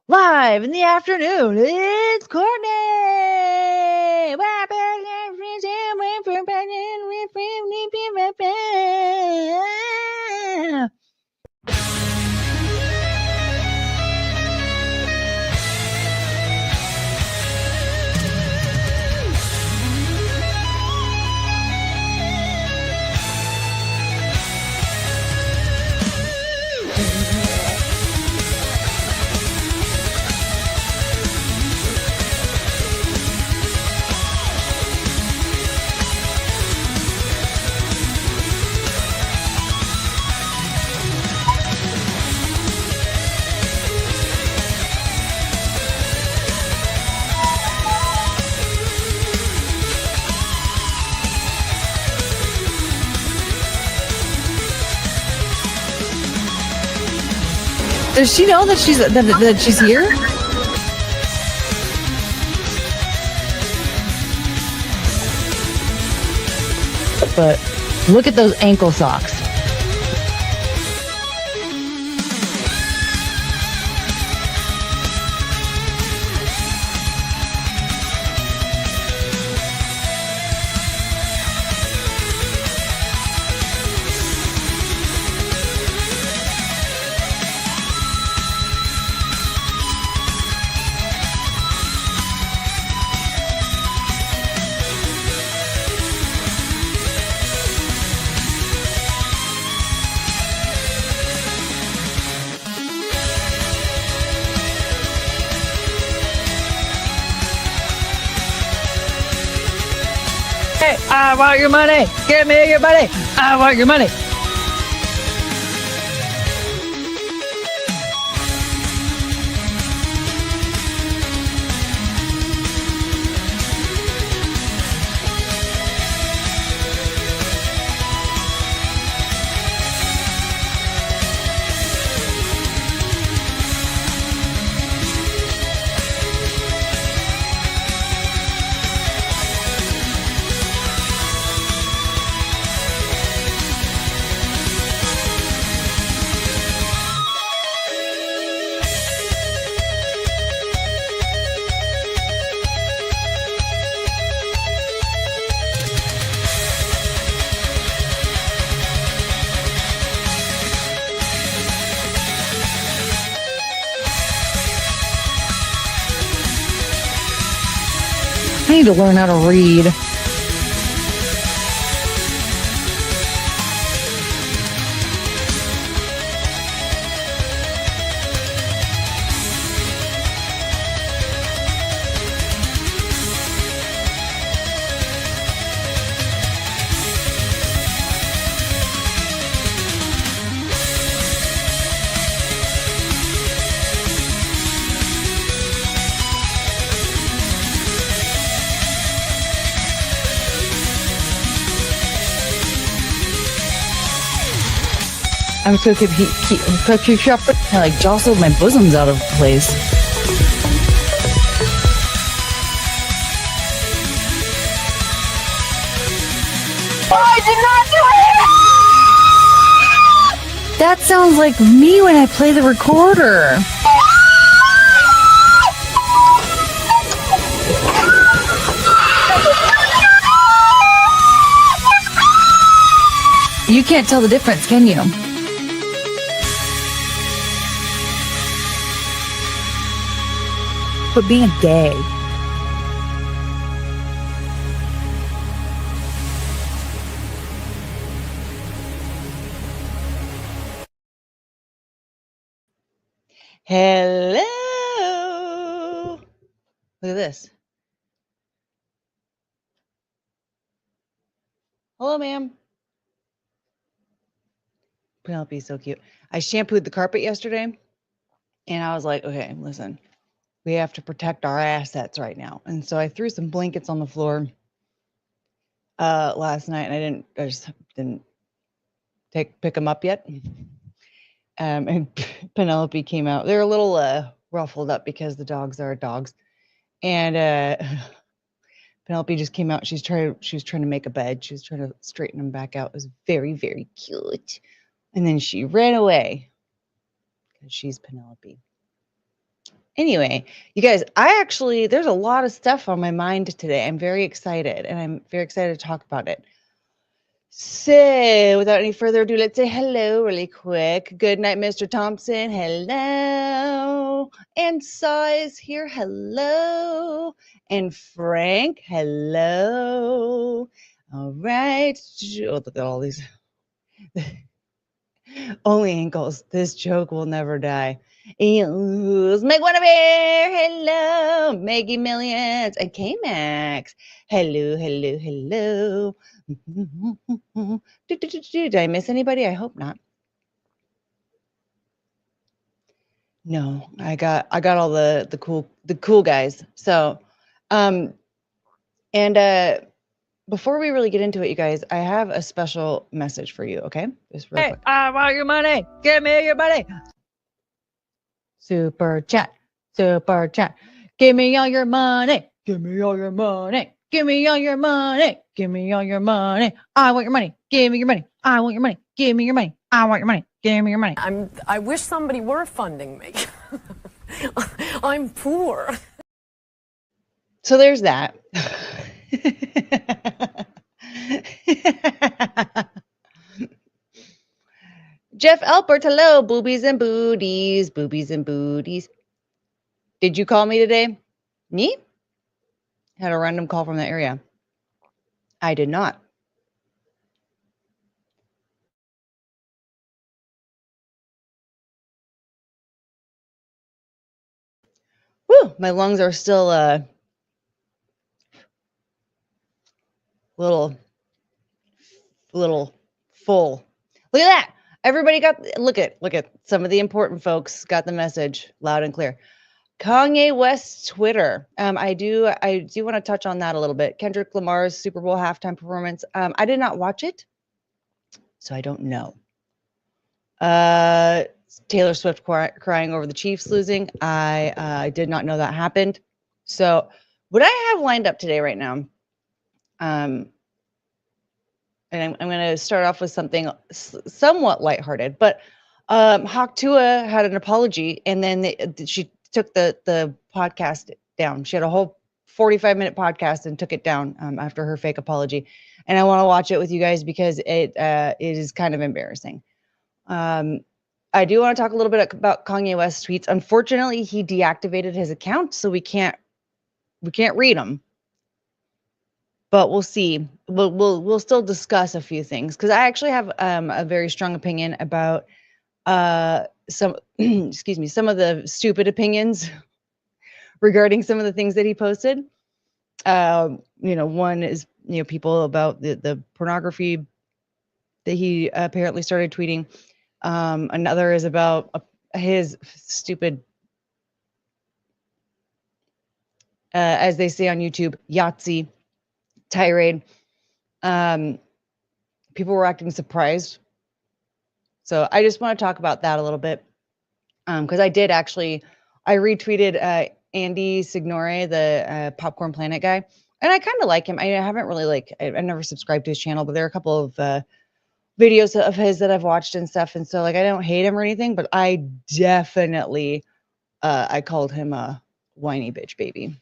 Live in the afternoon, it's Courtney. Does she know that she's here? But look at those ankle socks. Hey, I want your money. Give me your money. I want your money. I need to learn how to read. I'm so keep I like jostled my bosoms out of place. I did not do it! That sounds like me when I play the recorder. You can't tell the difference, can you? But being a gay. Hello. Look at this. Hello, ma'am. Penelope's so cute. I shampooed the carpet yesterday, and I was like, okay, listen. We have to protect our assets right now. And so I threw some blankets on the floor last night, and I just didn't pick them up yet. And Penelope came out. They're a little ruffled up because the dogs are dogs. And Penelope just came out. She was trying to make a bed. She was trying to straighten them back out. It was very, very cute. And then she ran away because she's Penelope. Anyway, you guys, there's a lot of stuff on my mind today. I'm very excited, and I'm very excited to talk about it. So, without any further ado, let's say hello really quick. Good night, Mr. Thompson. Hello. And Saw is here. Hello. And Frank. Hello. All right. Oh, look at all these. Only ankles. This joke will never die. Eels, Meg Bear, hello, Maggie Millions, and K-Max, hello, hello, hello. Did I miss anybody? I hope not. No, I got all the cool guys. So, before we really get into it, you guys, I have a special message for you. Okay, just real quick. I want your money. Give me your money. Super chat. Give me all your money. Give me all your money. Give me all your money. Give me all your money. I want your money. Give me your money. I want your money. Give me your money. I want your money. Give me your money. I wish somebody were funding me. I'm poor. So there's that. Jeff Alpert, hello, boobies and booties, boobies and booties. Did you call me today? Me? Had a random call from that area. I did not. Woo, my lungs are still little full. Look at that. Everybody look at some of the important folks got the message loud and clear. Kanye West's Twitter. I do want to touch on that a little bit. Kendrick Lamar's Super Bowl halftime performance. I did not watch it, so I don't know. Taylor Swift crying over the Chiefs losing. I did not know that happened. So what I have lined up today right now, and I'm going to start off with something somewhat lighthearted, but Tuah had an apology, and then she took the podcast down. She had a whole 45-minute podcast and took it down after her fake apology. And I want to watch it with you guys because it is kind of embarrassing. I do want to talk a little bit about Kanye West tweets. Unfortunately, he deactivated his account, so we can't read them. But we'll see. We'll still discuss a few things because I actually have a very strong opinion about some some of the stupid opinions regarding some of the things that he posted. One is people about the pornography that he apparently started tweeting. Another is about his stupid, as they say on YouTube, Yahtzee tirade. People were acting surprised. So I just want to talk about that a little bit. Because I retweeted Andy Signore, the Popcorn Planet guy. And I kind of like him. I haven't really I've never subscribed to his channel, but there are a couple of videos of his that I've watched and stuff. And so I don't hate him or anything, but I definitely, I called him a whiny bitch baby.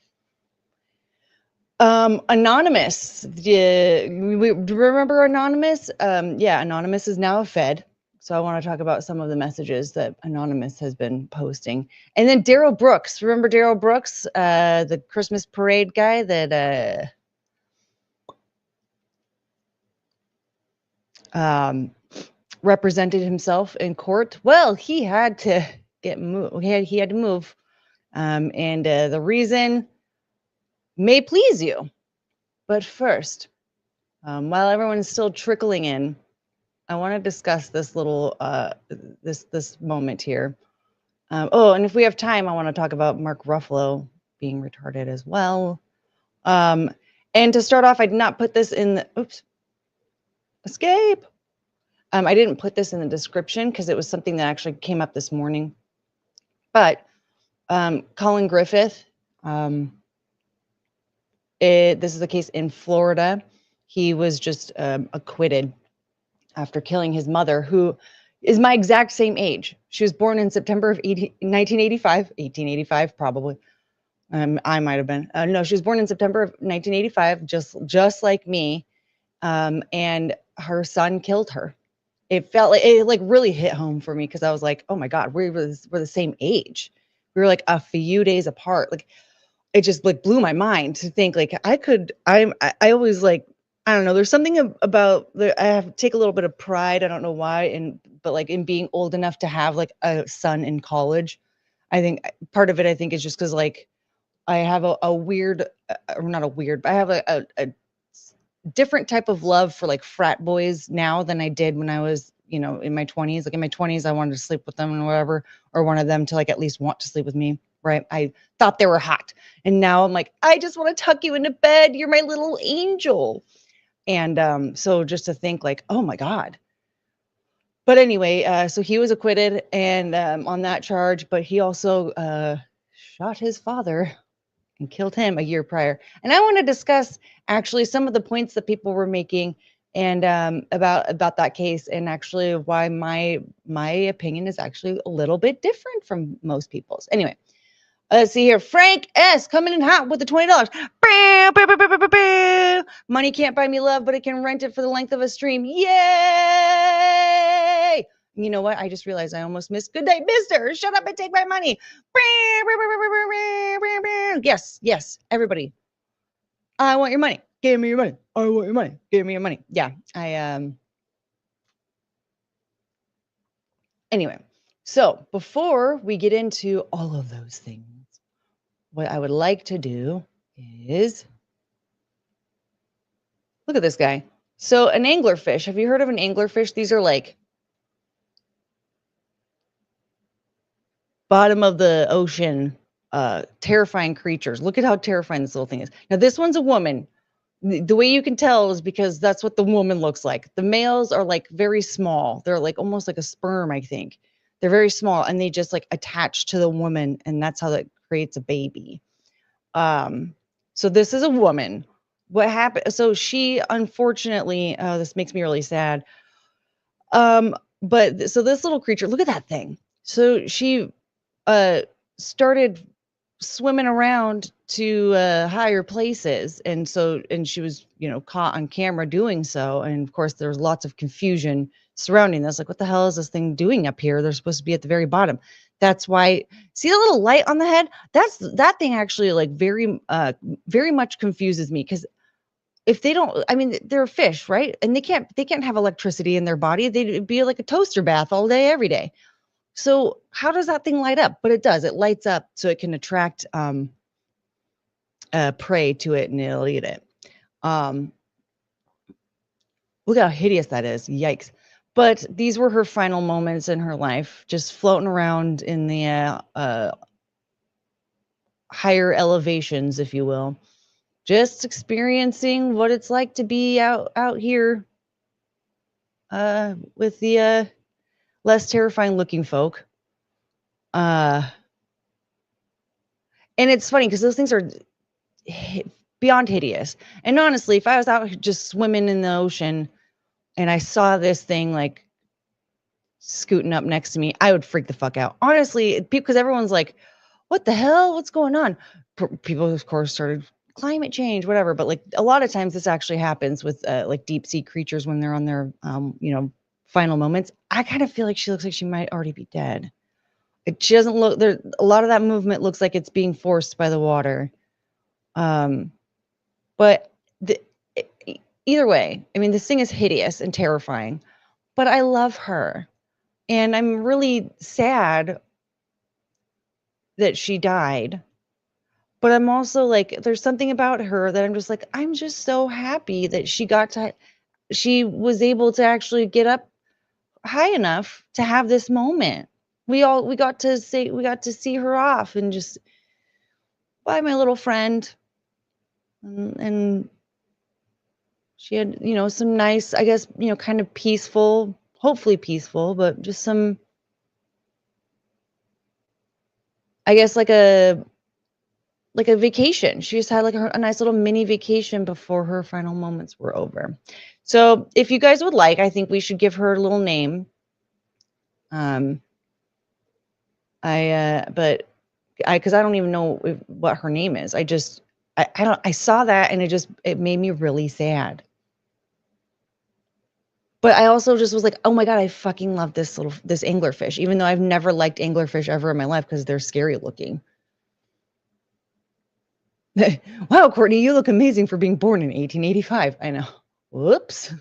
Anonymous. Remember Anonymous? Yeah, Anonymous is now a Fed. So I want to talk about some of the messages that Anonymous has been posting. And then Darrell Brooks. Remember Darrell Brooks, the Christmas parade guy that represented himself in court? Well, he had to he had to move. And the reason may please you. But first, while everyone's still trickling in, I want to discuss this little this moment here. And if we have time, I want to talk about Mark Ruffalo being retarded as well. And to start off, I did not put this in the escape. I didn't put this in the description because it was something that actually came up this morning. But Colin Griffith, this is a case in Florida. He was just acquitted after killing his mother, who is my exact same age. She was born in September of 1985, 1885 probably. I might have been. No, she was born in September of 1985, just like me. And her son killed her. It felt like it like really hit home for me because I was like, oh my God, we're the same age. We were like a few days apart. Like it just like blew my mind to think like I always like, I don't know, there's something about I have to take a little bit of pride. I don't know why. But like in being old enough to have like a son in college, I think part of it, I think is just because like I have a weird, or not a weird, but I have a different type of love for like frat boys now than I did when I was, in my 20s. Like in my 20s, I wanted to sleep with them and whatever, or wanted them to like at least want to sleep with me. Right. I thought they were hot. And now I'm like, I just want to tuck you into bed. You're my little angel. And so just to think like, oh my God. But anyway, so he was acquitted and on that charge, but he also shot his father and killed him a year prior. And I want to discuss actually some of the points that people were making and about that case, and actually why my opinion is actually a little bit different from most people's. Anyway, let's see here. Frank S. coming in hot with the $20. Money can't buy me love, but it can rent it for the length of a stream. Yay! You know what? I just realized I almost missed Good Night, Mister. Shut up and take my money. Yes, everybody. I want your money. Give me your money. I want your money. Give me your money. Yeah, Anyway, so before we get into all of those things, what I would like to do is look at this guy. So an anglerfish. Have you heard of an anglerfish? These are like bottom of the ocean, terrifying creatures. Look at how terrifying this little thing is. Now this one's a woman. The way you can tell is because that's what the woman looks like. The males are like very small. They're like almost like a sperm, I think. They're very small and they just like attach to the woman, and that's how that creates a baby. So this is a woman. What happened? So she unfortunately, this makes me really sad. But so this little creature, look at that thing. So she started swimming around to higher places, and she was caught on camera doing so, and of course there was lots of confusion surrounding this, like what the hell is this thing doing up here? They're supposed to be at the very bottom. That's why, see the little light on the head, that thing actually like very much confuses me, because if they don't, I mean, they're a fish, right? And they can't have electricity in their body. They'd be like a toaster bath all day every day. So how does that thing light up? But it does. It lights up so it can attract prey to it, and it'll eat it. Look how hideous that is. Yikes. But these were her final moments in her life, just floating around in the higher elevations, if you will, just experiencing what it's like to be out here with the less terrifying looking folk. And it's funny because those things are beyond hideous. And honestly, if I was out just swimming in the ocean and I saw this thing like scooting up next to me, I would freak the fuck out. Honestly, because everyone's like, what the hell? What's going on? People, of course, started climate change, whatever. But like a lot of times this actually happens with like deep sea creatures when they're on their, final moments. I kind of feel like she looks like she might already be dead. She doesn't look there. A lot of that movement looks like it's being forced by the water. But either way, I mean, this thing is hideous and terrifying, but I love her. And I'm really sad that she died. But I'm also like, there's something about her that I'm just like, I'm just so happy that she was able to actually get up high enough to have this moment. We got to see her off and just, bye, my little friend. And she had, some nice, I guess, kind of peaceful, hopefully peaceful, but just some, I guess, like a vacation. She just had like a nice little mini vacation before her final moments were over. So if you guys would like, I think we should give her a little name. Because I don't even know what her name is. I saw that and it made me really sad. But I also just was like, oh my God, I fucking love this anglerfish, even though I've never liked anglerfish ever in my life because they're scary looking. Wow, Courtney, you look amazing for being born in 1885. I know. Whoops.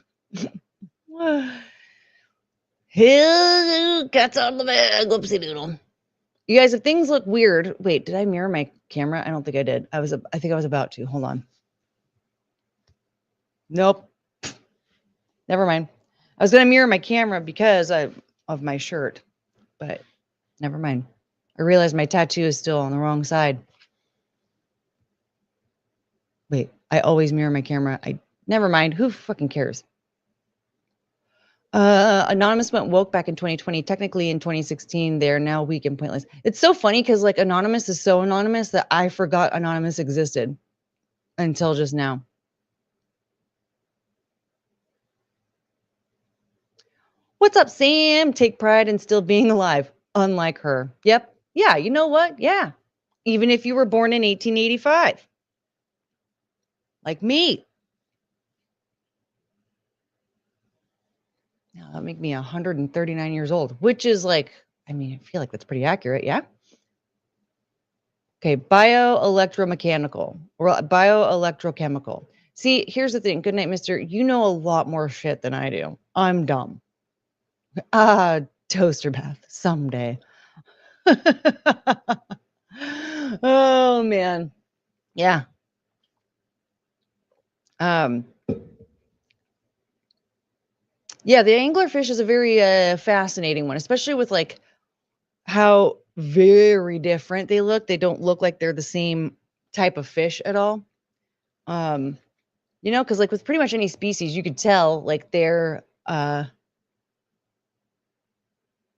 Cat's on the bag. Whoopsie doodle. You guys, if things look weird, wait, did I mirror my camera? I don't think I did. I think I was about to. Hold on. Nope. Never mind. I was going to mirror my camera because of my shirt, but never mind. I realized my tattoo is still on the wrong side. Wait, I always mirror my camera. Never mind. Who fucking cares? Anonymous went woke back in 2020. Technically in 2016, they're now weak and pointless. It's so funny because like Anonymous is so anonymous that I forgot Anonymous existed until just now. What's up, Sam? Take pride in still being alive, unlike her. Yep. Yeah, you know what? Yeah. Even if you were born in 1885. Like me. Now that'll make me 139 years old, which is like, I mean, I feel like that's pretty accurate, yeah? Okay, bioelectromechanical or bioelectrochemical. See, here's the thing. Good night, mister. You know a lot more shit than I do. I'm dumb. Toaster bath someday. Oh man. Yeah. Yeah, the anglerfish is a very fascinating one, especially with like how very different they look. They don't look like they're the same type of fish at all. You know, because like with pretty much any species, you could tell like they're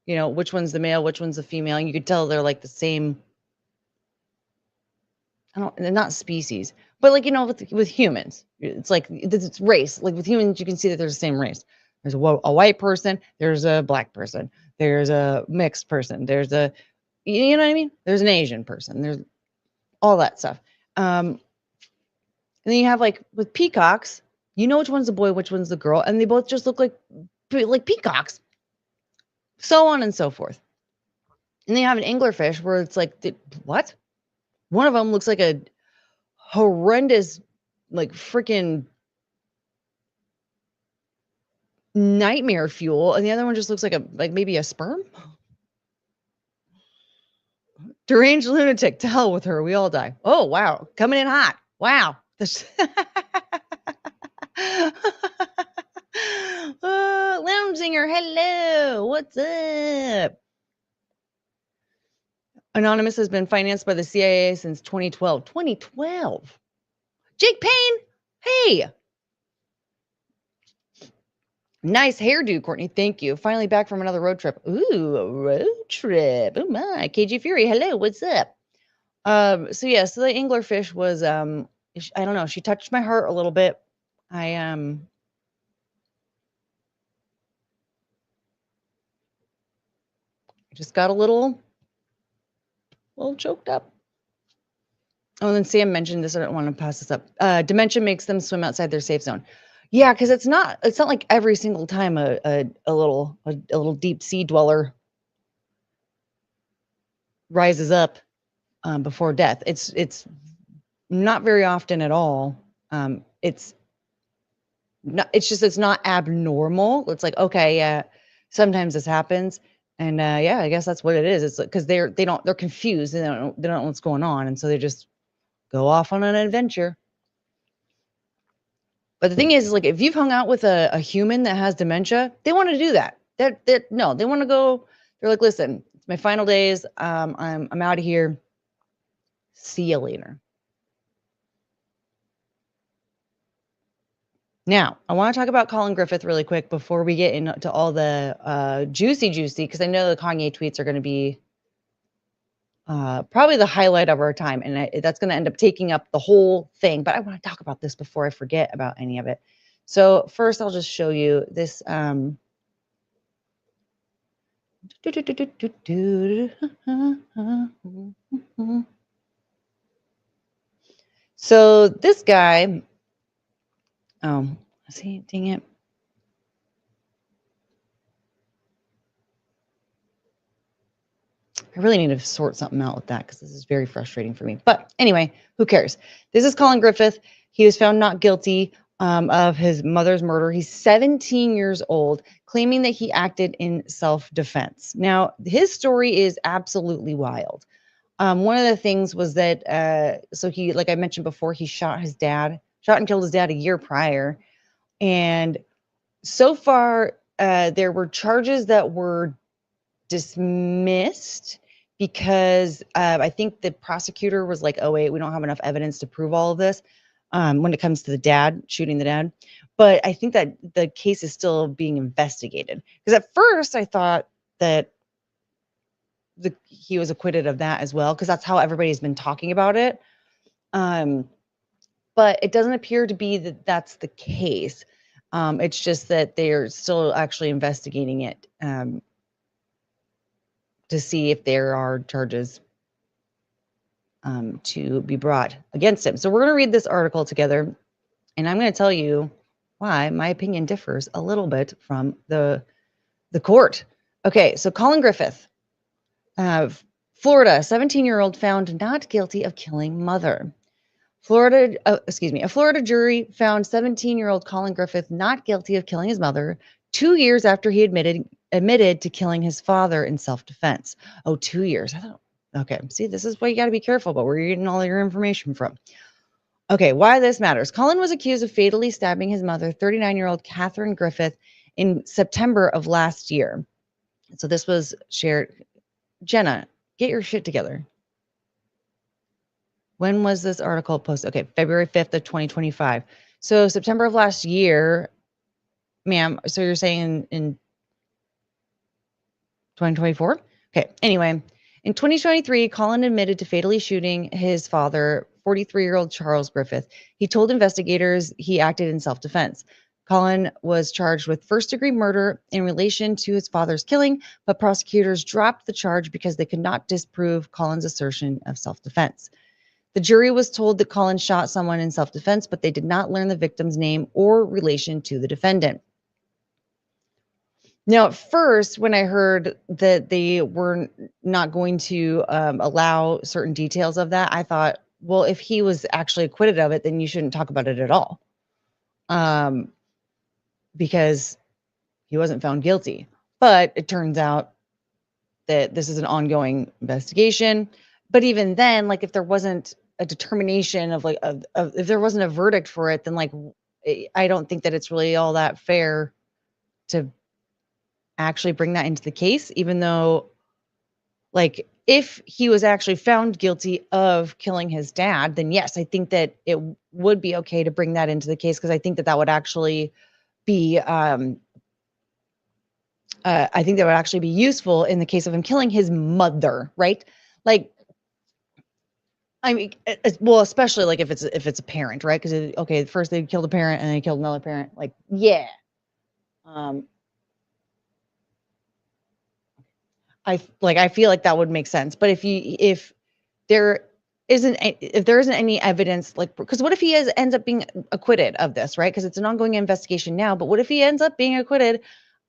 you know, which one's the male, which one's the female. And you could tell they're like the same. They're not species, but like, you know, with humans, it's like it's race. Like with humans, you can see that there's the same race. There's a white person, there's a black person, there's a mixed person, there's a, you know what I mean? There's an Asian person, there's all that stuff. And then you have like with peacocks, you know which one's the boy, which one's the girl, and they both just look like peacocks. So on and so forth. And then you have an anglerfish where it's like, what? One of them looks like a horrendous, like freaking nightmare fuel, and the other one just looks like maybe a sperm. Deranged lunatic. To hell with her. We all die. Oh wow, coming in hot. Wow. Lounge singer. Hello. What's up? Anonymous has been financed by the CIA since 2012. 2012. Jake Payne. Hey. Nice hairdo, Courtney. Thank you. Finally back from another road trip. Ooh, a road trip. Oh my. KG Fury. Hello. What's up? So the anglerfish was I don't know. She touched my heart a little bit. I just got a little choked up. Oh, and then Sam mentioned this. I don't want to pass this up. Dementia makes them swim outside their safe zone. Yeah, because it's not like every single time a little deep sea dweller rises up before death. It's not very often at all. It's not abnormal. It's like, okay, yeah, sometimes this happens. And yeah, I guess that's what it is. It's because they're confused and they don't know what's going on. And so they just go off on an adventure. But the thing is like if you've hung out with a human that has dementia, they want to do that. They want to go. They're like, listen, it's my final days. I'm out of here. See you later. Now, I want to talk about Colin Griffith really quick before we get into all the juicy, because I know the Kanye tweets are going to be probably the highlight of our time. And that's going to end up taking up the whole thing. But I want to talk about this before I forget about any of it. So first, I'll just show you this. So this guy, oh, see, dang it. I really need to sort something out with that because this is very frustrating for me. But anyway, who cares? This is Colin Griffith. He was found not guilty of his mother's murder. He's 17 years old, claiming that he acted in self-defense. Now, his story is absolutely wild. One of the things was that, so he, like I mentioned before, he shot and killed his dad a year prior. And so far, there were charges that were dismissed because I think the prosecutor was like, oh, wait, we don't have enough evidence to prove all of this when it comes to the dad, shooting the dad. But I think that the case is still being investigated. Because at first I thought that he was acquitted of that as well, because that's how everybody's been talking about it. But it doesn't appear to be that that's the case. It's just that they're still actually investigating it to see if there are charges to be brought against him. So we're going to read this article together, and I'm going to tell you why my opinion differs a little bit from the court. Okay, so Colin Griffith, Florida, 17-year-old found not guilty of killing mother. A Florida jury found 17-year-old Colin Griffith not guilty of killing his mother 2 years after he admitted to killing his father in self-defense. Oh, 2 years. I thought, okay, see, this is why you got to be careful about where you're getting all your information from. Okay, why this matters. Colin was accused of fatally stabbing his mother, 39-year-old Catherine Griffith, in September of last year. So this was shared. Jenna, get your shit together. When was this article posted? Okay, February 5th of 2025. So September of last year, ma'am. So you're saying in 2024? Okay, anyway, in 2023, Colin admitted to fatally shooting his father, 43-year-old Charles Griffith. He told investigators he acted in self-defense. Colin was charged with first-degree murder in relation to his father's killing, but prosecutors dropped the charge because they could not disprove Colin's assertion of self-defense. The jury was told that Colin shot someone in self-defense, but they did not learn the victim's name or relation to the defendant. Now, at first, when I heard that they were not going to allow certain details of that, I thought, well, if he was actually acquitted of it, then you shouldn't talk about it at all, because he wasn't found guilty. But it turns out that this is an ongoing investigation. But even then, like, if there wasn't a determination of if there wasn't a verdict for it, then like I don't think that it's really all that fair to actually bring that into the case, even though, like, if he was actually found guilty of killing his dad, then yes, I think that it would be okay to bring that into the case, because I think that that would actually be I think that would actually be useful in the case of him killing his mother, right? Like, I mean, well, especially like if it's a parent, right? Because okay, first they killed a parent and then they killed another parent. Like, yeah, I feel like that would make sense. But if there isn't any evidence, like, because what if he ends up being acquitted of this, right? Because it's an ongoing investigation now. But what if he ends up being acquitted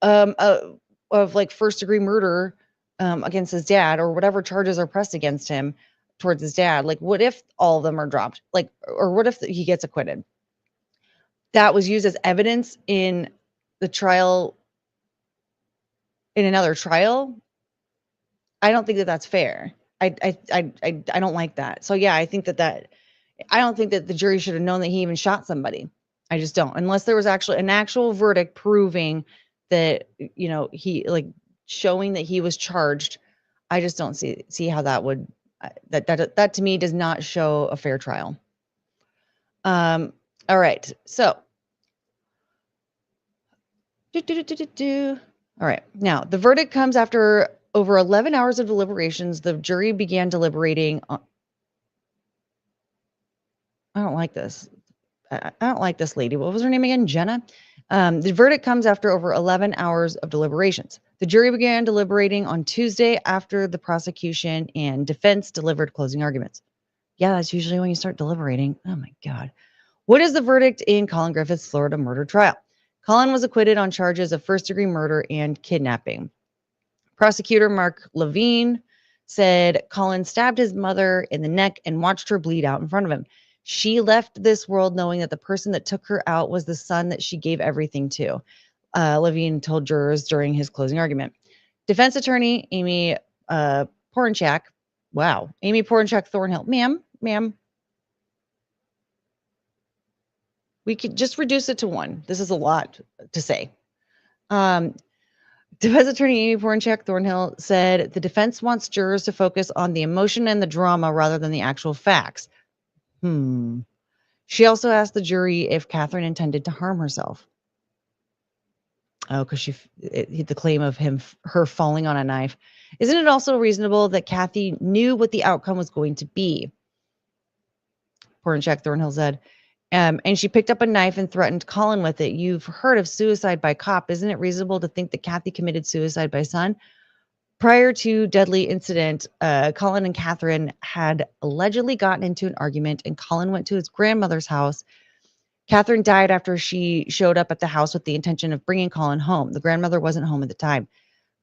of like first degree murder against his dad, or whatever charges are pressed against him towards his dad? Like, what if all of them are dropped? Like, or what if he gets acquitted? That was used as evidence in the trial, in another trial. I don't think that that's fair. I don't like that. So yeah, I think that I don't think that the jury should have known that he even shot somebody. I just don't, unless there was actually an actual verdict proving that, he, like, showing that he was charged. I just don't see how that would, that to me does not show a fair trial. All right. So all right. Now, the verdict comes after over 11 hours of deliberations. The jury began deliberating on, I don't like this. I don't like this lady. What was her name again? Jenna. The verdict comes after over 11 hours of deliberations. The jury began deliberating on Tuesday after the prosecution and defense delivered closing arguments. Yeah, that's usually when you start deliberating. Oh my God. What is the verdict in Colin Griffith's Florida murder trial? Colin was acquitted on charges of first-degree murder and kidnapping. Prosecutor Mark Levine said Colin stabbed his mother in the neck and watched her bleed out in front of him. She left this world knowing that the person that took her out was the son that she gave everything to, Levine told jurors during his closing argument. Defense attorney Amy Porinchak, Amy Porinchak Thornhill, ma'am, we could just reduce it to one. This is a lot to say. Defense attorney Amy Porinchak Thornhill said the defense wants jurors to focus on the emotion and the drama rather than the actual facts. She also asked the jury if Catherine intended to harm herself. Oh, because the claim of her falling on a knife. Isn't it also reasonable that Kathy knew what the outcome was going to be? Porinchak Thornhill said. And she picked up a knife and threatened Colin with it. You've heard of suicide by cop. Isn't it reasonable to think that Kathy committed suicide by son? Prior to deadly incident, Colin and Catherine had allegedly gotten into an argument, and Colin went to his grandmother's house. Catherine died after she showed up at the house with the intention of bringing Colin home. The grandmother wasn't home at the time.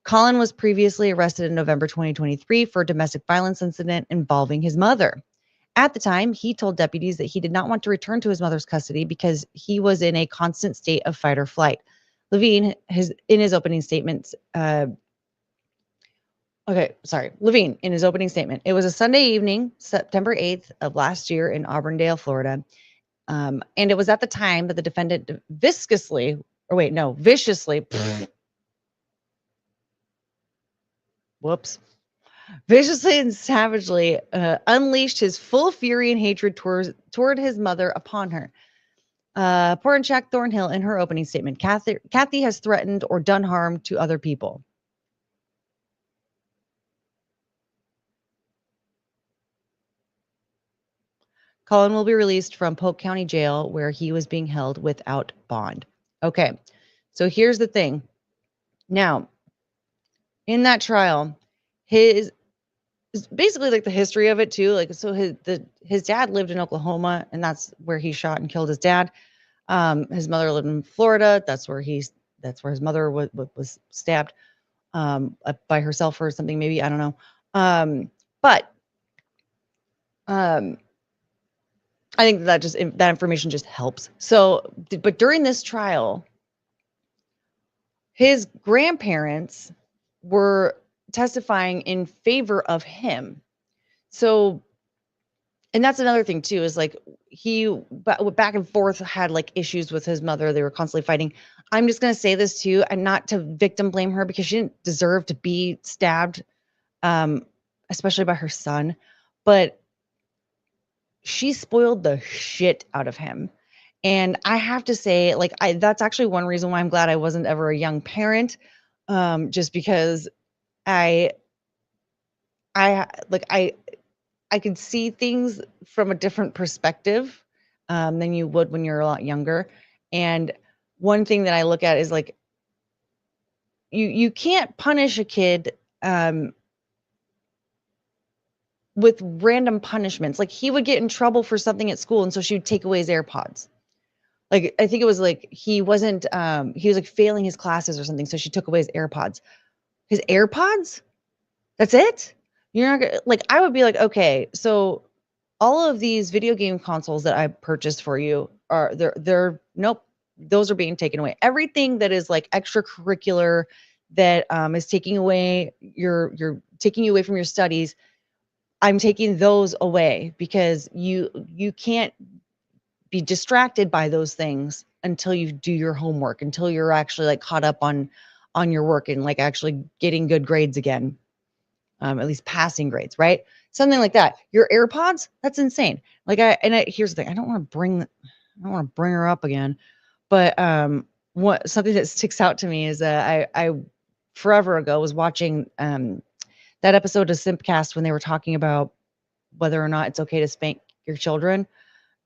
Colin was previously arrested in November 2023 for a domestic violence incident involving his mother. At the time, he told deputies that he did not want to return to his mother's custody because he was in a constant state of fight or flight. Levine, in his opening statement, it was a Sunday evening, September 8th of last year in Auburndale, Florida. And it was at the time that the defendant viciously and savagely unleashed his full fury and hatred toward his mother upon her. Porinchak Thornhill, in her opening statement, Kathy has threatened or done harm to other people. Colin will be released from Polk County Jail, where he was being held without bond. Okay, so here's the thing. Now, in that trial, basically like the history of it too. Like, so his dad lived in Oklahoma, and that's where he shot and killed his dad. His mother lived in Florida. That's where his mother was stabbed by herself or something. Maybe, I don't know. But I think that information just helps. So, but during this trial, his grandparents were testifying in favor of him. So, and that's another thing too, is like he back and forth had like issues with his mother. They were constantly fighting. I'm just going to say this too, and not to victim blame her, because she didn't deserve to be stabbed, especially by her son, but she spoiled the shit out of him. And I have to say, like, that's actually one reason why I'm glad I wasn't ever a young parent, just because I could see things from a different perspective than you would when you're a lot younger. And one thing that I look at is like, you can't punish a kid with random punishments. Like, he would get in trouble for something at school, and so she would take away his AirPods. Like, I think it was like he wasn't he was like failing his classes or something, so she took away his AirPods. His AirPods? That's it? You're not gonna, like, I would be like, okay, so all of these video game consoles that I purchased for you are they're nope, those are being taken away. Everything that is like extracurricular that is taking away you're taking you away from your studies, I'm taking those away, because you can't be distracted by those things until you do your homework, until you're actually like caught up on your work and like actually getting good grades again. At least passing grades, right? Something like that. Your AirPods, that's insane. Like, here's the thing. I don't want to bring her up again, but something that sticks out to me is that I forever ago was watching that episode of Simpcast when they were talking about whether or not it's okay to spank your children.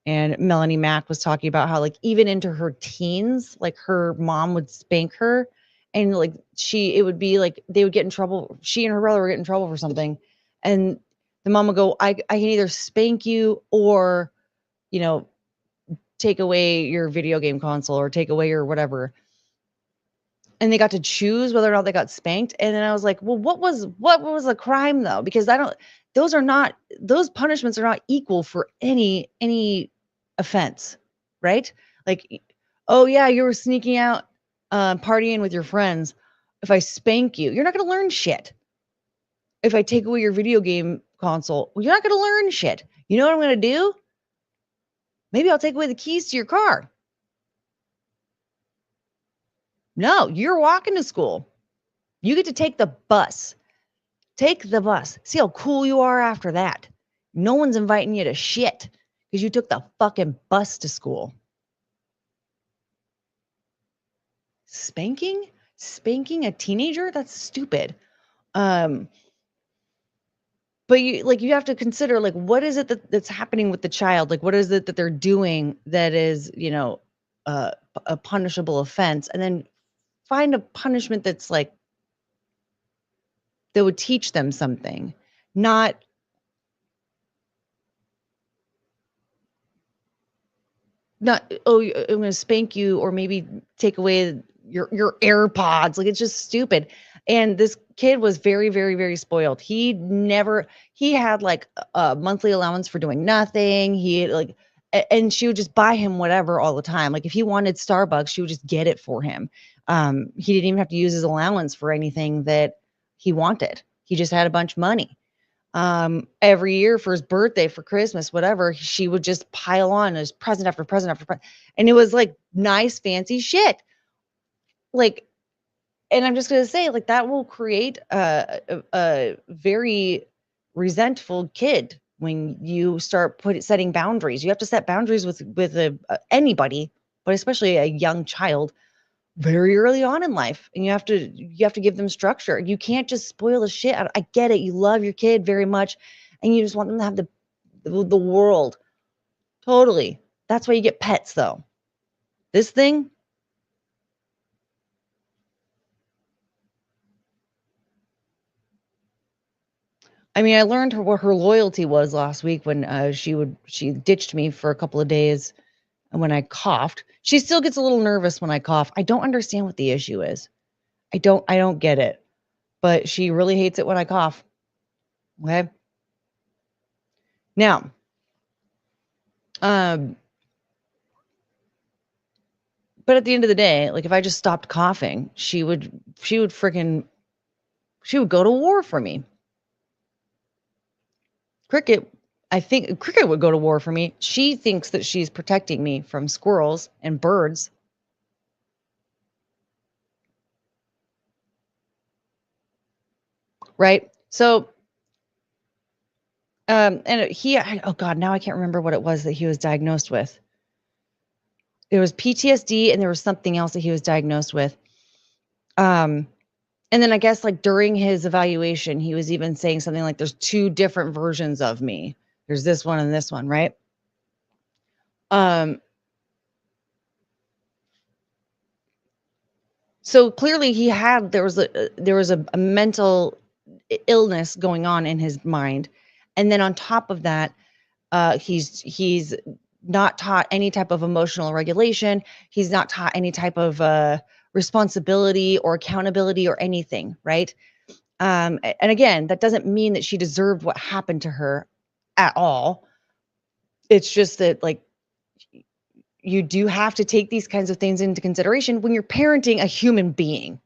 And Melanie Mack was talking about how, like, even into her teens, like, her mom would spank her, and, like, it would be like they would get in trouble. She and her brother would get in trouble for something, and the mom would go, I can either spank you or, you know, take away your video game console or take away your whatever. And they got to choose whether or not they got spanked. And then I was like, well, what was the crime though? Because those punishments are not equal for any offense, right? Like, oh yeah, you were sneaking out, partying with your friends. If I spank you, you're not going to learn shit. If I take away your video game console, well, you're not going to learn shit. You know what I'm going to do? Maybe I'll take away the keys to your car. No, you're walking to school. You get to take the bus. Take the bus. See how cool you are after that. No one's inviting you to shit because you took the fucking bus to school. Spanking a teenager? That's stupid. But you have to consider, like, what is it that's happening with the child? Like, what is it that they're doing that is, a punishable offense, and then find a punishment that's like that would teach them something, not oh, I'm going to spank you or maybe take away your AirPods. Like, it's just stupid. And this kid was very, very, very spoiled. He had like a monthly allowance for doing nothing. And she would just buy him whatever all the time. Like, if he wanted Starbucks, she would just get it for him. He didn't even have to use his allowance for anything that he wanted. He just had a bunch of money. Every year for his birthday, for Christmas, whatever, she would just pile on as present after present after present. And it was like nice, fancy shit. Like, and I'm just going to say, like, that will create a very resentful kid when you start setting boundaries. You have to set boundaries with anybody, but especially a young child, very early on in life, and you have to give them structure. You can't just spoil the shit out. I get it. You love your kid very much, and you just want them to have the world. Totally. That's why you get pets, though. This thing. I mean, I learned what her loyalty was last week when she ditched me for a couple of days, and when I coughed. She still gets a little nervous when I cough. I don't understand what the issue is. I don't get it. But she really hates it when I cough. Okay. Now, but at the end of the day, like, if I just stopped coughing, she would go to war for me. I think Cricket would go to war for me. She thinks that she's protecting me from squirrels and birds. Right? So, and oh God, now I can't remember what it was that he was diagnosed with. There was PTSD and there was something else that he was diagnosed with. And then I guess, like, during his evaluation, he was even saying something like, there's two different versions of me. There's this one and this one, right? So clearly there was a mental illness going on in his mind. And then on top of that, he's not taught any type of emotional regulation. He's not taught any type of responsibility or accountability or anything, right? And again, that doesn't mean that she deserved what happened to her at all. It's just that, like, you do have to take these kinds of things into consideration when you're parenting a human being.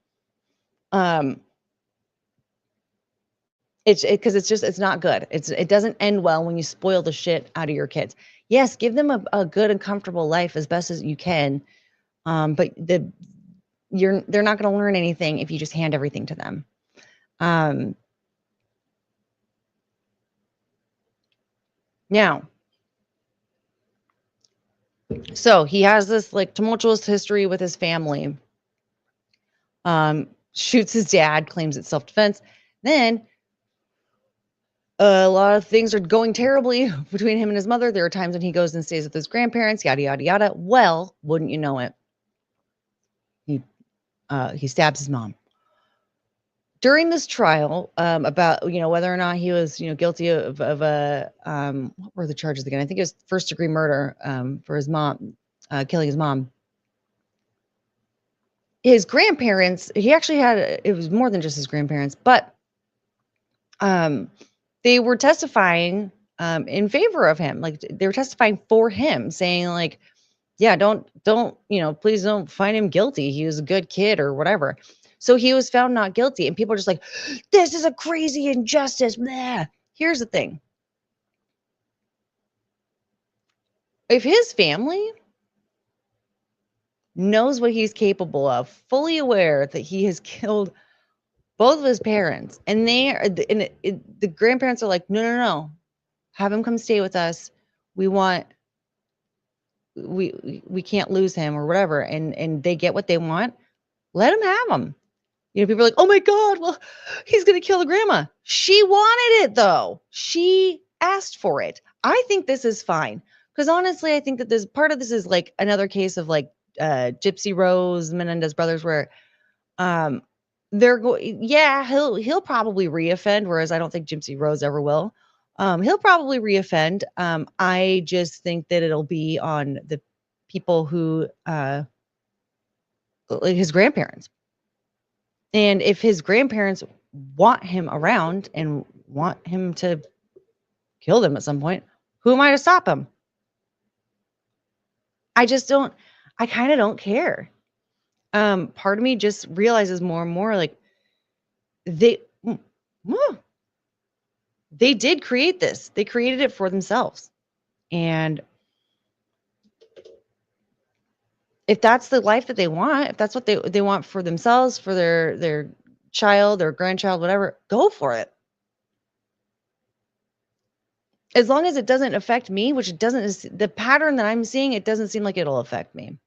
It's not good. It doesn't end well when you spoil the shit out of your kids. Yes, give them a good and comfortable life as best as you can. But they're not going to learn anything if you just hand everything to them. Now, so he has this, like, tumultuous history with his family. Shoots his dad, claims it's self-defense. Then a lot of things are going terribly between him and his mother. There are times when he goes and stays with his grandparents, yada, yada, yada. Well, wouldn't you know it, he stabs his mom. During this trial, about, whether or not he was, guilty of a, what were the charges again? I think it was first-degree murder, for his mom, killing his mom. His grandparents, he actually had, it was more than just his grandparents, but they were testifying in favor of him. Like, they were testifying for him, saying like, yeah, don't, please don't find him guilty. He was a good kid or whatever. So he was found not guilty, and people are just like, this is a crazy injustice. Blah. Here's the thing. If his family knows what he's capable of, fully aware that he has killed both of his parents, and the grandparents are like, no, have him come stay with us. We can't lose him or whatever. And they get what they want. Let him have him. People are like, oh my God, well, he's going to kill the grandma. She wanted it though. She asked for it. I think this is fine. Because honestly, I think that this part of this is like another case of like Gypsy Rose, Menendez brothers, where he'll probably reoffend, whereas I don't think Gypsy Rose ever will. He'll probably reoffend. I just think that it'll be on the people who like his grandparents. And if his grandparents want him around and want him to kill them at some point, who am I to stop him? I kind of don't care. Part of me just realizes more and more, like, they did create this. They created it for themselves. And if that's the life that they want, if that's what they want for themselves, for their child or grandchild, whatever, go for it. As long as it doesn't affect me, which it doesn't, the pattern that I'm seeing, it doesn't seem like it'll affect me.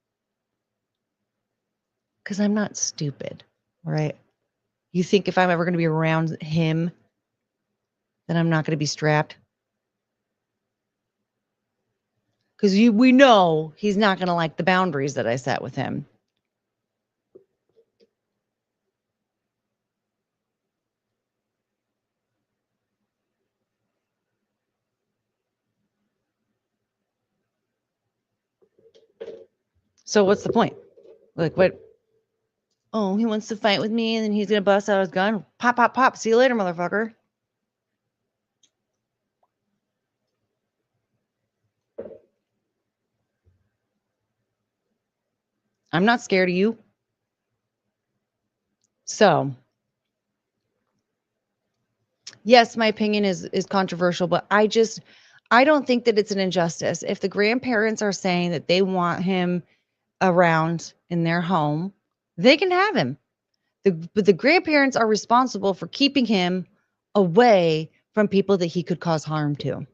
Because I'm not stupid, right? You think if I'm ever going to be around him, then I'm not going to be strapped? Because we know he's not going to like the boundaries that I set with him. So what's the point? Like, what? Oh, he wants to fight with me, and then he's going to bust out his gun. Pop, pop, pop. See you later, motherfucker. I'm not scared of you. So, yes, my opinion is controversial, but I don't think that it's an injustice. If the grandparents are saying that they want him around in their home, they can have him. But the grandparents are responsible for keeping him away from people that he could cause harm to.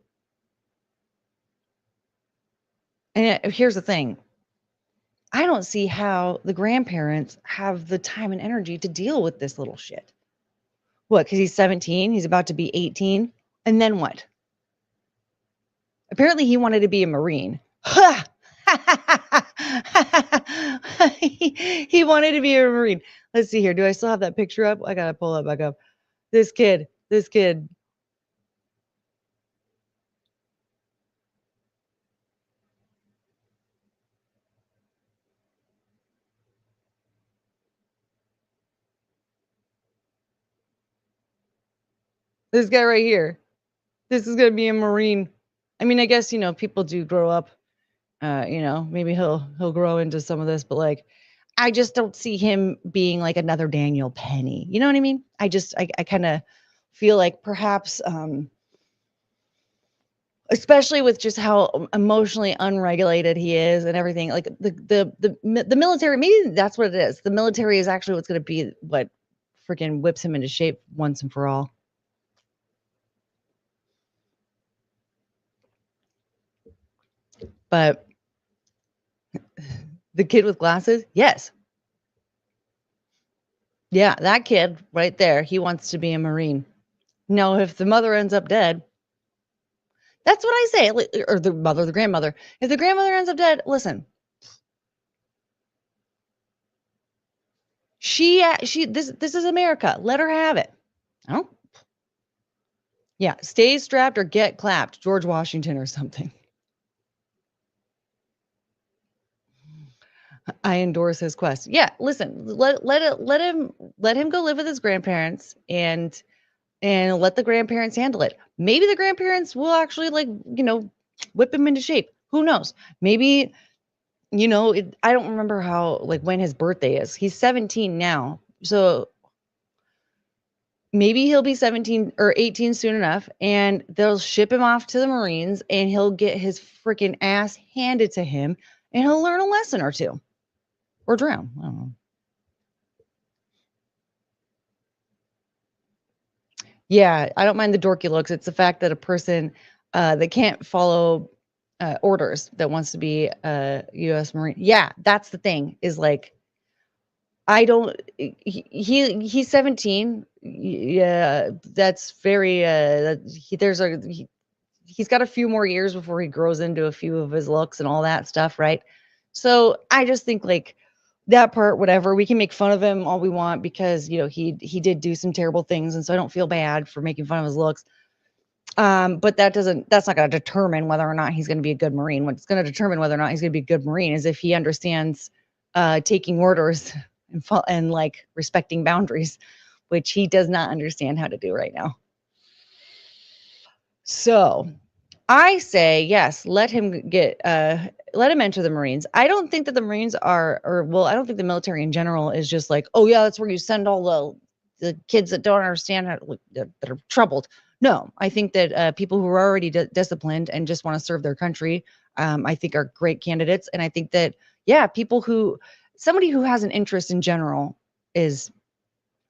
And here's the thing. I don't see how the grandparents have the time and energy to deal with this little shit. What? Because he's 17, he's about to be 18, and then what? Apparently he wanted to be a Marine. He wanted to be a Marine. Let's see here. Do I still have that picture up? I gotta pull it back up. This kid. This guy right here. This is gonna be a Marine. I mean, I guess, people do grow up. Maybe he'll grow into some of this, but like, I just don't see him being like another Daniel Penny. You know what I mean? I kind of feel like perhaps, especially with just how emotionally unregulated he is and everything, like the military, maybe that's what it is. The military is actually what's going to be what freaking whips him into shape once and for all. But the kid with glasses, yes. Yeah, that kid right there, he wants to be a Marine. Now, if the mother ends up dead, that's what I say, or the mother, the grandmother. If the grandmother ends up dead, listen, this is America. Let her have it. Oh, yeah, stay strapped or get clapped, George Washington or something. I endorse his quest. Yeah, listen, let him go live with his grandparents and let the grandparents handle it. Maybe the grandparents will actually whip him into shape. Who knows? Maybe I don't remember when his birthday is. He's 17 now. So maybe he'll be 17 or 18 soon enough and they'll ship him off to the Marines and he'll get his freaking ass handed to him and he'll learn a lesson or two or drown. I don't know. Yeah, I don't mind the dorky looks. It's the fact that a person that can't follow orders that wants to be a U.S. Marine. Yeah, that's the thing. Is like, I don't. He's 17. Yeah, that's very. He's got a few more years before he grows into a few of his looks and all that stuff, right? So I just think like that part, whatever, we can make fun of him all we want because he did do some terrible things, and so I don't feel bad for making fun of his looks. But that's not going to determine whether or not he's going to be a good Marine. What's going to determine whether or not he's going to be a good Marine is if he understands taking orders and like respecting boundaries, which he does not understand how to do right now. So I say, yes, let him enter the Marines. I don't think that the Marines I don't think the military in general is just like, oh yeah, that's where you send all the kids that don't understand that are troubled. No, I think that people who are already disciplined and just want to serve their country, I think are great candidates. And I think that, yeah, somebody who has an interest in general is,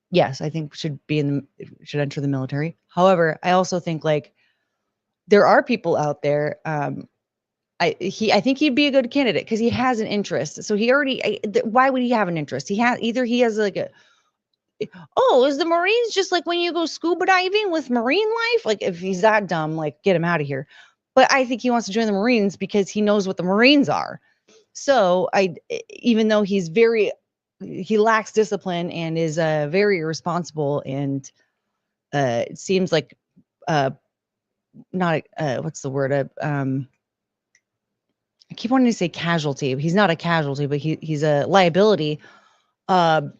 yes, I think should enter the military. However, I also think like, there are people out there. I think he'd be a good candidate because he has an interest. So why would he have an interest? He has like is the Marines just like when you go scuba diving with marine life? Like if he's that dumb, like get him out of here. But I think he wants to join the Marines because he knows what the Marines are. So even though he lacks discipline and is very irresponsible and it seems like not what's the word? I keep wanting to say casualty. He's not a casualty, but he's a liability. I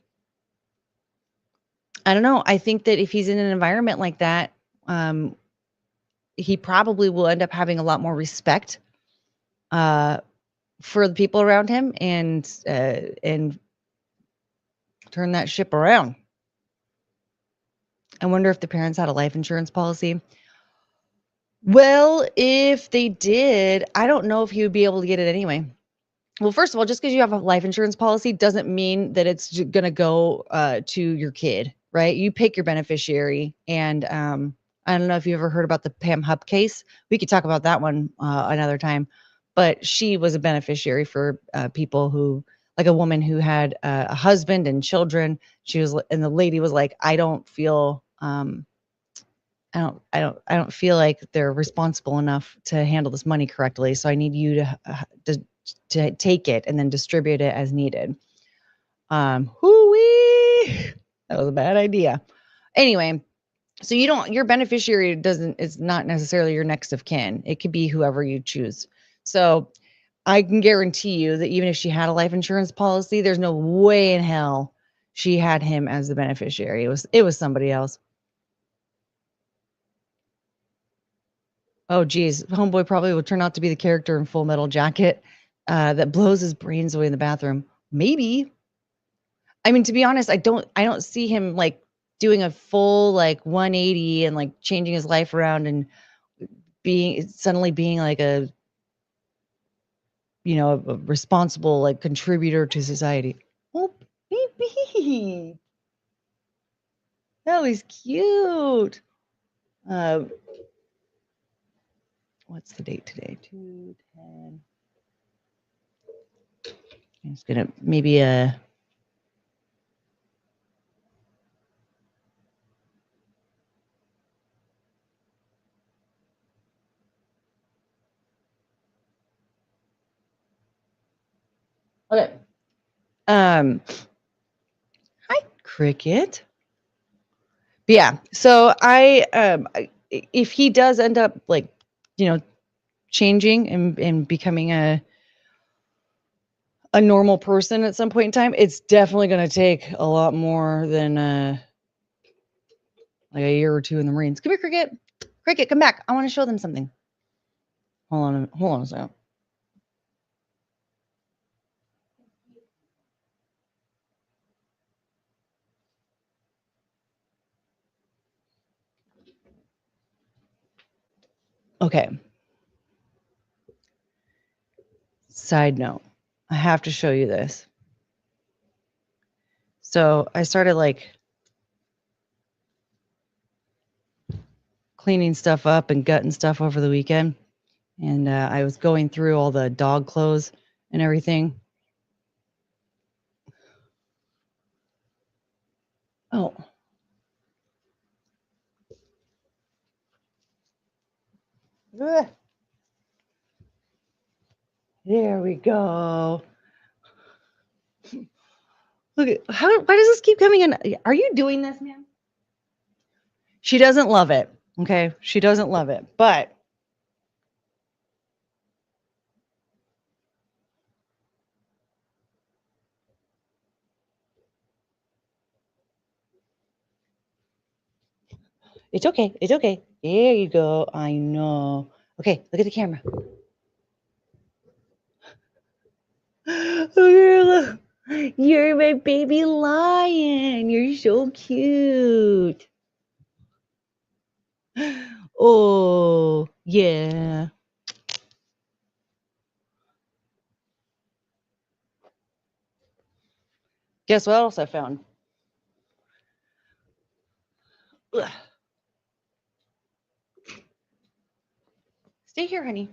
don't know. I think that if he's in an environment like that, he probably will end up having a lot more respect for the people around him and turn that ship around. I wonder if the parents had a life insurance policy. Well, if they did, I don't know if he would be able to get it anyway. Well, first of all, just because you have a life insurance policy doesn't mean that it's going to go to your kid, right? You pick your beneficiary. And I don't know if you ever heard about the Pam Hupp case. We could talk about that one another time. But she was a beneficiary for people who, like a woman who had a husband and children. And the lady was like, I don't feel feel like they're responsible enough to handle this money correctly. So I need you to take it and then distribute it as needed. Hoo-wee! That was a bad idea. Anyway, so your beneficiary is not necessarily your next of kin. It could be whoever you choose. So I can guarantee you that even if she had a life insurance policy, there's no way in hell she had him as the beneficiary. It was somebody else. Oh, geez. Homeboy probably would turn out to be the character in Full Metal Jacket that blows his brains away in the bathroom. Maybe. I mean, to be honest, I don't see him like doing a full like 180 and like changing his life around and suddenly being like a responsible like contributor to society. Oh, baby. That was cute. What's the date today? 2/10. I'm just gonna maybe Okay. Hi, Cricket. But yeah, so if he does end up like, changing and becoming a normal person at some point in time, it's definitely going to take a lot more than like a year or two in the Marines. Come here, Cricket. Cricket, come back. I want to show them something. Hold on a second. Okay. Side note, I have to show you this. So I started like cleaning stuff up and gutting stuff over the weekend. And I was going through all the dog clothes and everything. Oh. Ugh. There we go. Look at why does this keep coming in? Are you doing this, man? She doesn't love it. Okay. She doesn't love it, but it's okay. It's okay. There you go. I know. Okay, look at the camera. Look, you're my baby lion. You're so cute. Oh, yeah. Guess what else I found? Ugh. Stay here, honey.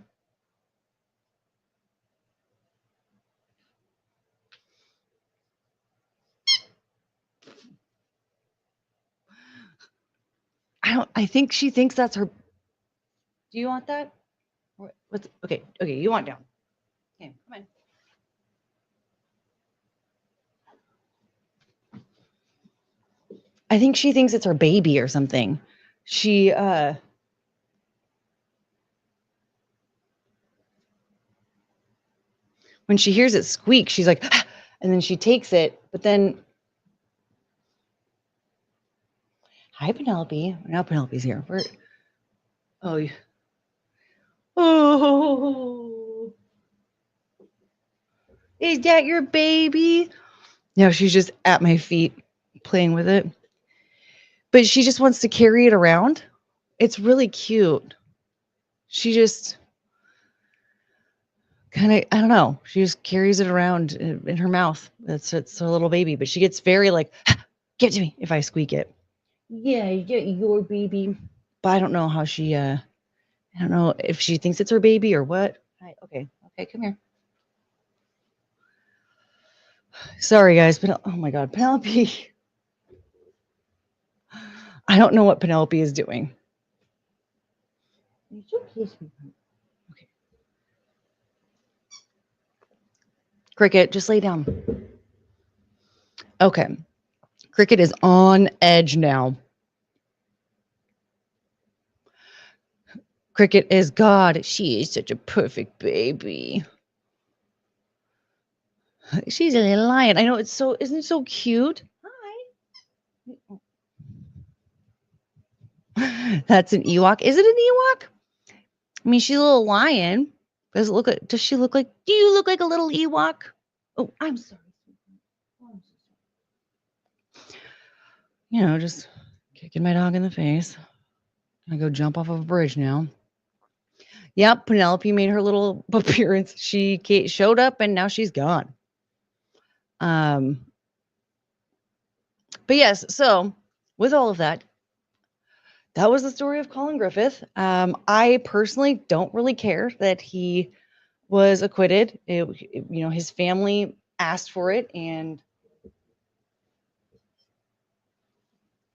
I think she thinks that's her. Do you want that? What's okay, you want down. Okay, come on. I think she thinks it's her baby or something. She when she hears it squeak, she's like, ah, and then she takes it, but then hi, Penelope. Now Penelope's here. Oh, oh, is that your baby? No, she's just at my feet playing with it. But she just wants to carry it around. It's really cute. She just kind of, I don't know. She just carries it around in her mouth. It's her little baby, but she gets very like, give it to me if I squeak it. Yeah, your baby. But I don't know how she. I don't know if she thinks it's her baby or what. Okay, come here. Sorry, guys, but oh my God, Penelope. I don't know what Penelope is doing. Okay. Cricket, just lay down. Okay. Cricket is on edge now. Cricket is God. She is such a perfect baby. She's a little lion. I know it's so, isn't it so cute? Hi. That's an Ewok. Is it an Ewok? I mean, she's a little lion. Does she look like, do you look like a little Ewok? Oh, I'm sorry. Just kicking my dog in the face. I go jump off of a bridge now. Yep, Penelope made her little appearance. She showed up and now she's gone. But yes, so with all of that, that was the story of Colin Griffith. I personally don't really care that he was acquitted. His family asked for it, and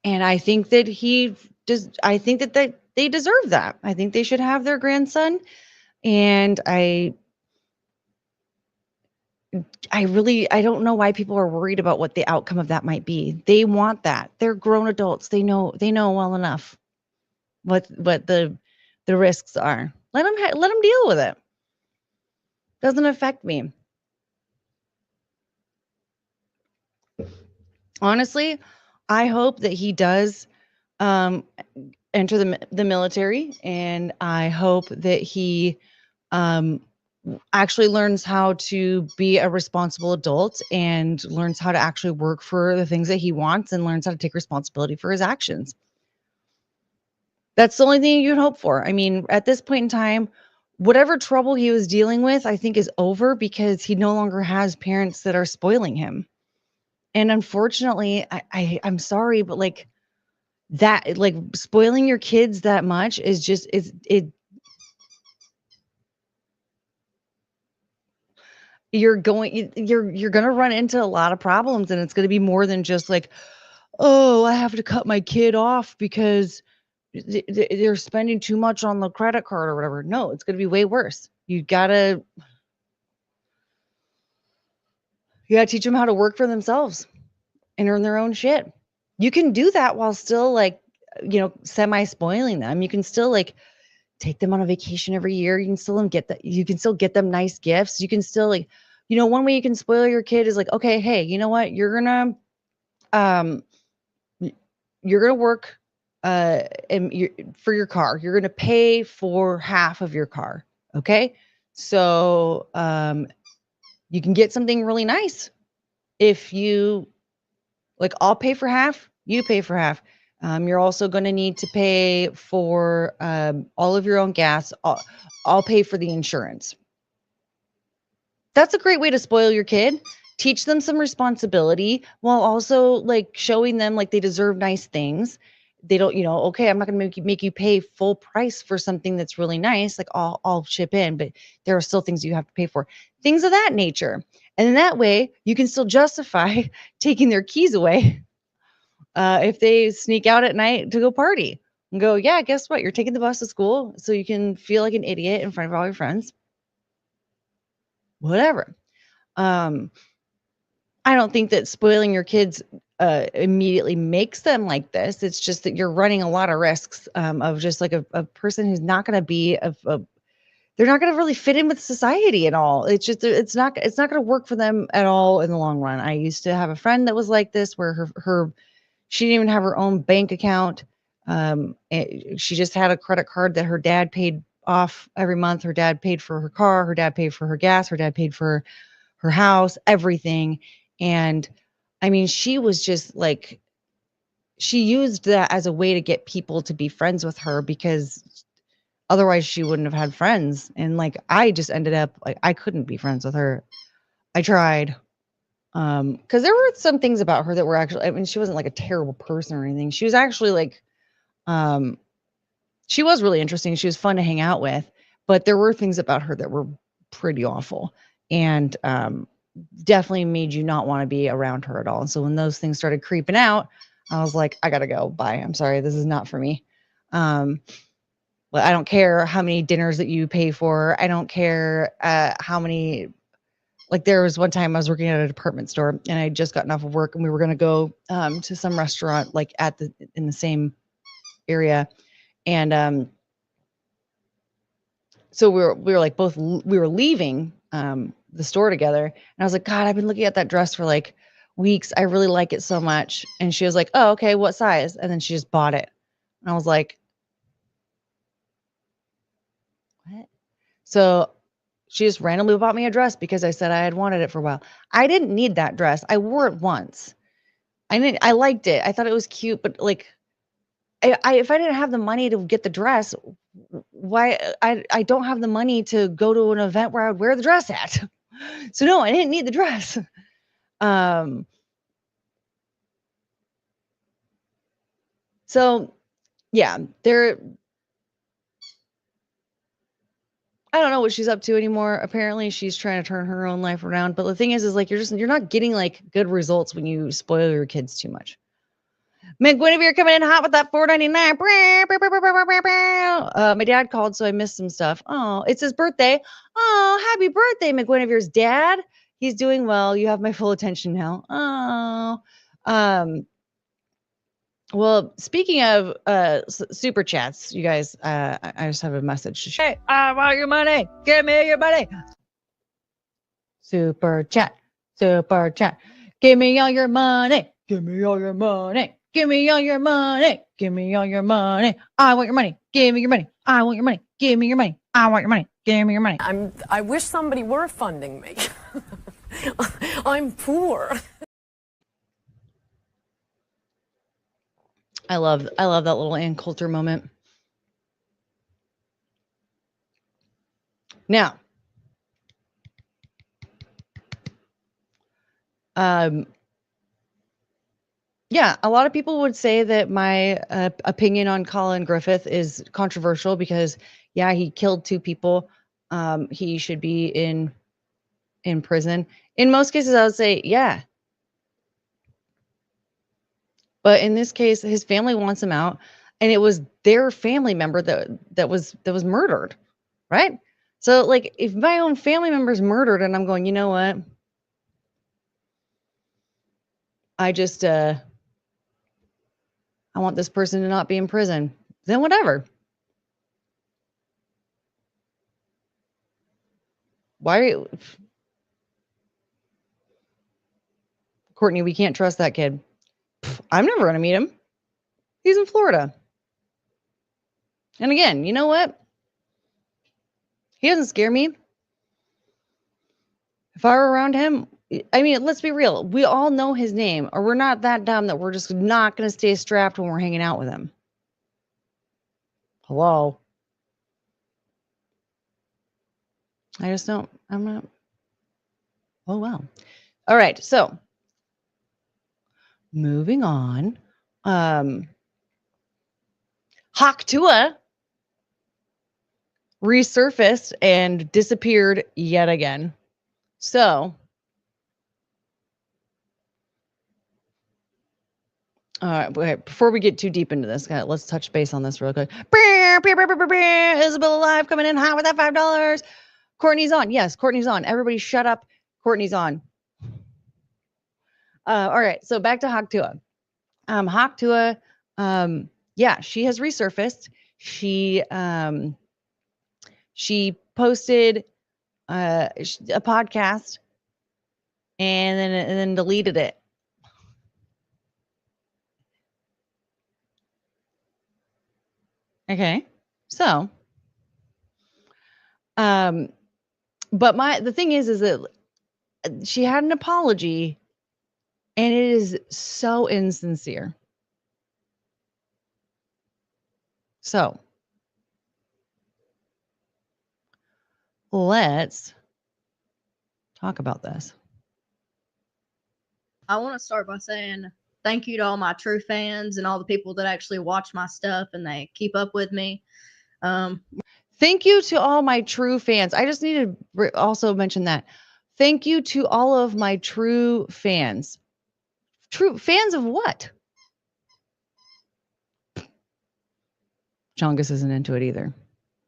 I think that I think that they deserve that. I think they should have their grandson, and I don't know why people are worried about what the outcome of that might be. They want that. They're grown adults. They know well enough what the risks are. Let them deal with it. Doesn't affect me. Honestly, I hope that he does enter the military, and I hope that he actually learns how to be a responsible adult and learns how to actually work for the things that he wants and learns how to take responsibility for his actions. That's the only thing you can hope for. I mean, at this point in time, whatever trouble he was dealing with, I think is over because he no longer has parents that are spoiling him. And unfortunately, I'm sorry, but like that, like spoiling your kids that much is just, you're going to run into a lot of problems, and it's going to be more than just like, oh, I have to cut my kid off because they're spending too much on the credit card or whatever. No, it's going to be way worse. You gotta teach them how to work for themselves and earn their own shit. You can do that while still like, semi spoiling them. You can still like take them on a vacation every year. You can still get them nice gifts. You can still like, one way you can spoil your kid is like, okay, hey, you know what? You're gonna work for your car. You're gonna pay for half of your car. Okay. So you can get something really nice if you like, I'll pay for half, you pay for half. You're also going to need to pay for all of your own gas. I'll pay for the insurance. That's a great way to spoil your kid. Teach them some responsibility while also like showing them like they deserve nice things. They don't, okay, I'm not going to make you pay full price for something that's really nice. Like I'll chip in, but there are still things you have to pay for. Things of that nature. And in that way, you can still justify taking their keys away if they sneak out at night to go party and go, yeah, guess what? You're taking the bus to school so you can feel like an idiot in front of all your friends. Whatever. I don't think that spoiling your kids immediately makes them like this. It's just that you're running a lot of risks of just like a person who's not going to be they're not going to really fit in with society at all. It's just, it's not going to work for them at all in the long run. I used to have a friend that was like this, where she didn't even have her own bank account. She just had a credit card that her dad paid off every month. Her dad paid for her car. Her dad paid for her gas. Her dad paid for her house, everything. And I mean, she was just like, she used that as a way to get people to be friends with her because otherwise she wouldn't have had friends. And like, I just ended up like, I couldn't be friends with her. I tried. Cause there were some things about her that were actually, I mean, she wasn't like a terrible person or anything. She was actually like, she was really interesting. She was fun to hang out with, but there were things about her that were pretty awful and, definitely made you not want to be around her at all. And so when those things started creeping out, I was like, I gotta go. Bye. I'm sorry. This is not for me. Well, I don't care how many dinners that you pay for. I don't care how many, like there was one time I was working at a department store and I had just gotten off of work and we were going to go to some restaurant like in the same area. And so we were like we were leaving the store together. And I was like, God, I've been looking at that dress for like weeks. I really like it so much. And she was like, oh, okay, what size? And then she just bought it. And I was like, what? So she just randomly bought me a dress because I said I had wanted it for a while. I didn't need that dress. I wore it once. I liked it. I thought it was cute, but like, if I didn't have the money to get the dress, why I don't have the money to go to an event where I would wear the dress at. So no, I didn't need the dress. So yeah, I don't know what she's up to anymore. Apparently she's trying to turn her own life around. But the thing is like, you're not getting like good results when you spoil your kids too much. Meg Guinevere coming in hot with that $4.99. My dad called, so I missed some stuff. Oh, it's his birthday. Oh, happy birthday, Meg Guinevere's dad. He's doing well. You have my full attention now. Oh, well, speaking of super chats, you guys, I just have a message to share. Hey, I want your money. Give me your money. Super chat. Super chat. Give me all your money. Give me all your money. Give me all your money. Give me all your money. I want your money. Give me your money. I want your money. Give me your money. I want your money. Give me your money. I wish somebody were funding me. I'm poor. I love that little Ann Coulter moment. Now, yeah, a lot of people would say that my opinion on Colin Griffith is controversial because, yeah, he killed 2 people. He should be in prison. In most cases, I would say, yeah. But in this case, his family wants him out, and it was their family member that was murdered, right? So, like, if my own family member is murdered, and I'm going, you know what? I just I want this person to not be in prison. Then whatever. Why are you... Courtney, we can't trust that kid. I'm never going to meet him. He's in Florida. And again, you know what? He doesn't scare me. If I were around him, I mean, let's be real. We all know his name, or we're not that dumb that we're just not going to stay strapped when we're hanging out with him. Hello? I just don't. I'm not. Oh, wow. All right. So, moving on. Tuah resurfaced and disappeared yet again. So, before we get too deep into this, let's touch base on this real quick. Isabella Live coming in hot with that $5. Courtney's on. Yes, Courtney's on. Everybody shut up. Courtney's on. All right, so back to Tuah. Tuah, yeah, she has resurfaced. She posted a podcast and then deleted it. Okay, so, but the thing is that she had an apology, and it is so insincere. So, let's talk about this. I want to start by saying thank you to all my true fans and all the people that actually watch my stuff and they keep up with me. Thank you to all my true fans. I just need to also mention that. Thank you to all of my true fans. True fans of what? Chongus isn't into it either.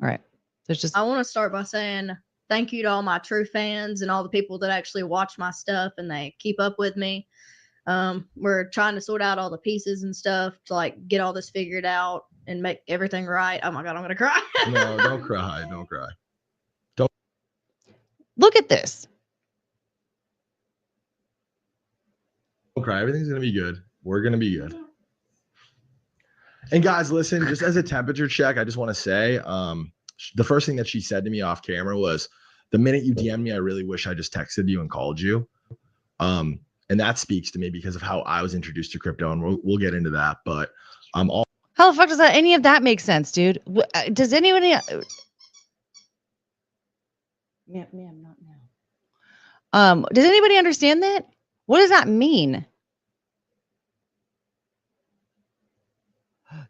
All right. There's just. I want to start by saying thank you to all my true fans and all the people that actually watch my stuff and they keep up with me. We're trying to sort out all the pieces and stuff to like get all this figured out and make everything right. Oh my God, I'm going to cry. No, don't cry. Don't cry. Don't. Look at this. Don't cry. Everything's going to be good. We're going to be good. And guys, listen, just as a temperature check, I just want to say, the first thing that she said to me off camera was, the minute you DM'd me, I really wish I just texted you and called you. And that speaks to me because of how I was introduced to crypto, and we'll get into that. But how the fuck does any of that make sense, dude? Does anybody? Ma'am, not now. Does anybody understand that? What does that mean?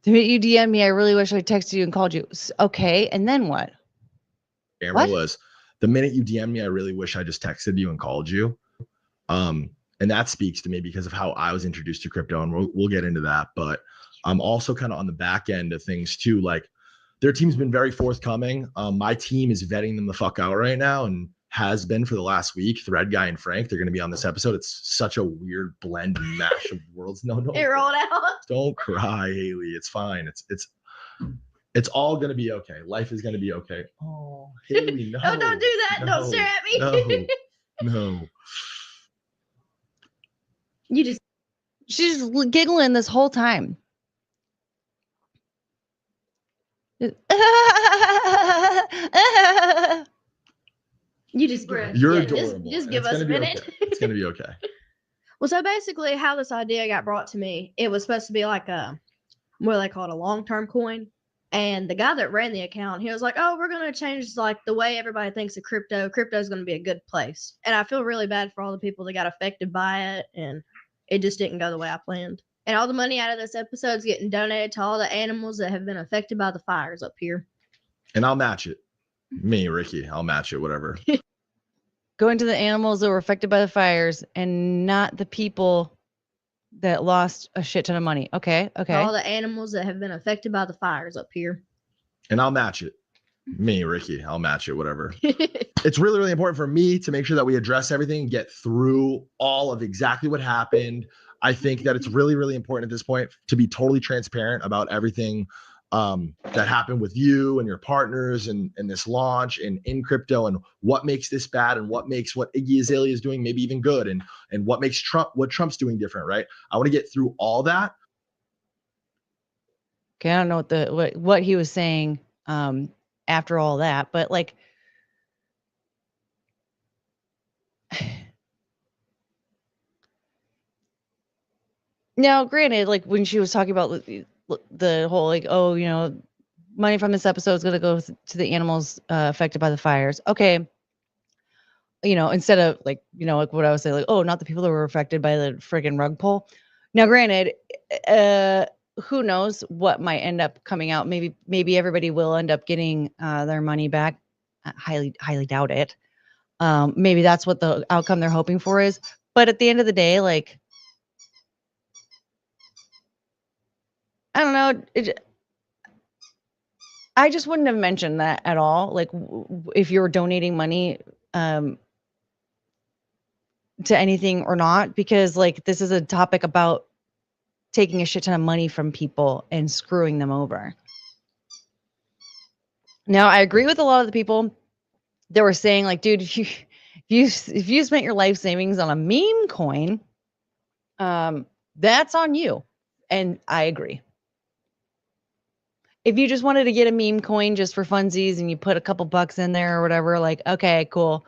The minute you DM me, I really wish I texted you and called you. Okay, and then what? Camera was, the minute you DM me, I really wish I just texted you and called you. And that speaks to me because of how I was introduced to crypto, and we'll get into that. But I'm also kind of on the back end of things too. Like, their team's been very forthcoming. My team is vetting them the fuck out right now and has been for the last week. Thread Guy and Frank, they're going to be on this episode. It's such a weird blend and mash of worlds. No, It rolled out. don't cry, Haley. It's fine. It's all going to be okay. Life is going to be okay. Oh, Haley, no. Oh, don't do that. Don't stare at me. No. You just She's giggling this whole time. you just You're yeah, adorable. Just and give it's us a gonna be minute. okay. It's going to be okay. Well, so basically, how this idea got brought to me, it was supposed to be like what do they call it, a long-term coin. And the guy that ran the account, he was like, "Oh, we're gonna change like the way everybody thinks of crypto. Crypto is gonna be a good place." And I feel really bad for all the people that got affected by it, and it just didn't go the way I planned. And all the money out of this episode is getting donated to all the animals that have been affected by the fires up here. And I'll match it. Me, Ricky, I'll match it, whatever. Going to the animals that were affected by the fires and not the people that lost a shit ton of money. Okay. All the animals that have been affected by the fires up here. And I'll match it. Me, Ricky, I'll match it, whatever. It's really, really important for me to make sure that we address everything and get through all of exactly what happened. I think that it's really, really important at this point to be totally transparent about everything that happened with you and your partners and this launch and in crypto, and what makes this bad and what makes what Iggy Azalea is doing maybe even good, and what makes Trump's doing different, right? I want to get through all that. Okay, I don't know what he was saying after all that, but like now, granted, like when she was talking about the whole like, oh, you know, money from this episode is going to go to the animals affected by the fires. Okay. You know, instead of like, you know, like what I was saying, like, oh, not the people that were affected by the friggin' rug pull. Now, granted, who knows what might end up coming out. Maybe everybody will end up getting their money back. Highly doubt it. Maybe that's what the outcome they're hoping for is. But at the end of the day, like, I don't know. I just wouldn't have mentioned that at all. Like, if you're donating money to anything or not, because like this is a topic about taking a shit ton of money from people and screwing them over. Now, I agree with a lot of the people that were saying, like, dude, if you spent your life savings on a meme coin, that's on you. And I agree. If you just wanted to get a meme coin just for funsies and you put a couple bucks in there or whatever, like, okay, cool.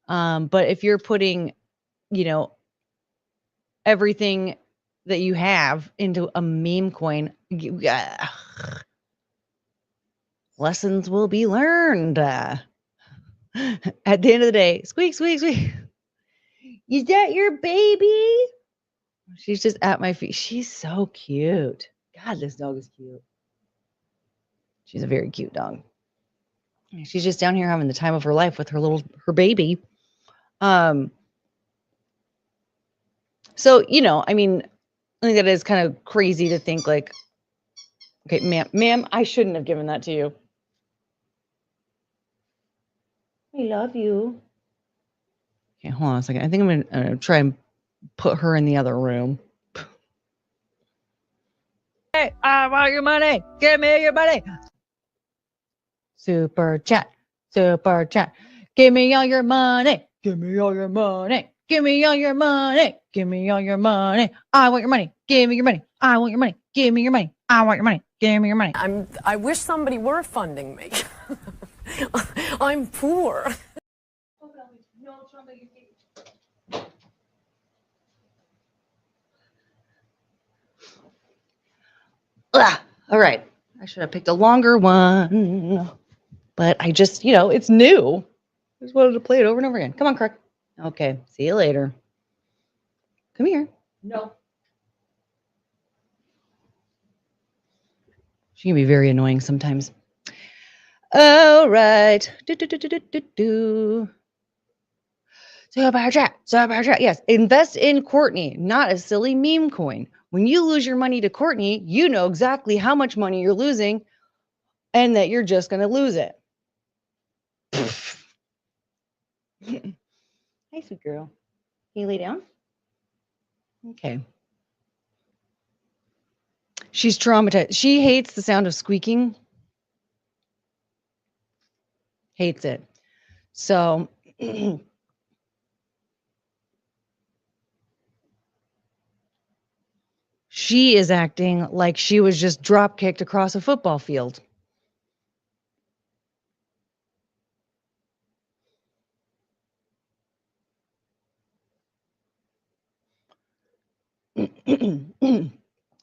But if you're putting, you know, everything that you have into a meme coin, lessons will be learned. At the end of the day, squeak, squeak, squeak. Is that your baby? She's just at my feet. She's so cute. God, this dog is cute. She's a very cute dog. She's just down here having the time of her life with her baby. So, you know, I mean, I think that is kind of crazy to think like, okay, ma'am, I shouldn't have given that to you. I love you. Okay, hold on a second. I think I'm going to try and put her in the other room. Hey, I want your money. Give me your money. Super chat. Super chat. Give me all your money. Give me all your money. Give me all your money. Give me all your money. I want your money. Give me your money. I want your money. Give me your money. I want your money. Give me your money. I wish somebody were funding me. I'm poor. All right. I should have picked a longer one. But I just, you know, it's new. I just wanted to play it over and over again. Come on, Kirk. Okay. See you later. Come here. No. She can be very annoying sometimes. All right. Super chat. Super chat. Yes. Invest in Courtney, not a silly meme coin. When you lose your money to Courtney, you know exactly how much money you're losing and that you're just going to lose it. Hi, sweet girl. Can you lay down? Okay. She's traumatized. She hates the sound of squeaking. Hates it. So she is acting like she was just drop kicked across a football field.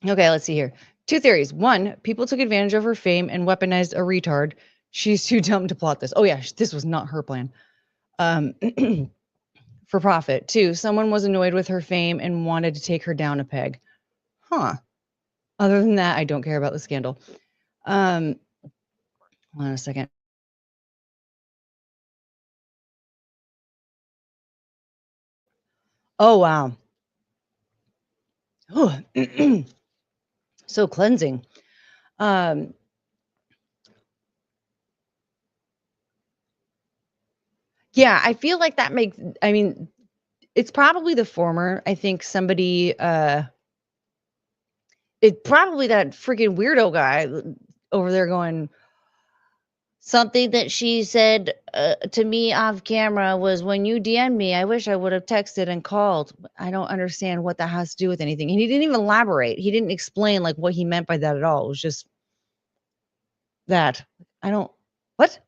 Okay, let's see here. 2 theories. 1, people took advantage of her fame and weaponized a retard. She's too dumb to plot this. Oh yeah, this was not her plan. For profit. 2, someone was annoyed with her fame and wanted to take her down a peg. Huh. Other than that, I don't care about the scandal. Hold on a second. Oh wow. Oh, so cleansing. Yeah, I feel like that makes, I mean, it's probably the former. I think somebody, it probably that freaking weirdo guy over there going, something that she said to me off camera was, when you DM'd me, I wish I would have texted and called. I don't understand what that has to do with anything. And he didn't even elaborate. He didn't explain like what he meant by that at all. It was just that. I don't, what?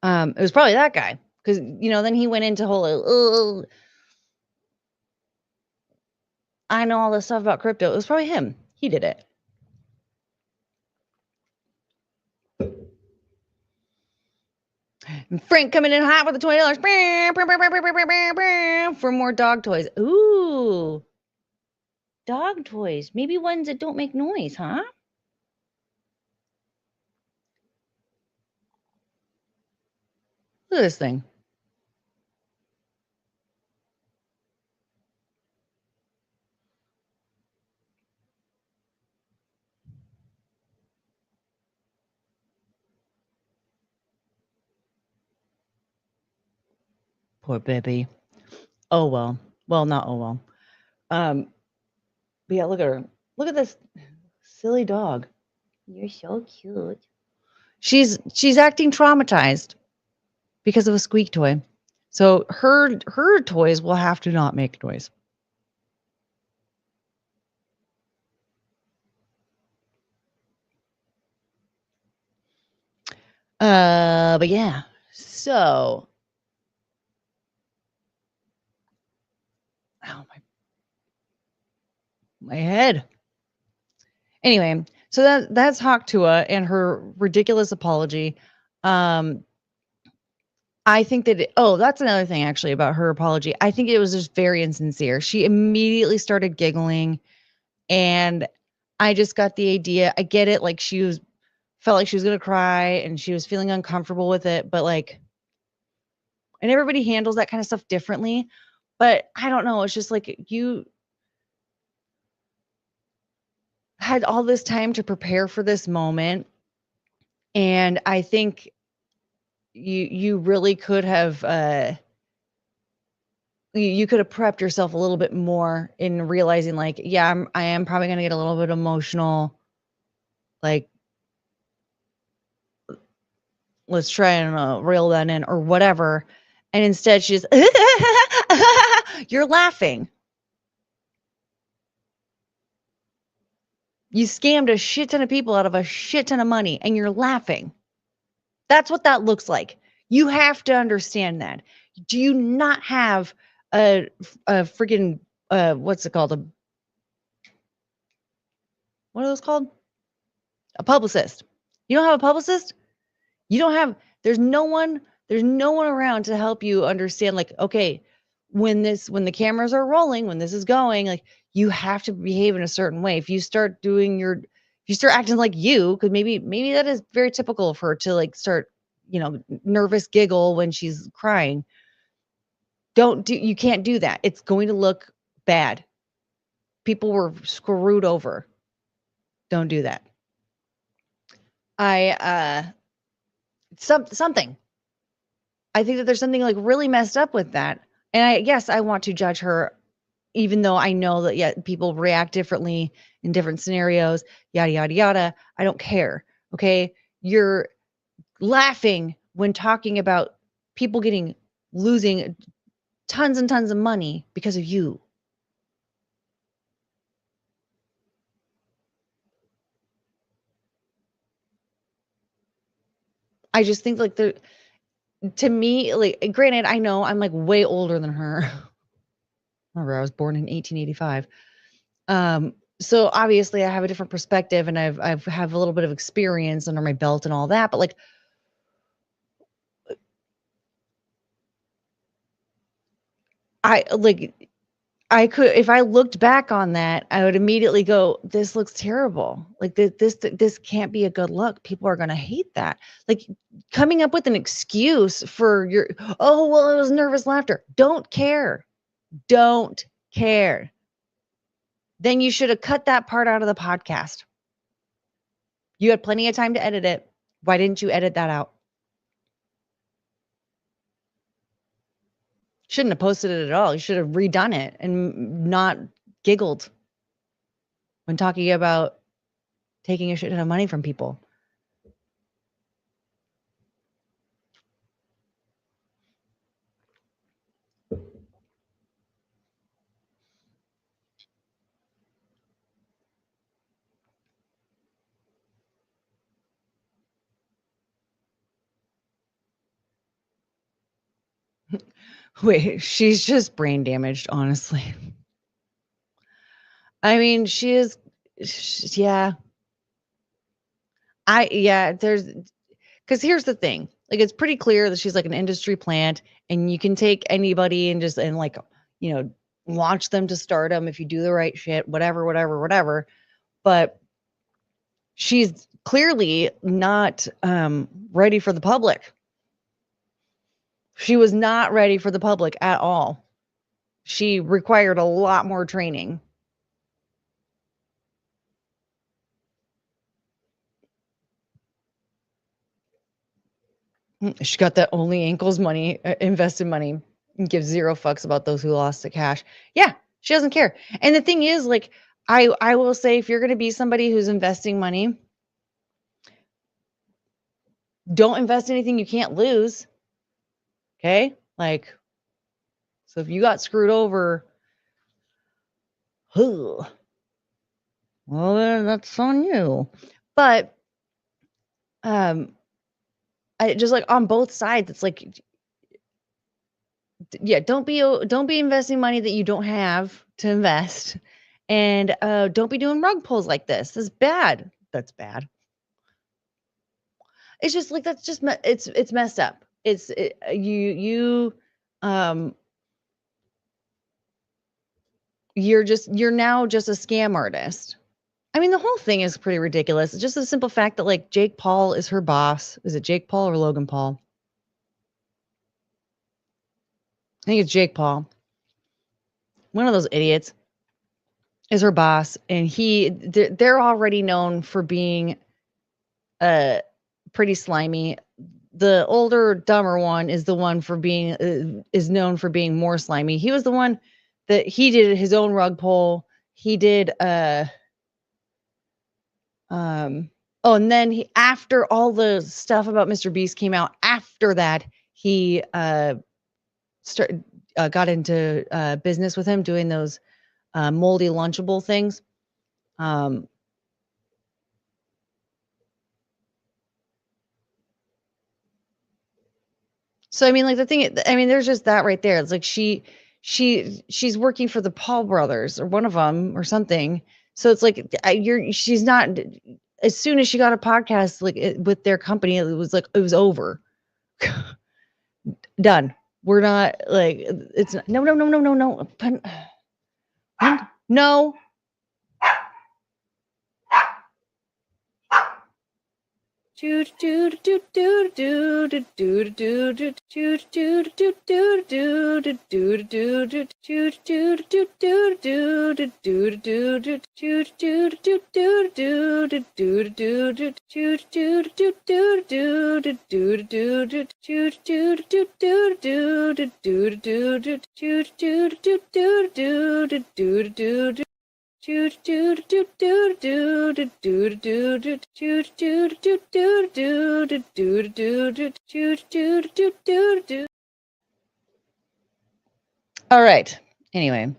It was probably that guy. Because, then he went into whole, oh, I know all this stuff about crypto. It was probably him. He did it. And Frank coming in hot with the $20 for more dog toys. Ooh, dog toys. Maybe ones that don't make noise, huh? Look at this thing. Poor baby. Oh well. Well, not oh well. But yeah, look at her. Look at this silly dog. You're so cute. She's acting traumatized because of a squeak toy. So her toys will have to not make noise. But yeah. So, oh my head. Anyway, so that's Hawk Tuah and her ridiculous apology. I think that that's another thing actually about her apology. I think it was just very insincere. She immediately started giggling, and I just got the idea. I get it, like felt like she was gonna cry and she was feeling uncomfortable with it, but like, and everybody handles that kind of stuff differently. But I don't know. It's just like you had all this time to prepare for this moment, and I think you really could have you could have prepped yourself a little bit more in realizing like, yeah, I am probably going to get a little bit emotional, like let's try and reel that in or whatever. And instead she's you're laughing. You scammed a shit ton of people out of a shit ton of money and you're laughing. That's what that looks like. You have to understand that. Do you not have a freaking what's it called? What are those called? A publicist. You don't have a publicist? You don't have, there's no one around to help you understand, like, okay, when the cameras are rolling, when this is going, like, you have to behave in a certain way. If you start acting like because maybe that is very typical of her to like start, nervous giggle when she's crying. You can't do that. It's going to look bad. People were screwed over. Don't do that. Something. I think that there's something like really messed up with that. And yes, I want to judge her, even though I know that people react differently in different scenarios, yada, yada, yada. I don't care. Okay. You're laughing when talking about people losing tons and tons of money because of you. I just think like to me, like, granted, I know I'm like way older than her. Remember, I was born in 1885. So obviously I have a different perspective and I've have a little bit of experience under my belt and all that, but like I could, if I looked back on that, I would immediately go, this looks terrible. Like this can't be a good look. People are going to hate that. Like coming up with an excuse for oh, well, it was nervous laughter. Don't care. Don't care. Then you should have cut that part out of the podcast. You had plenty of time to edit it. Why didn't you edit that out? Shouldn't have posted it at all. You should have redone it and not giggled when talking about taking a shit ton of money from people. Wait, she's just brain damaged, honestly. I mean, yeah. Because here's the thing. Like, it's pretty clear that she's like an industry plant, and you can take anybody and like, launch them to stardom if you do the right shit, whatever. But she's clearly not ready for the public. She was not ready for the public at all. She required a lot more training. She got that only ankles money, invested money, and gives zero fucks about those who lost the cash. Yeah, she doesn't care. And the thing is, like, I will say, if you're going to be somebody who's investing money, don't invest anything you can't lose. Okay? Like, so if you got screwed over, well, then that's on you. But I just, like, on both sides, it's like, yeah, don't be investing money that you don't have to invest, and don't be doing rug pulls like this. That's bad. That's bad. It's just like, that's just it's messed up. You're now just a scam artist. I mean, the whole thing is pretty ridiculous. It's just the simple fact that, like, Jake Paul is her boss. Is it Jake Paul or Logan Paul? I think it's Jake Paul. One of those idiots is her boss, and they're already known for being pretty slimy. The older, dumber one is the one for being is known for being more slimy. He was the one that he did his own rug pull. He did and then after all the stuff about Mr. Beast came out, after that he got into business with him, doing those moldy Lunchable things. So I mean, like, there's just that right there. It's like she's working for the Paul brothers or one of them or something. So it's like she's not. As soon as she got a podcast with their company, it was over. Done. We're not, like, it's no. No. All right. Anyway.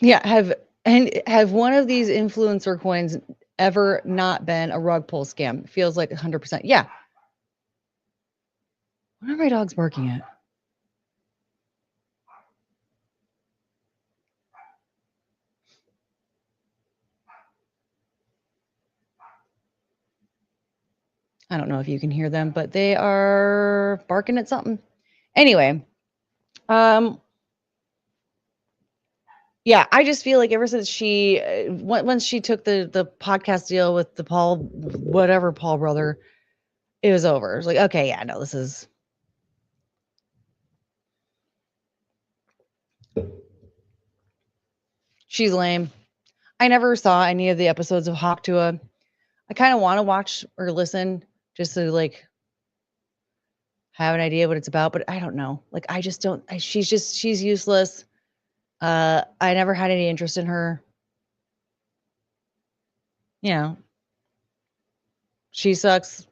Yeah, have one of these influencer coins ever not been a rug pull scam? Feels like 100%. Yeah. What are my dogs barking at? I don't know if you can hear them, but they are barking at something. Anyway, yeah, I just feel like ever since she, once she took the podcast deal with the Paul brother, it was over. It was like, okay, yeah, no, this is. She's lame. I never saw any of the episodes of Tuah. I kind of want to watch or listen just to like have an idea what it's about, but I don't know. Like, I just don't. She's useless. I never had any interest in her. You know, she sucks.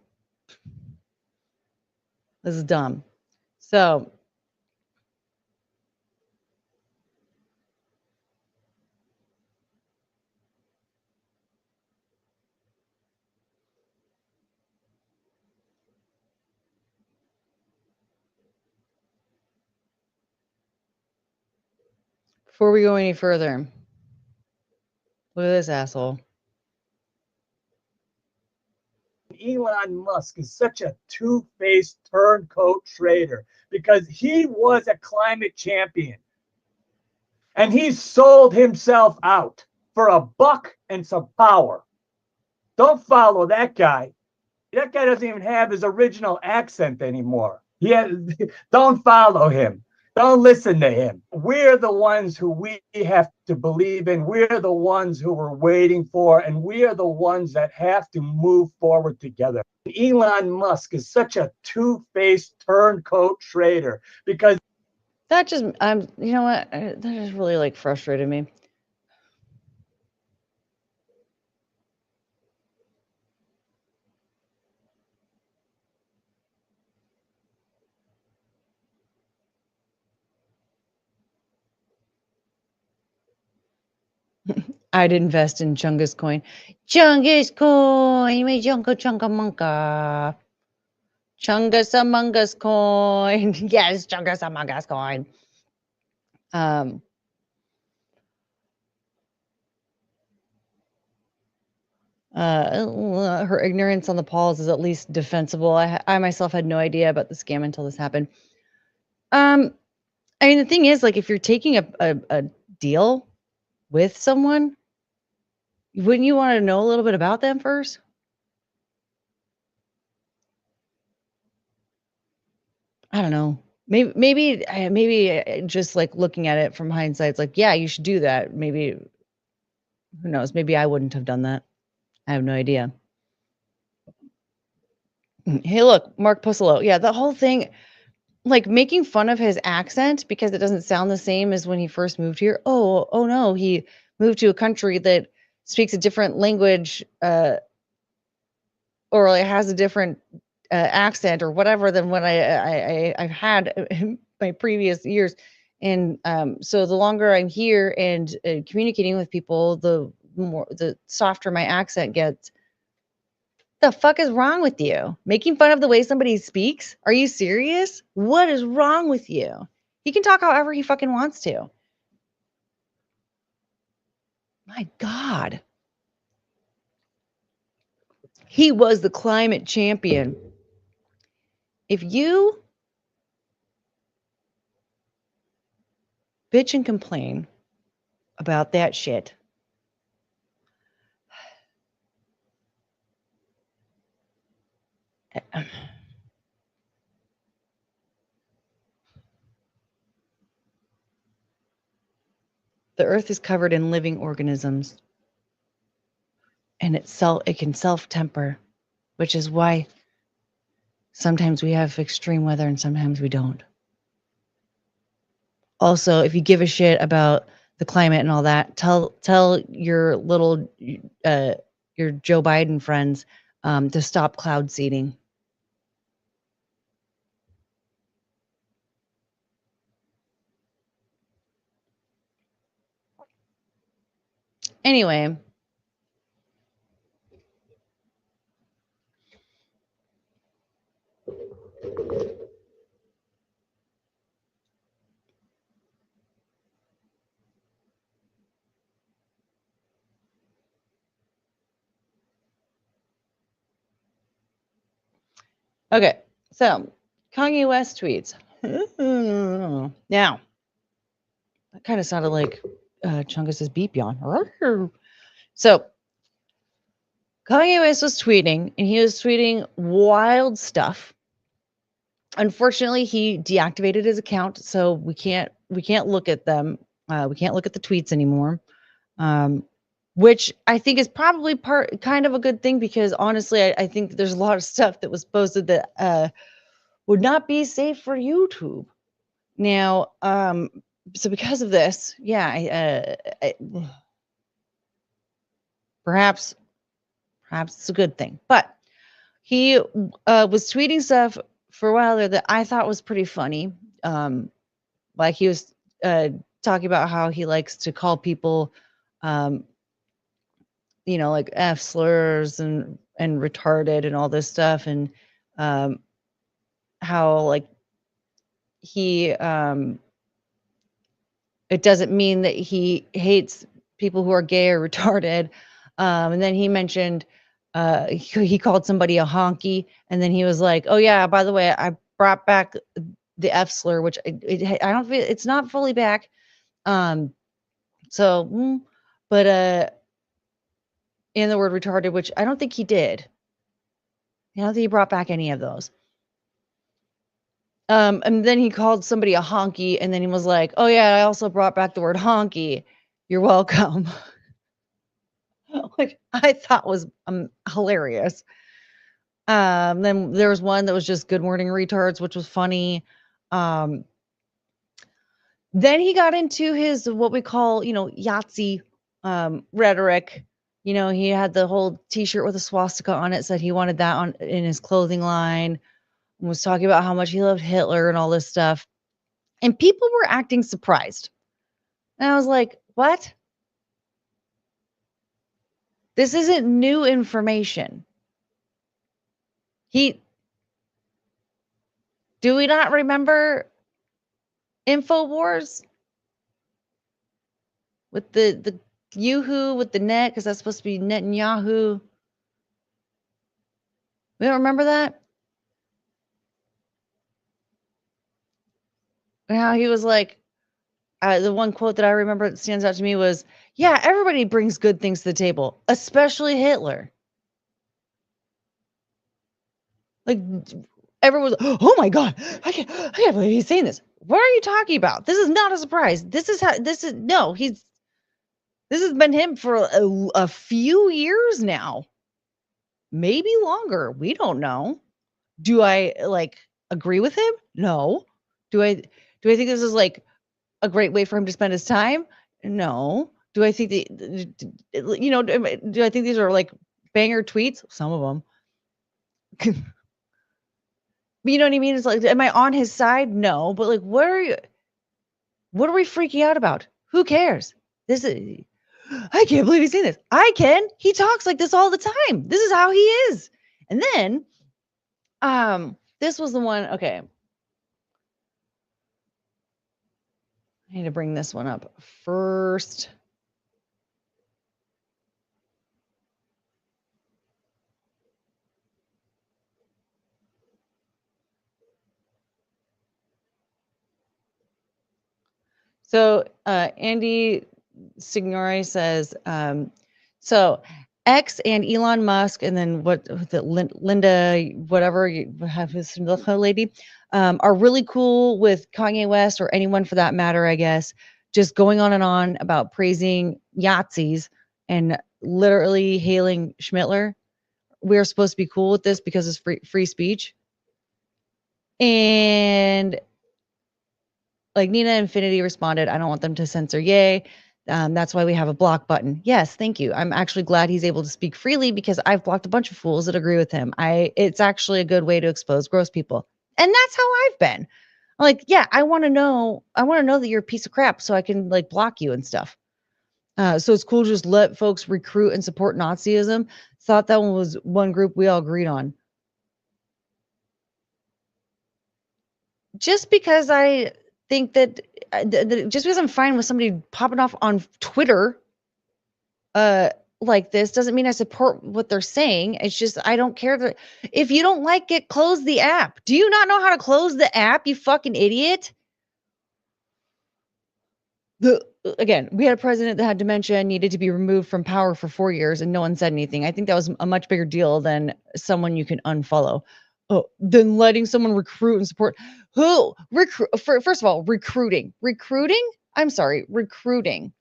This is dumb. So, before we go any further, look at this asshole. Elon Musk is such a two-faced turncoat traitor because he was a climate champion and he sold himself out for a buck and some power. Don't follow that guy. That guy doesn't even have his original accent anymore. Don't follow him. Don't listen to him. We're the ones who we have to believe in. We're the ones who we're waiting for, and we are the ones that have to move forward together. Elon Musk is such a two-faced turncoat traitor because that just, you know what? That just really like frustrated me. I'd invest in Chungus coin. Chungus coin, my Chunga Chunga Monka. Chungus Among Us coin. Yes, Chungus Among Us coin. Her ignorance on the Pauls is at least defensible. I myself had no idea about the scam until this happened. I mean, the thing is, like, if you're taking a deal with someone, wouldn't you want to know a little bit about them first? I don't know. Maybe just like looking at it from hindsight, it's like, yeah, you should do that. Maybe, who knows? Maybe I wouldn't have done that. I have no idea. Hey, look, Mark Pussolo. Yeah, the whole thing, like making fun of his accent because it doesn't sound the same as when he first moved here. Oh no, he moved to a country that speaks a different language, or like has a different accent or whatever than what I've had in my previous years. And so the longer I'm here and communicating with people, the softer my accent gets. The fuck is wrong with you? Making fun of the way somebody speaks? Are you serious? What is wrong with you? He can talk however he fucking wants to. My God. He was the climate champion. If you bitch and complain about that shit. The earth is covered in living organisms, and it can self-temper, which is why sometimes we have extreme weather and sometimes we don't. Also, if you give a shit about the climate and all that, tell your little your Joe Biden friends to stop cloud seeding. Anyway, okay, so Kanye West tweets. Now, that kind of sounded like Chungus's beep yawn. So, Kanye West was tweeting, and he was tweeting wild stuff. Unfortunately, he deactivated his account, so we can't look at them. We can't look at the tweets anymore. Which I think is probably kind of a good thing, because honestly, I think there's a lot of stuff that was posted that would not be safe for YouTube. Now, so because of this, yeah, perhaps it's a good thing. But he was tweeting stuff for a while there that I thought was pretty funny. Like he was talking about how he likes to call people, like F slurs and retarded and all this stuff, and how like he it doesn't mean that he hates people who are gay or retarded. And then he mentioned he called somebody a honky, and then he was like, "Oh yeah, by the way, I brought back the F slur, which I don't feel it's not fully back." So, but in the word retarded, which I don't think he did. I don't think he brought back any of those. And then he called somebody a honky, and then he was like, "Oh yeah, I also brought back the word honky. You're welcome." Which I thought was hilarious. Then there was one that was just "Good morning, retards," which was funny. Then he got into his what we call, Yahtzee rhetoric. He had the whole T-shirt with a swastika on it, said he wanted that on in his clothing line, and was talking about how much he loved Hitler and all this stuff. And people were acting surprised. And I was like, what? This isn't new information. Do we not remember InfoWars? With the Yahoo with the net, because that's supposed to be Netanyahu. We don't remember that? And how he was like, the one quote that I remember that stands out to me was, "Yeah, everybody brings good things to the table, especially Hitler." Like everyone was, "Oh my God, I can't believe he's saying this. What are you talking about? This is not a surprise. This has been him for a few years now, maybe longer. We don't know. Do I agree with him? No. Do I think this is like a great way for him to spend his time? No. Do I think do I think these are like banger tweets? Some of them. But you know what I mean? It's like, am I on his side? No. But like, what are we freaking out about? Who cares? I can't believe he's saying this. I can. He talks like this all the time. This is how he is. And then, this was the one. Okay. I need to bring this one up first. So Andy Signore says, so X and Elon Musk, and then what the Linda, whatever you have this lady, are really cool with Kanye West or anyone for that matter, I guess, just going on and on about praising Yahtzees and literally hailing Schmittler. We're supposed to be cool with this because it's free speech. And like Nina Infinity responded, I don't want them to censor Ye. That's why we have a block button. Yes, thank you. I'm actually glad he's able to speak freely because I've blocked a bunch of fools that agree with him. It's actually a good way to expose gross people. And that's how I've been. I'm like, yeah, I want to know that you're a piece of crap so I can like block you and stuff. So it's cool to just let folks recruit and support Nazism. Thought that one was one group we all agreed on. Just because I think that just because I'm fine with somebody popping off on Twitter like this doesn't mean I support what they're saying. It's just I don't care that if you don't like it, close the app. Do you not know how to close the app, you fucking idiot? Again, we had a president that had dementia and needed to be removed from power for 4 years and no one said anything. I think that was a much bigger deal than someone you can unfollow. Oh, than letting someone recruit and support who recruit first of all, recruiting. I'm sorry, recruiting.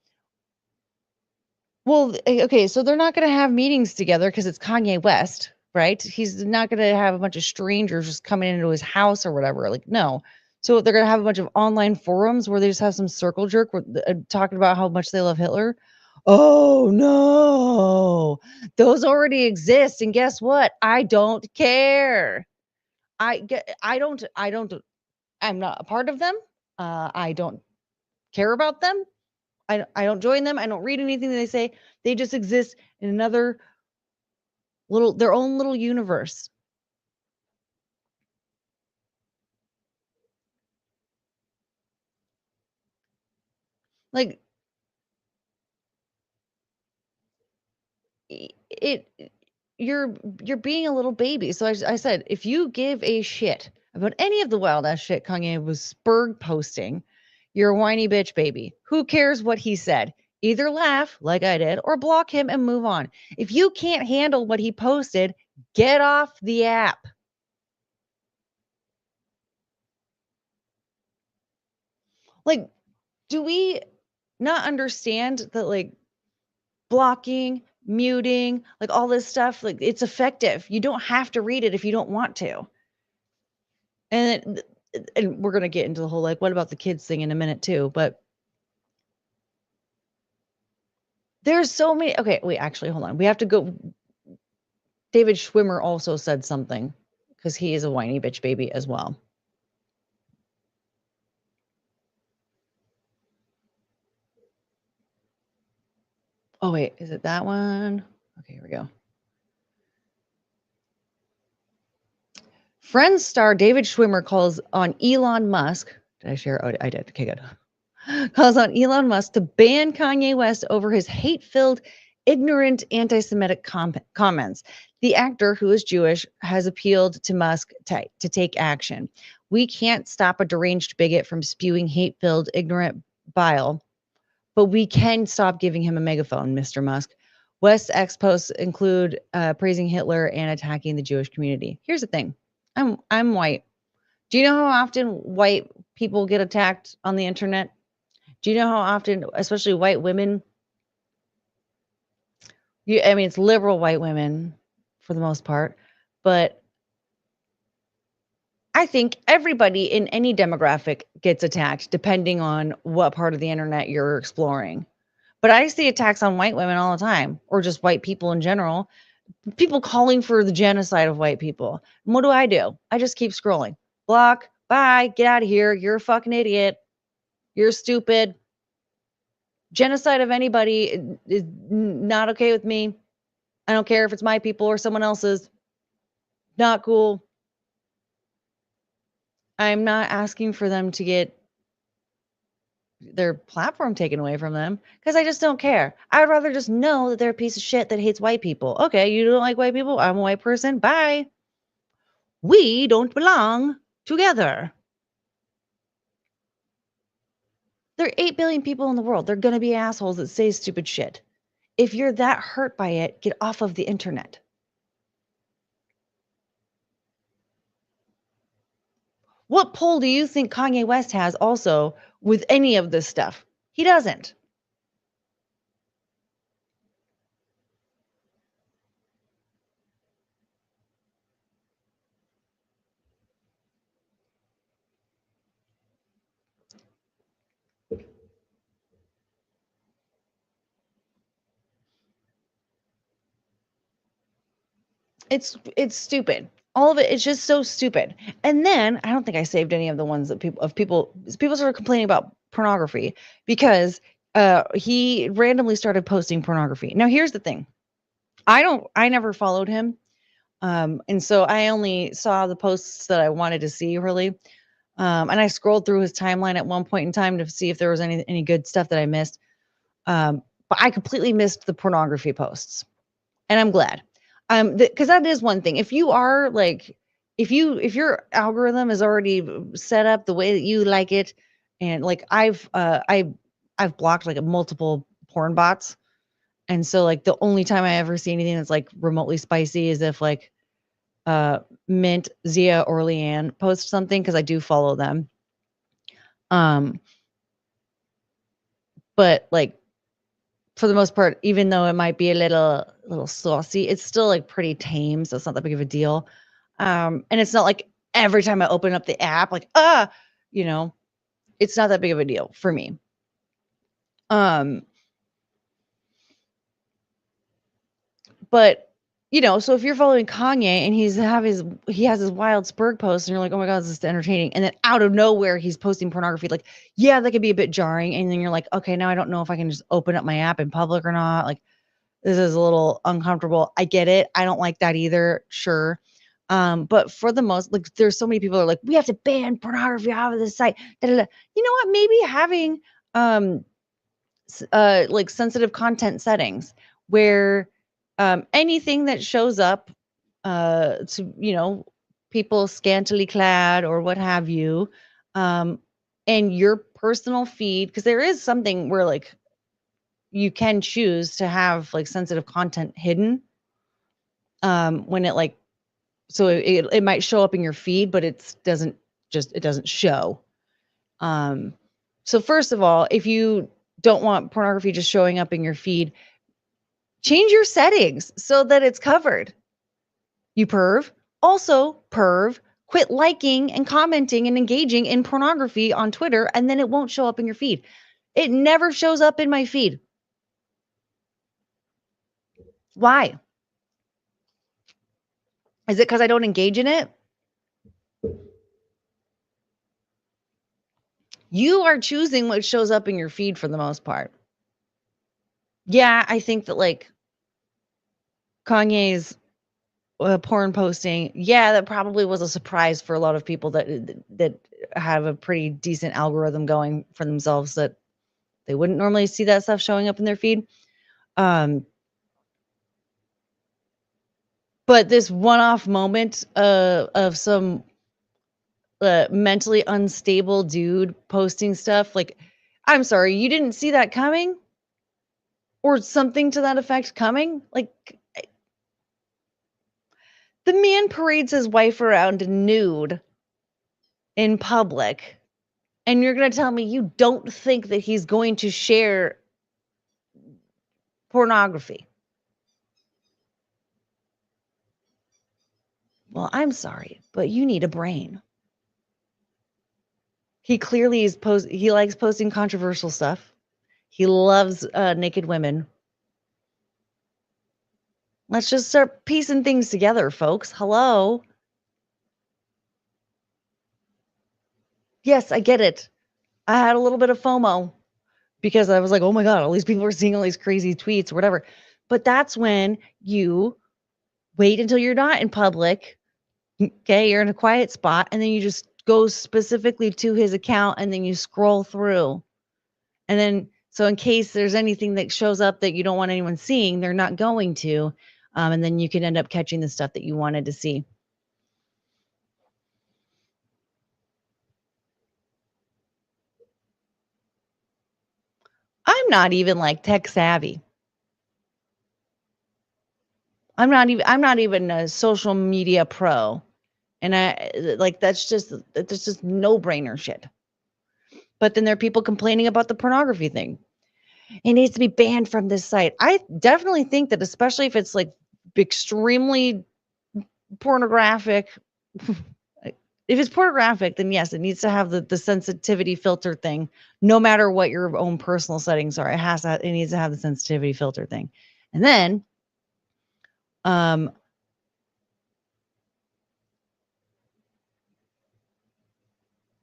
Well, okay, so they're not going to have meetings together because it's Kanye West, right? He's not going to have a bunch of strangers just coming into his house or whatever. Like, no. So they're going to have a bunch of online forums where they just have some circle jerk talking about how much they love Hitler. Oh no, those already exist, and guess what? I don't care. I'm not a part of them. I don't care about them. I don't join them. I don't read anything that they say. They just exist in another their own little universe. Like you're being a little baby. So I said, if you give a shit about any of the wild ass shit Kanye was spurg posting, you're a whiny bitch baby. Who cares what he said? Either laugh like I did or block him and move on. If you can't handle what he posted, get off the app. Like, do we not understand that like blocking, muting, like all this stuff, like it's effective. You don't have to read it if you don't want to. And we're going to get into the whole, like, what about the kids thing in a minute too, but there's so many. Okay, wait, actually, hold on. We have to go. David Schwimmer also said something because he is a whiny bitch baby as well. Oh, wait, is it that one? Okay, here we go. Friends star David Schwimmer calls on Elon Musk. Did I share? Oh, I did. Okay, good. Calls on Elon Musk to ban Kanye West over his hate-filled, ignorant, anti-Semitic comments. The actor, who is Jewish, has appealed to Musk to take action. We can't stop a deranged bigot from spewing hate-filled, ignorant bile, but we can stop giving him a megaphone, Mr. Musk. West's ex posts include praising Hitler and attacking the Jewish community. Here's the thing. I'm white. Do you know how often white people get attacked on the internet? Do you know how often, especially white women? I mean, it's liberal white women for the most part, but I think everybody in any demographic gets attacked depending on what part of the internet you're exploring. But I see attacks on white women all the time, or just white people in general. People calling for the genocide of white people. And what do? I just keep scrolling. Block, bye, get out of here. You're a fucking idiot. You're stupid. Genocide of anybody is not okay with me. I don't care if it's my people or someone else's. Not cool. I'm not asking for them to get their platform taken away from them because I just don't care. I'd rather just know that they're a piece of shit that hates white people. Okay, you don't like white people? I'm a white person. Bye. We don't belong together. There are 8 billion people in the world. They're going to be assholes that say stupid shit. If you're that hurt by it, get off of the internet. What pull do you think Kanye West has also with any of this stuff? He doesn't. It's stupid. All of it is just so stupid. And then I don't think I saved any of the ones that people started complaining about pornography because he randomly started posting pornography. Now here's the thing. I never followed him. And so I only saw the posts that I wanted to see really. And I scrolled through his timeline at one point in time to see if there was any good stuff that I missed. But I completely missed the pornography posts. And I'm glad. Because that is one thing. If you are like, if your algorithm is already set up the way that you like it, and like I've blocked like multiple porn bots, and so like the only time I ever see anything that's like remotely spicy is if like Mint, Zia, or Leanne post something because I do follow them. But like for the most part, even though it might be a little saucy, it's still like pretty tame, so it's not that big of a deal. And it's not like every time I open up the app, like you know, it's not that big of a deal for me. But you know, so if you're following Kanye and he has his wild spurg posts and you're like, oh my God, this is entertaining. And then out of nowhere, he's posting pornography. Like, yeah, that could be a bit jarring. And then you're like, okay, now I don't know if I can just open up my app in public or not. Like, this is a little uncomfortable. I get it. I don't like that either. Sure. But for the most, like, there's so many people that are like, we have to ban pornography out of the site. Da, da, da. You know what? Maybe having like sensitive content settings where anything that shows up to, you know, people scantily clad or what have you, and your personal feed, because there is something where like you can choose to have like sensitive content hidden when it like, so it might show up in your feed, but it doesn't show. So first of all, if you don't want pornography just showing up in your feed, change your settings so that it's covered. You perv. Also, perv, quit liking and commenting and engaging in pornography on Twitter, and then it won't show up in your feed. It never shows up in my feed. Why? Is it because I don't engage in it? You are choosing what shows up in your feed for the most part. Yeah, I think that like Kanye's porn posting, yeah, that probably was a surprise for a lot of people that have a pretty decent algorithm going for themselves, that they wouldn't normally see that stuff showing up in their feed. But this one-off moment of some mentally unstable dude posting stuff, like, I'm sorry, you didn't see that coming? Or something to that effect coming? Like, the man parades his wife around nude in public, and you're going to tell me you don't think that he's going to share pornography? Well, I'm sorry, but you need a brain. He clearly he likes posting controversial stuff. He loves naked women. Let's just start piecing things together, folks. Hello. Yes, I get it. I had a little bit of FOMO because I was like, oh my God, all these people are seeing all these crazy tweets or whatever. But that's when you wait until you're not in public. Okay, you're in a quiet spot, and then you just go specifically to his account, and then you scroll through. And then, so in case there's anything that shows up that you don't want anyone seeing, they're not going to. And then you can end up catching the stuff that you wanted to see. not even like tech savvy. I'm not even a social media pro. And that's just no-brainer shit. But then there are people complaining about the pornography thing. It needs to be banned from this site. I definitely think that, especially if it's like extremely pornographic, if it's pornographic, then yes, it needs to have the sensitivity filter thing. No matter what your own personal settings are, it needs to have the sensitivity filter thing. And then,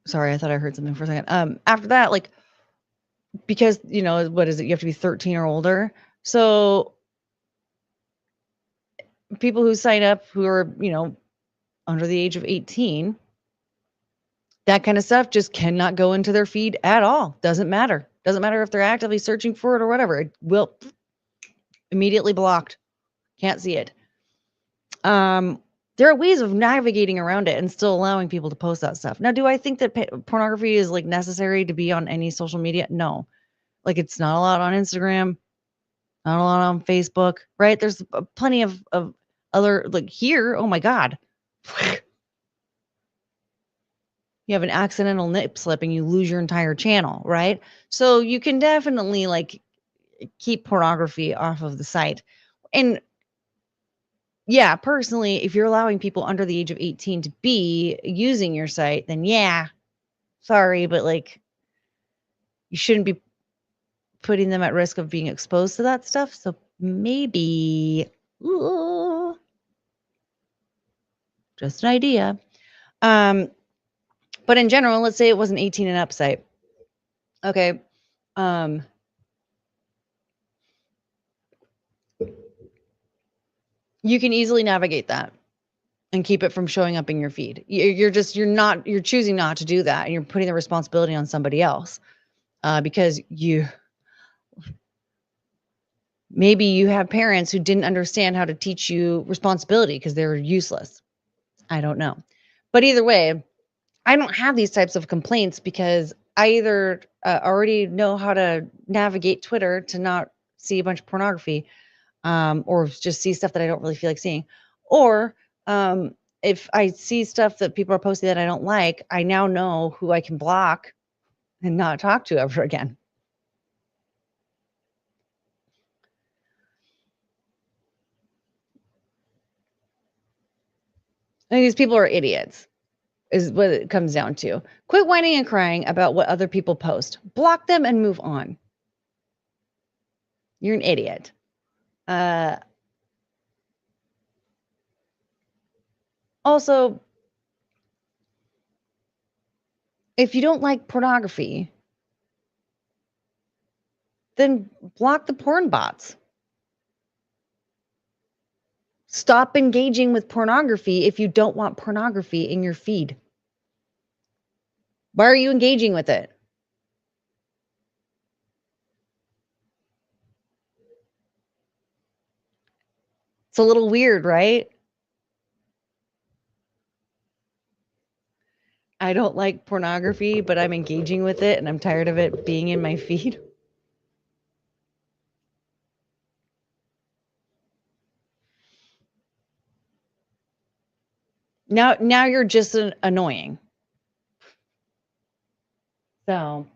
sorry, I thought I heard something for a second. After that, like, because, what is it? You have to be 13 or older. So people who sign up who are, under the age of 18, that kind of stuff just cannot go into their feed at all. Doesn't matter. Doesn't matter if they're actively searching for it or whatever. It will immediately blocked. Can't see it. There are ways of navigating around it and still allowing people to post that stuff. Now, do I think that pornography is like necessary to be on any social media? No. Like, it's not a lot on Instagram, not a lot on Facebook, right? There's plenty of other, like here, oh my God. You have an accidental nip slip and you lose your entire channel, right? So you can definitely like keep pornography off of the site. And yeah, personally, if you're allowing people under the age of 18 to be using your site, then yeah, sorry, but like you shouldn't be putting them at risk of being exposed to that stuff. So maybe, just an idea. But in general, let's say it was an 18 and up site. Okay. You can easily navigate that and keep it from showing up in your feed. You're choosing not to do that. And you're putting the responsibility on somebody else because maybe you have parents who didn't understand how to teach you responsibility because they were useless. I don't know. But either way, I don't have these types of complaints because I either already know how to navigate Twitter to not see a bunch of pornography or just see stuff that I don't really feel like seeing. Or if I see stuff that people are posting that I don't like, I now know who I can block and not talk to ever again. I think these people are idiots, is what it comes down to. Quit whining and crying about what other people post. Block them and move on. You're an idiot. Also, if you don't like pornography, then block the porn bots. Stop engaging with pornography if you don't want pornography in your feed. Why are you engaging with it? It's a little weird, right? I don't like pornography, but I'm engaging with it and I'm tired of it being in my feed. Now you're just annoying. So.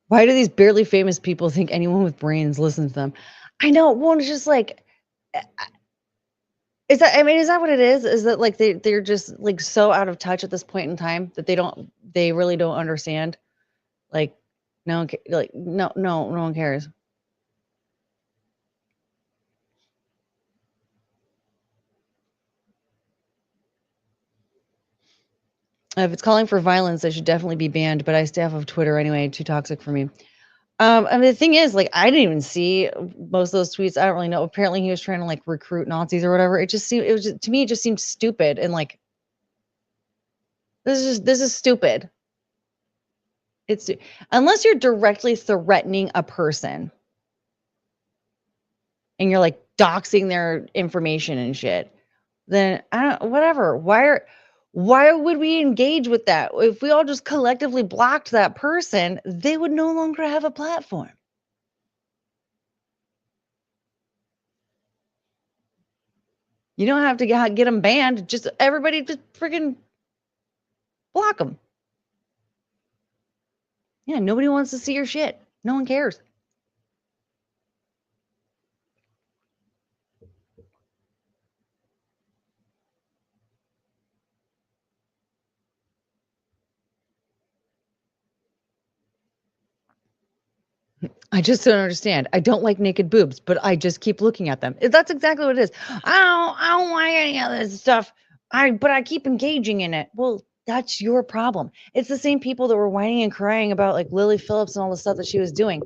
Why do these barely famous people think anyone with brains listens to them? I know. Well, it's just like, is that what it is? Is that like they're just like so out of touch at this point in time that they really don't understand? Like, no one cares. If it's calling for violence, they should definitely be banned. But I stay off of Twitter anyway. Too toxic for me. The thing is, like, I didn't even see most of those tweets. I don't really know. Apparently, he was trying to like recruit Nazis or whatever. To me, it just seemed stupid and like, This is stupid. Unless you're directly threatening a person and you're like doxing their information and shit, then whatever. Why would we engage with that? If we all just collectively blocked that person, they would no longer have a platform. You don't have to get them banned. Just everybody just freaking block them. Yeah, nobody wants to see your shit. No one cares. I just don't understand. I don't like naked boobs, but I just keep looking at them. That's exactly what it is. I don't like any of this stuff. But I keep engaging in it. Well, that's your problem. It's the same people that were whining and crying about like Lily Phillips and all the stuff that she was doing.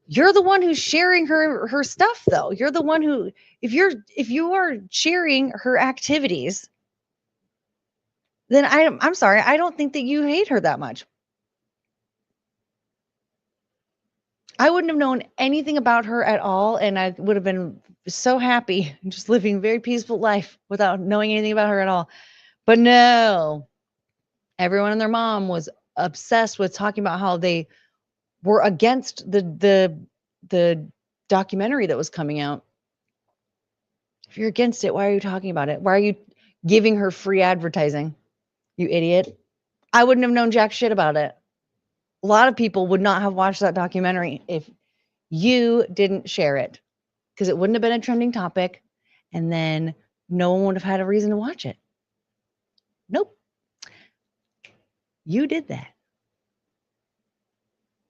You're the one who's sharing her stuff, though. You're the one who, if you are sharing her activities, then I'm sorry. I don't think that you hate her that much. I wouldn't have known anything about her at all, and I would have been so happy just living a very peaceful life without knowing anything about her at all. But no, everyone and their mom was obsessed with talking about how they were against the documentary that was coming out. If you're against it, why are you talking about it? Why are you giving her free advertising? You idiot. I wouldn't have known jack shit about it. A lot of people would not have watched that documentary if you didn't share it, because it wouldn't have been a trending topic, and then no one would have had a reason to watch it. Nope. You did that.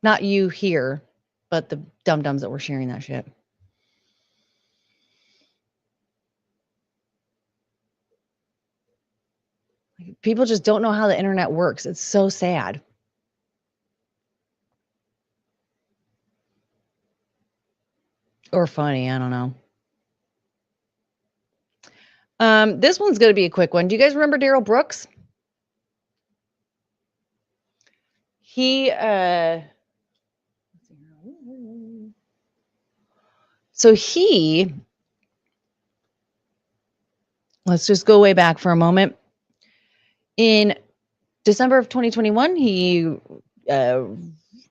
Not you here, but the dum-dums that were sharing that shit. People just don't know how the internet works. It's so sad. Or funny, I don't know. This one's going to be a quick one. Do you guys remember Darrell Brooks? He, let's just go way back for a moment. In December of 2021, he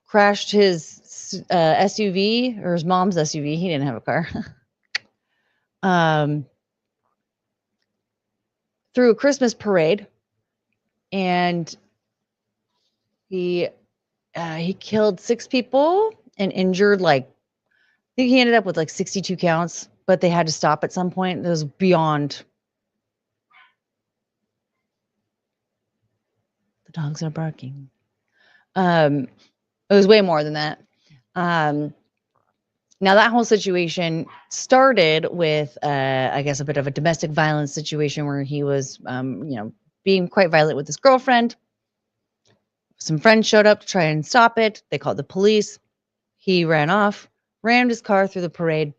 crashed his SUV, or his mom's SUV. He didn't have a car. Through a Christmas parade, and he killed 6 people and injured, like, I think he ended up with like 62 counts, but they had to stop at some point. It was beyond. The dogs are barking. It was way more than that. Now that whole situation started with, I guess, a bit of a domestic violence situation where he was, being quite violent with his girlfriend. Some friends showed up to try and stop it. They called the police. He ran off, rammed his car through the parade,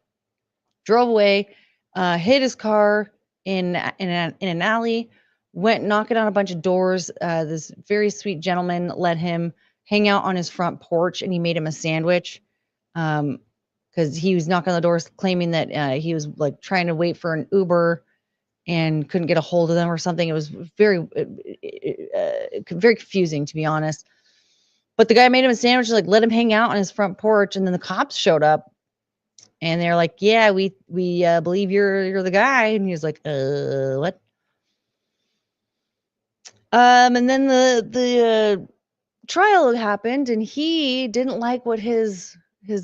drove away, hid his car in an alley, went knocking on a bunch of doors. This very sweet gentleman let him hang out on his front porch, and he made him a sandwich. Because he was knocking on the doors claiming that he was like trying to wait for an Uber and couldn't get a hold of them or something. It was very, very confusing, to be honest. But the guy made him a sandwich, like let him hang out on his front porch, and then the cops showed up, and they're like, "Yeah, we believe you're the guy," and he was like, "What?" And then the trial happened, and he didn't like what his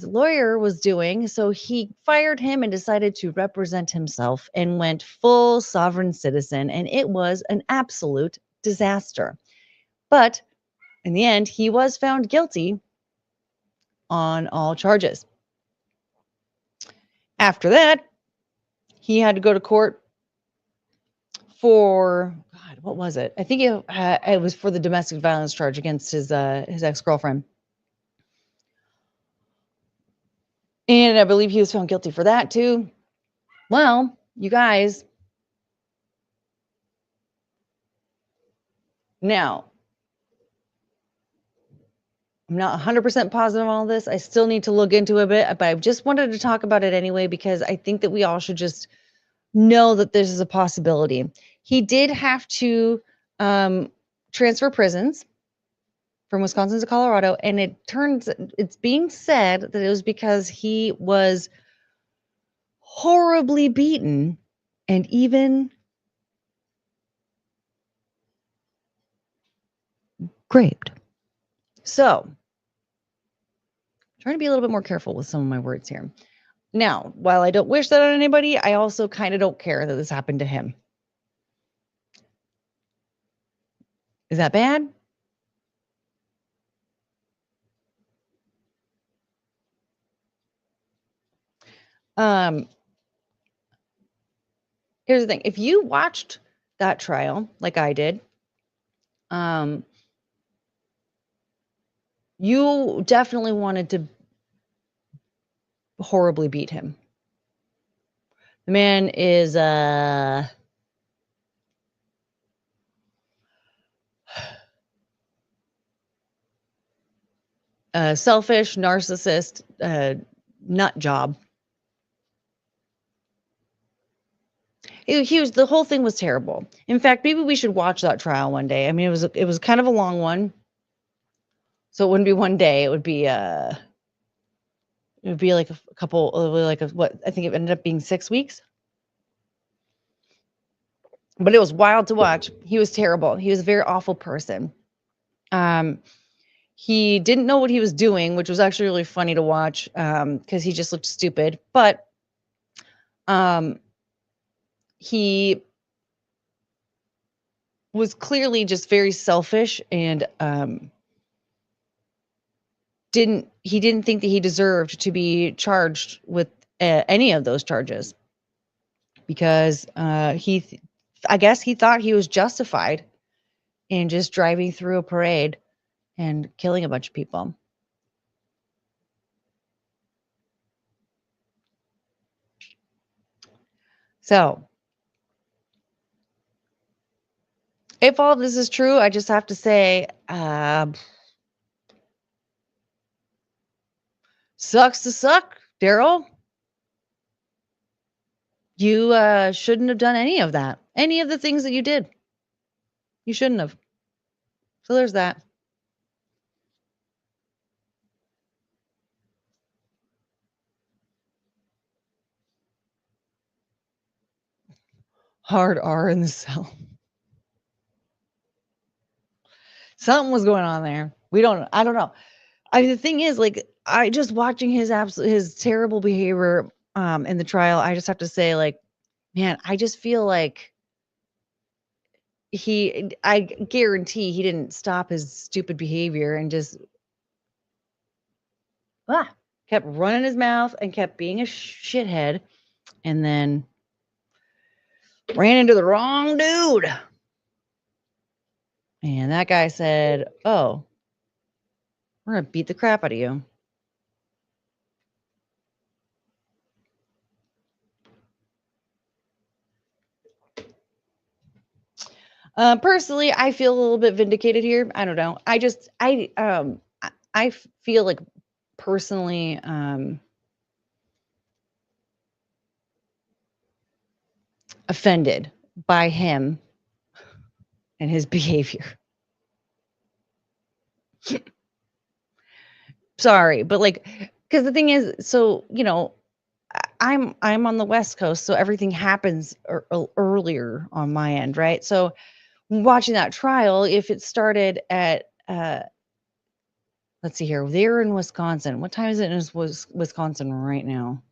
lawyer was doing, so he fired him and decided to represent himself and went full sovereign citizen, and it was an absolute disaster. But in the end, he was found guilty on all charges. After that, he had to go to court for, God, what was it? I think it was for the domestic violence charge against his ex-girlfriend. And I believe he was found guilty for that too. Well, you guys, Now, I'm not 100% positive on all this. I still need to look into it a bit, but I just wanted to talk about it anyway because I think that we all should just know that this is a possibility. He did have to transfer prisons from Wisconsin to Colorado, and it's being said that it was because he was horribly beaten and even raped. So, trying to be a little bit more careful with some of my words here. Now, while I don't wish that on anybody, I also kind of don't care that this happened to him. Is that bad? Here's the thing. If you watched that trial like I did, you definitely wanted to horribly beat him. The man is a selfish narcissist nut job. The whole thing was terrible. In fact, maybe we should watch that trial one day. I mean, it was kind of a long one, so it wouldn't be one day. It would be like a couple, what I think it ended up being 6 weeks. But it was wild to watch. He was terrible. He was a very awful person. He didn't know what he was doing, which was actually really funny to watch because he just looked stupid. But he was clearly just very selfish and didn't think that he deserved to be charged with any of those charges because I guess he thought he was justified in just driving through a parade and killing a bunch of people. So, if all of this is true, I just have to say, sucks to suck, Darrell. You shouldn't have done any of that. Any of the things that you did. You shouldn't have. So there's that. Hard R in the cell. Something was going on there. I don't know. The thing is, like, I just watching his terrible behavior in the trial, I just have to say, like, man, I just feel like I guarantee he didn't stop his stupid behavior and just kept running his mouth and kept being a shithead and then ran into the wrong dude. And that guy said, "Oh, we're going to beat the crap out of you." Personally, I feel a little bit vindicated here. I don't know. I feel like personally, offended by him and his behavior. Sorry, but like, because the thing is, so, you know, I'm on the West Coast, so everything happens earlier on my end, right? So watching that trial, if it started at let's see here, they're in Wisconsin. What time is it in Wisconsin right now?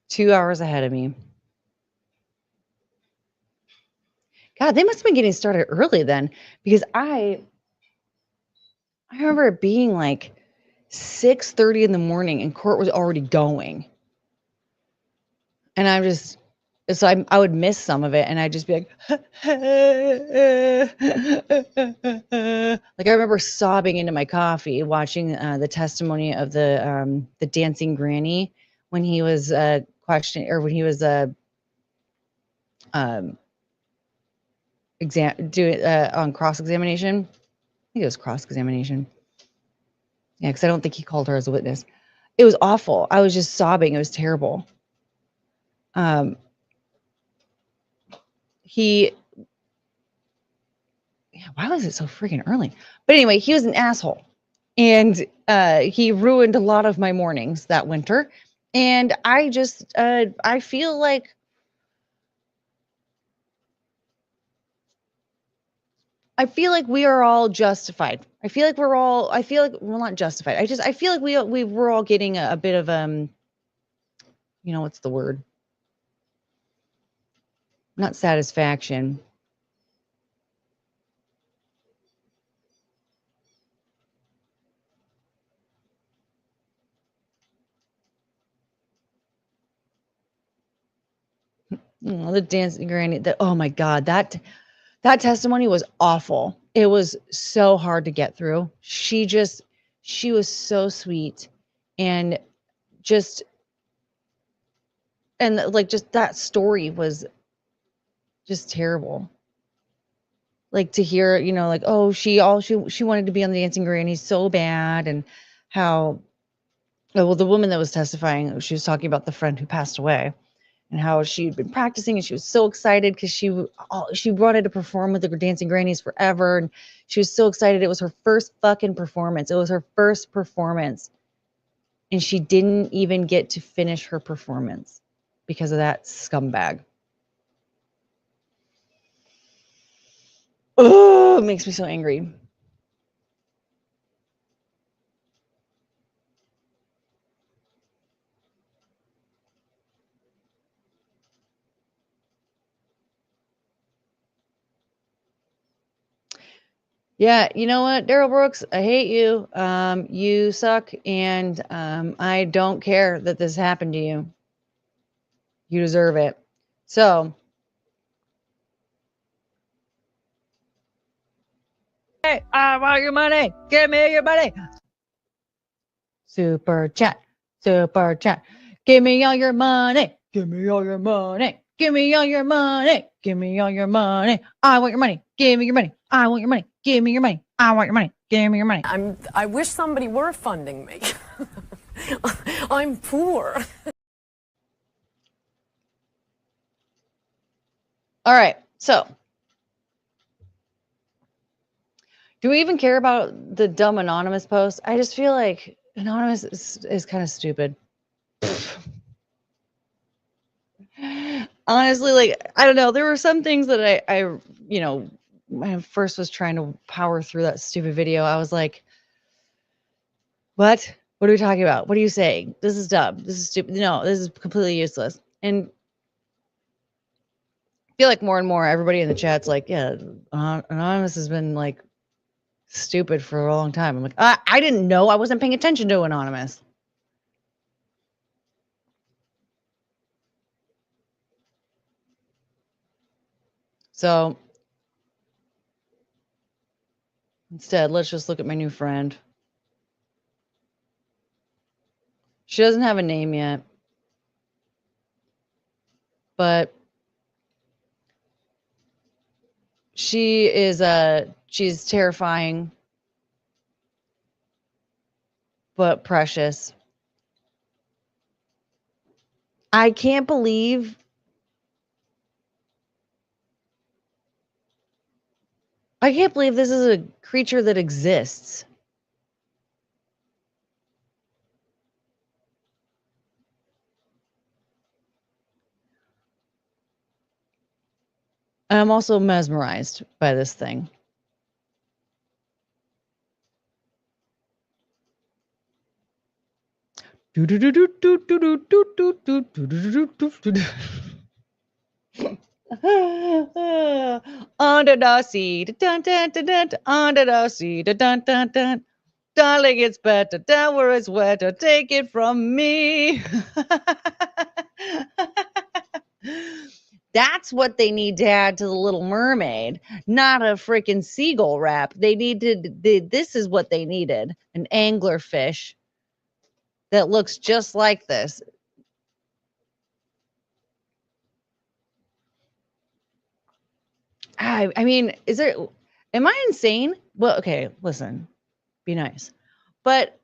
Two hours ahead of me. God, they must have been getting started early then, because I remember it being like 6:30 in the morning and court was already going. And I'm just, So I would miss some of it, and I'd just be like, like I remember sobbing into my coffee watching the testimony of the dancing granny when he was questioned, or when he was on cross examination. I think it was cross examination. Yeah, because I don't think he called her as a witness. It was awful. I was just sobbing. It was terrible. Yeah, why was it so freaking early? But anyway, he was an asshole. And he ruined a lot of my mornings that winter. And I just, I feel like we are all justified. I feel like well, not justified. I feel like we're all getting a bit of, what's the word? Not satisfaction. The dancing granny. Oh my God, that testimony was awful. It was so hard to get through. She was so sweet, and just that story was just terrible. Like to hear, like, oh, she wanted to be on the dancing granny so bad, and how, well, the woman that was testifying, she was talking about the friend who passed away, and how she'd been practicing, and she was so excited because she wanted to perform with the dancing grannies forever, and she was so excited. It was her first fucking performance. It was her first performance, and she didn't even get to finish her performance because of that scumbag. Oh, it makes me so angry. Yeah, you know what, Darrell Brooks, I hate you. You suck, and I don't care that this happened to you. You deserve it. So, hey, I want your money. Give me your money. Super chat. Super chat. Give me all your money. Give me all your money. Give me all your money. Give me all your money. I want your money. Give me your money. I want your money. Give me your money. I want your money. Give me your money. I wish somebody were funding me. I'm poor. All right. So, do we even care about the dumb anonymous post? I just feel like anonymous is kind of stupid. Honestly, like, I don't know. There were some things that I when I first was trying to power through that stupid video, I was like, what? What are we talking about? What are you saying? This is dumb. This is stupid. No, this is completely useless. And I feel like more and more everybody in the chat's like, yeah, anonymous has been like stupid for a long time. I'm like, I didn't know. I wasn't paying attention to anonymous. So instead, let's just look at my new friend. She doesn't have a name yet, but she's terrifying, but precious. I can't believe this is a creature that exists. And I'm also mesmerized by this thing. Under the sea, dun, dun, dun, dun, under the sea, dun, dun, dun, dun. Darling, it's better down where it's wetter. Take it from me. That's what they need to add to the Little Mermaid, not a freaking seagull wrap. They needed, this is what they needed, an anglerfish that looks just like this. I mean, am I insane? Well, okay, listen, be nice. But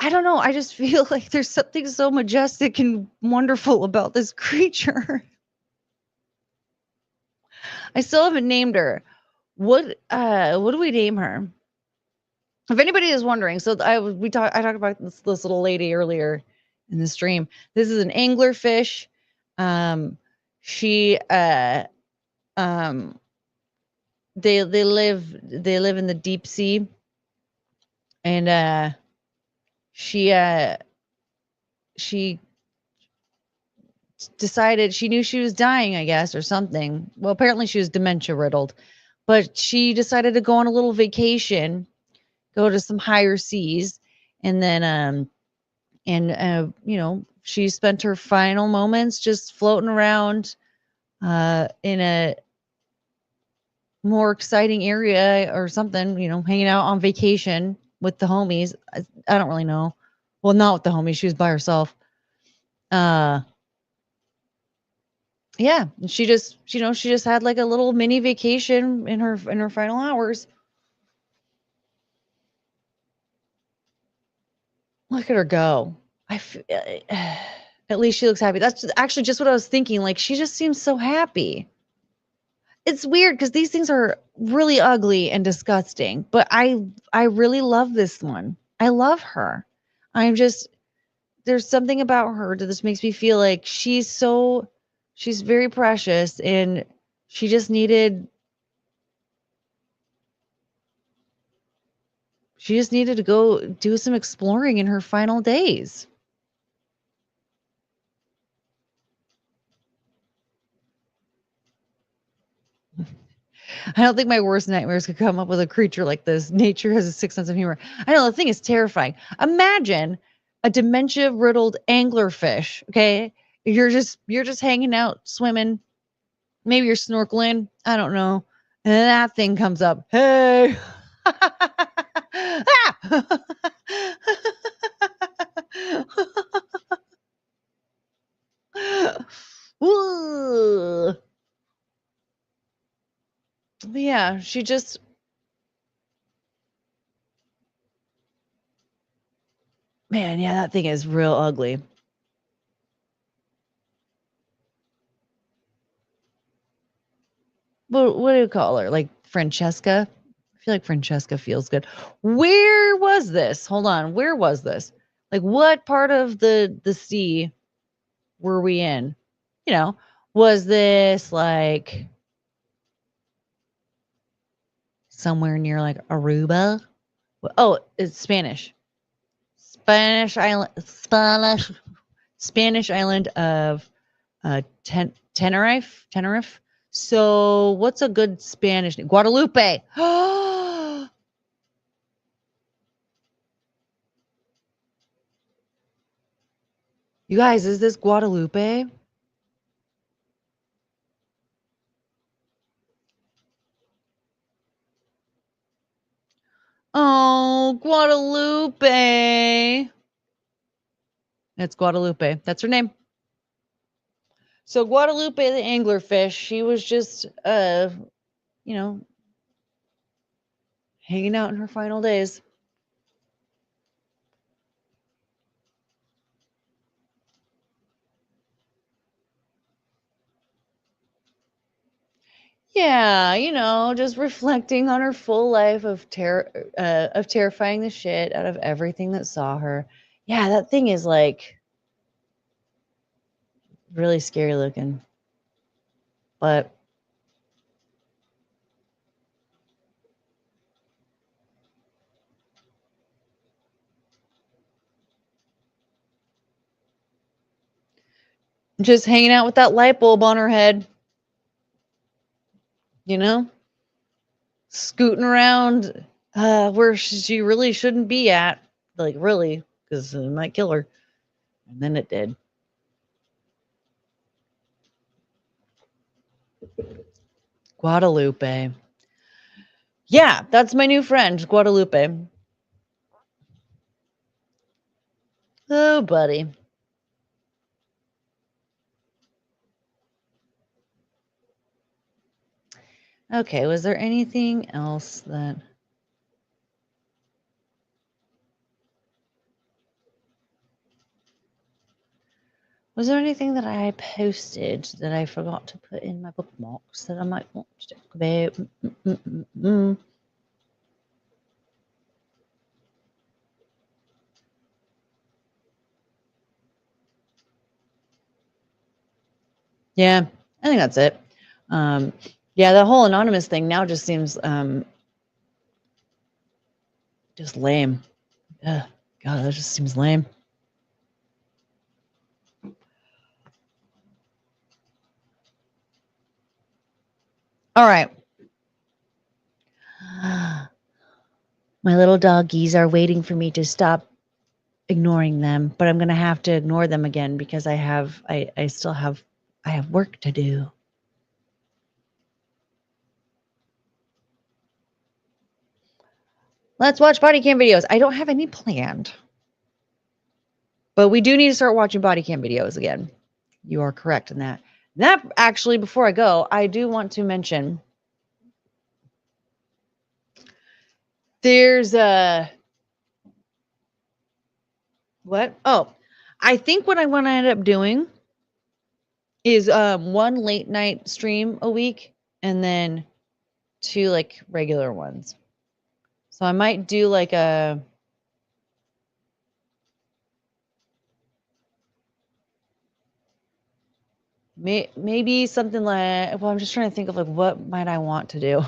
I don't know. I just feel like there's something so majestic and wonderful about this creature. I still haven't named her. What do we name her? If anybody is wondering, so I talked about this little lady earlier in the stream. This is an anglerfish. She they live in the deep sea, and she decided, she knew she was dying, I guess, or something. Well, apparently she was dementia riddled, but she decided to go on a little vacation, go to some higher seas, and then she spent her final moments just floating around in a more exciting area or something, hanging out on vacation with the homies. I don't really know. Well, not with the homies. She was by herself. Yeah, she just had like a little mini vacation in her final hours. Look at her go. At least she looks happy. That's actually just what I was thinking. Like, she just seems so happy. It's weird because these things are really ugly and disgusting, but I really love this one. I love her. There's something about her that just makes me feel like she's very precious, and she just needed to go do some exploring in her final days. I don't think my worst nightmares could come up with a creature like this. Nature has a sixth sense of humor. I know, the thing is terrifying. Imagine a dementia-riddled anglerfish, okay? You're just hanging out, swimming. Maybe you're snorkeling. I don't know. And then that thing comes up. Hey! Ooh. Yeah, she just, man, yeah, that thing is real ugly. What do you call her? Like Francesca? I feel like Francesca feels good. Where was this? Hold on. Where was this? Like, what part of the sea were we in? Was this like somewhere near like Aruba? Oh, it's Spanish. Spanish island of Tenerife. So what's a good Spanish name? Guadalupe. You guys, is this Guadalupe? Oh, Guadalupe. It's Guadalupe. That's her name. So Guadalupe the anglerfish, she was just hanging out in her final days. Yeah, just reflecting on her full life of terrifying the shit out of everything that saw her. Yeah, that thing is like really scary looking. But just hanging out with that light bulb on her head. Scooting around where she really shouldn't be at. Like, really, because it might kill her. And then it did. Guadalupe. Yeah, that's my new friend, Guadalupe. Oh, buddy. Okay, was there anything else that... Was there anything that I posted that I forgot to put in my bookmarks that I might want to talk about? Yeah, I think that's it. Yeah, the whole anonymous thing now just seems just lame. Ugh, God, that just seems lame. All right. My little doggies are waiting for me to stop ignoring them, but I'm going to have to ignore them again because I have work to do. Let's watch body cam videos. I don't have any planned, but we do need to start watching body cam videos again. You are correct in that. That actually, before I go, I do want to mention there's a what? Oh, I think what I want to end up doing is one late night stream a week and then 2 like regular ones. So I might do like a maybe something like, well, I'm just trying to think of like what might I want to do.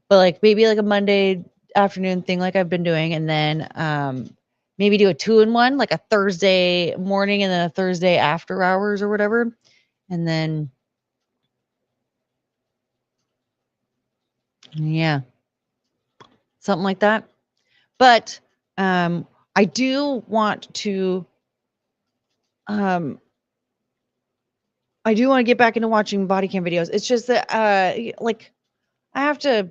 But like maybe like a Monday afternoon thing like I've been doing, and then maybe do a 2-in-1, like a Thursday morning and then a Thursday after hours or whatever. And then yeah. Something like that. But I do want to get back into watching body cam videos. It's just that like I have to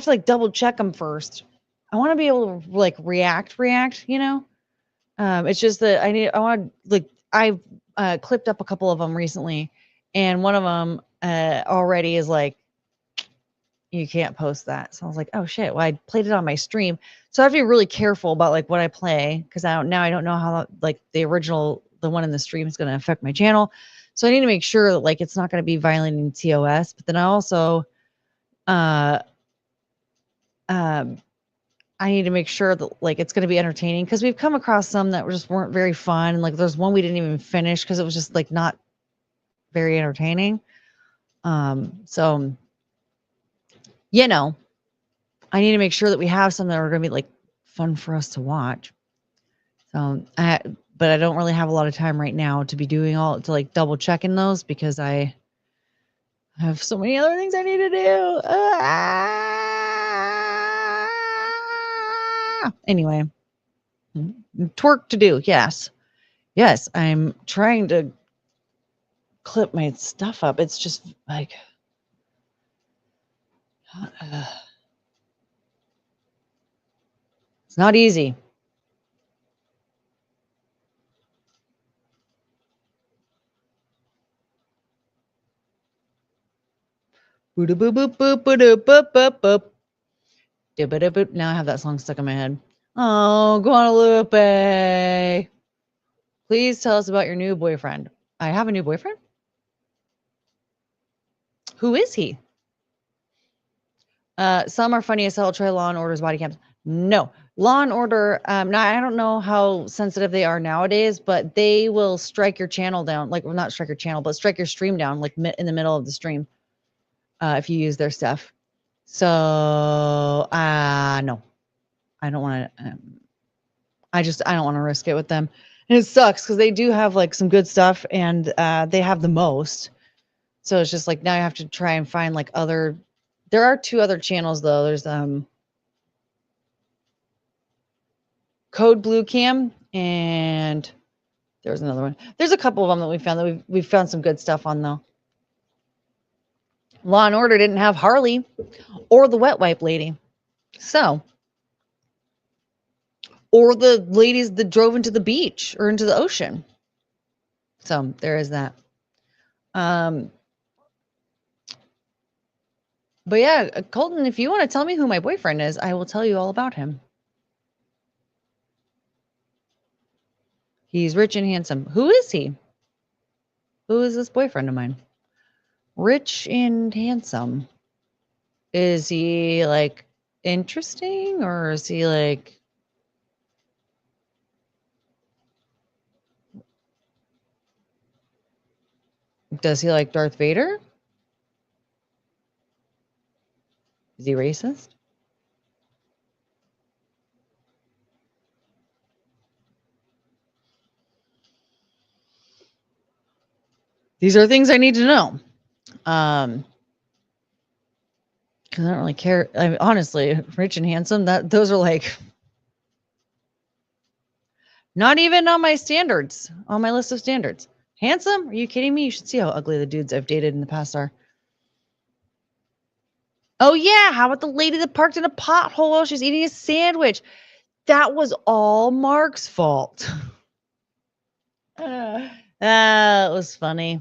like double check them first. I want to be able to like react, you know? It's just that I want like I've clipped up a couple of them recently, and one of them already is like, you can't post that. So I was like, oh shit. Well, I played it on my stream. So I have to be really careful about like what I play, because I don't know how like the one in the stream is going to affect my channel. So I need to make sure that like it's not going to be violating TOS. But then I also I need to make sure that like it's going to be entertaining, because we've come across some that just weren't very fun. Like there's one we didn't even finish because it was just like not very entertaining. So you know, I need to make sure that we have some that are going to be like fun for us to watch. So but I don't really have a lot of time right now to be doing to like double checking those, because I have so many other things I need to do. Anyway, twerk to do. Yes. I'm trying to clip my stuff up. It's just like, it's not easy. Now I have that song stuck in my head. Oh, Guadalupe. Please tell us about your new boyfriend. I have a new boyfriend? Who is he? Some are funny as hell. Try Law and Order's body cams. No. Law and Order, now I don't know how sensitive they are nowadays, but they will strike your channel down. Like, well, not strike your channel, but strike your stream down, like in the middle of the stream, if you use their stuff. So, no. I don't want to, I don't want to risk it with them. And it sucks because they do have like some good stuff, and they have the most. So it's just like now I have to try and find like other. There are 2 other channels though. There's Code Blue Cam, and there's another one. There's a couple of them that we found that we've found some good stuff on though. Law and Order didn't have Harley or the wet wipe lady. So, or the ladies that drove into the beach or into the ocean. So there is that. But yeah, Colton, if you want to tell me who my boyfriend is, I will tell you all about him. He's rich and handsome. Who is he? Who is this boyfriend of mine? Rich and handsome. Is he like interesting, or is he like... Does he like Darth Vader? Is he racist? These are things I need to know. Because I don't really care. I mean, honestly, rich and handsome, those are like not even on my standards, on my list of standards. Handsome? Are you kidding me? You should see how ugly the dudes I've dated in the past are. Oh yeah, how about the lady that parked in a pothole while she's eating a sandwich? That was all Mark's fault. It was funny.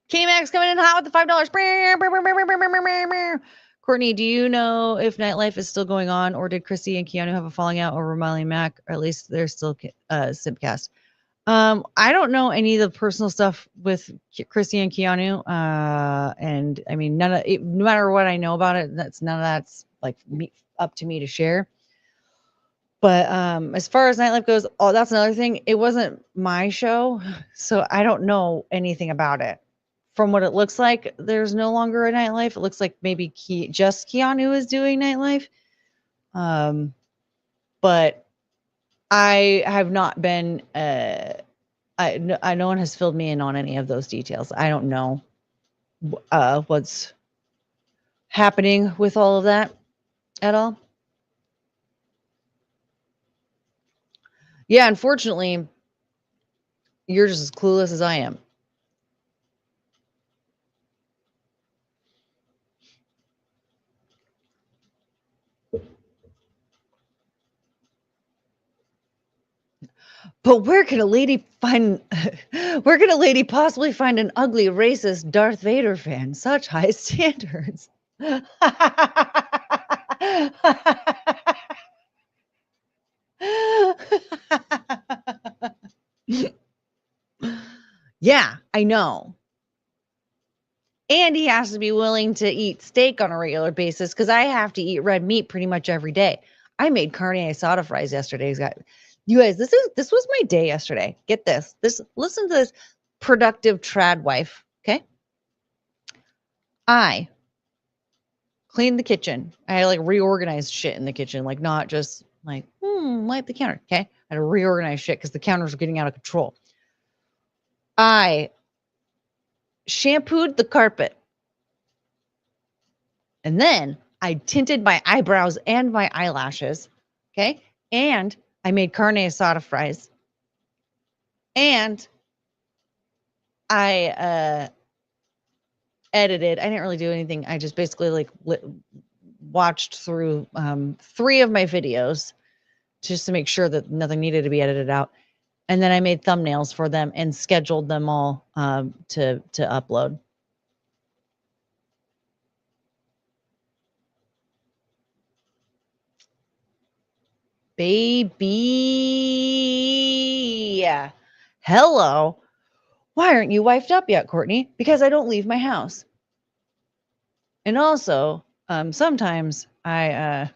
K-Max coming in hot with the $5. Courtney, do you know if nightlife is still going on, or did Chrissy and Keanu have a falling out over Miley and Mac? Or at least they're still Simpcast. I don't know any of the personal stuff with Chrissy and Keanu. And I mean, no matter what I know about it, none of that's like up to me to share. But as far as nightlife goes, that's another thing. It wasn't my show, so I don't know anything about it. From what it looks like, there's no longer a nightlife. It looks like maybe just Keanu is doing nightlife. But I have not been. No one has filled me in on any of those details. I don't know what's happening with all of that at all. Yeah, unfortunately, you're just as clueless as I am. But where can a lady possibly find an ugly, racist Darth Vader fan? Such high standards. Yeah, I know. And he has to be willing to eat steak on a regular basis, because I have to eat red meat pretty much every day. I made carne asada fries yesterday. You guys, this was my day yesterday. Get this. Listen to this productive trad wife. Okay. I cleaned the kitchen. I like reorganized shit in the kitchen, like not just like, wipe the counter. Okay. I had to reorganize shit because the counters were getting out of control. I shampooed the carpet. And then I tinted my eyebrows and my eyelashes. Okay. And I made carne asada fries. And I edited. I didn't really do anything. I just basically like watched through 3 of my videos just to make sure that nothing needed to be edited out. And then I made thumbnails for them and scheduled them all to upload. Baby. Hello. Why aren't you wifed up yet, Courtney? Because I don't leave my house. And also, sometimes I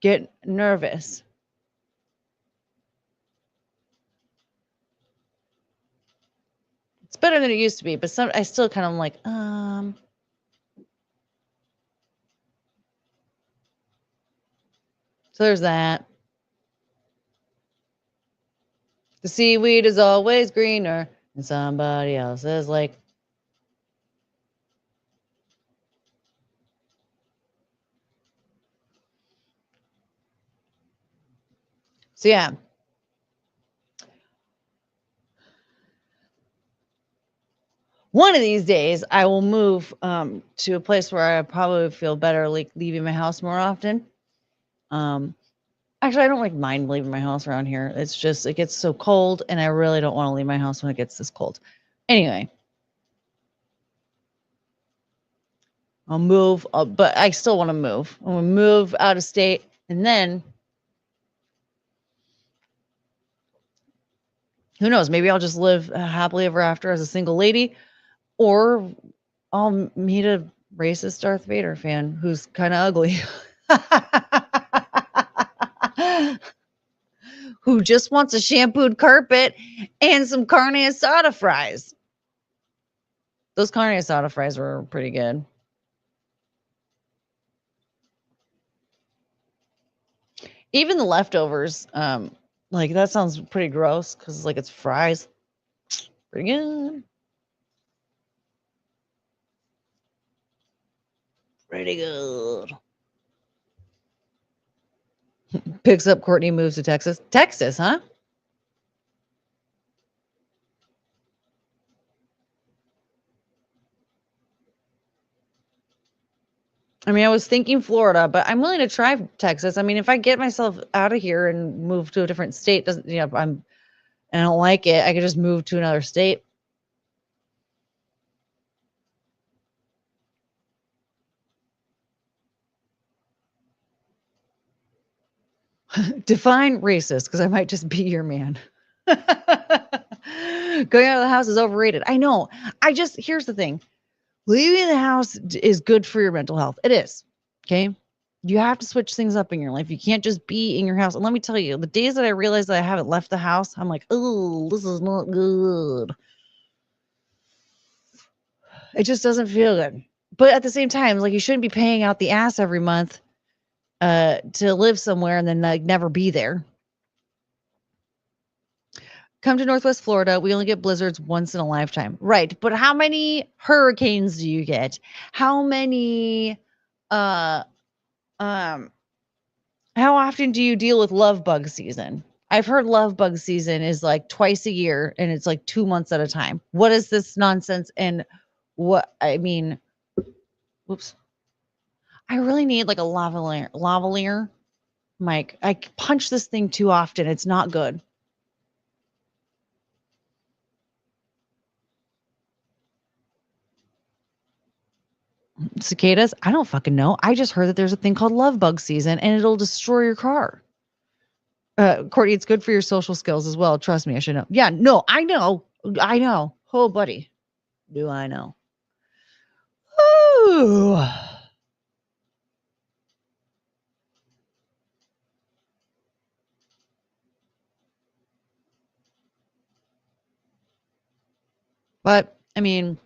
get nervous. It's better than it used to be, but I still kind of like, So there's that. The seaweed is always greener in somebody else's lake. So yeah. one of these days I will move to a place where I probably feel better like leaving my house more often. Actually, I don't like mind leaving my house around here. It's just it gets so cold, and I really don't want to leave my house when it gets this cold. Anyway, I'll move, but I still want to move. I want to move out of state, and then who knows? Maybe I'll just live happily ever after as a single lady, or I'll meet a racist Darth Vader fan who's kind of ugly. Who just wants a shampooed carpet and some carne asada fries. Those carne asada fries were pretty good. Even the leftovers, like that sounds pretty gross because like it's fries. Pretty good. Pretty good. Picks up Courtney, moves to Texas. Texas, huh? I mean, I was thinking Florida, but I'm willing to try Texas. I mean, if I get myself out of here and move to a different state, doesn't I don't like it, I could just move to another state. Define racist, because I might just be your man. Going out of the house is overrated. I know. Here's the thing. Leaving the house is good for your mental health. It is. Okay. You have to switch things up in your life. You can't just be in your house. And let me tell you, the days that I realized that I haven't left the house, I'm like, oh, this is not good. It just doesn't feel good. But at the same time, like you shouldn't be paying out the ass every month to live somewhere and then like never be there. Come to Northwest Florida. We only get blizzards once in a lifetime. Right. But how many hurricanes do you get? How many how often do you deal with love bug season? I've heard love bug season is like twice a year and it's like 2 months at a time. What is this nonsense? And whoops. I really need like a lavalier. Mike, I punch this thing too often. It's not good. Cicadas? I don't fucking know. I just heard that there's a thing called love bug season and it'll destroy your car. Courtney, it's good for your social skills as well. Trust me, I should know. Yeah, no, I know. Oh, buddy. Do I know? Ooh. But I mean,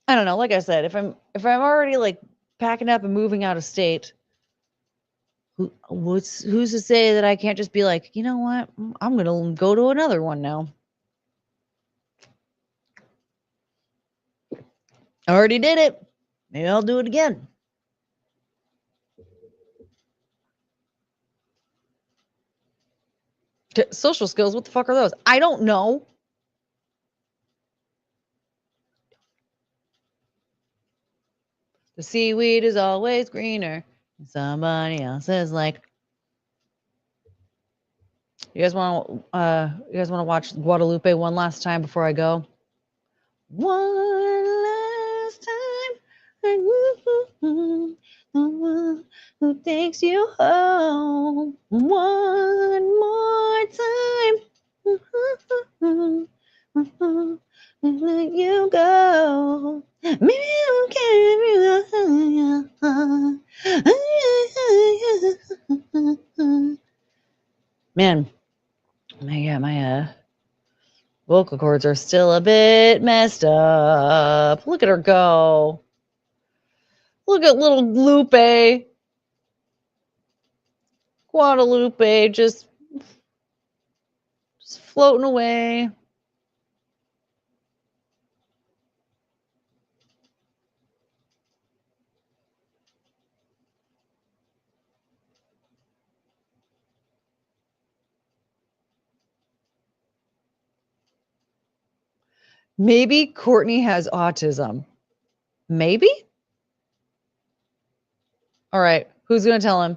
I don't know. Like I said, if I'm already like packing up and moving out of state, who's to say that I can't just be like, you know what? I'm gonna go to another one now. I already did it. Maybe I'll do it again. Social skills, what the fuck are those? I don't know. The seaweed is always greener. Somebody else's like. You guys want to watch Guadalupe one last time before I go? One last time. The one who takes you home. One more time. Let you go. Maybe I'll carry you. Man, my vocal cords are still a bit messed up. Look at her go. Look at little Lupe. Guadalupe just floating away. Maybe Courtney has autism. Maybe? All right. Who's going to tell him?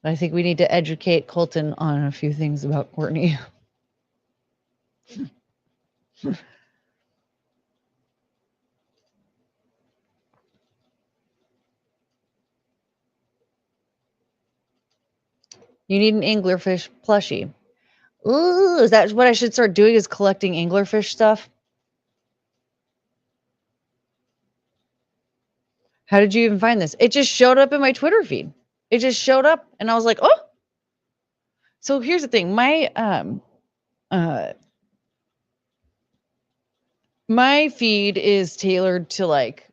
I think we need to educate Colton on a few things about Courtney. You need an anglerfish plushie. Ooh, is that what I should start doing, is collecting anglerfish stuff? How did you even find this? It just showed up in my Twitter feed. It just showed up and I was like, oh. So here's the thing. My feed is tailored to like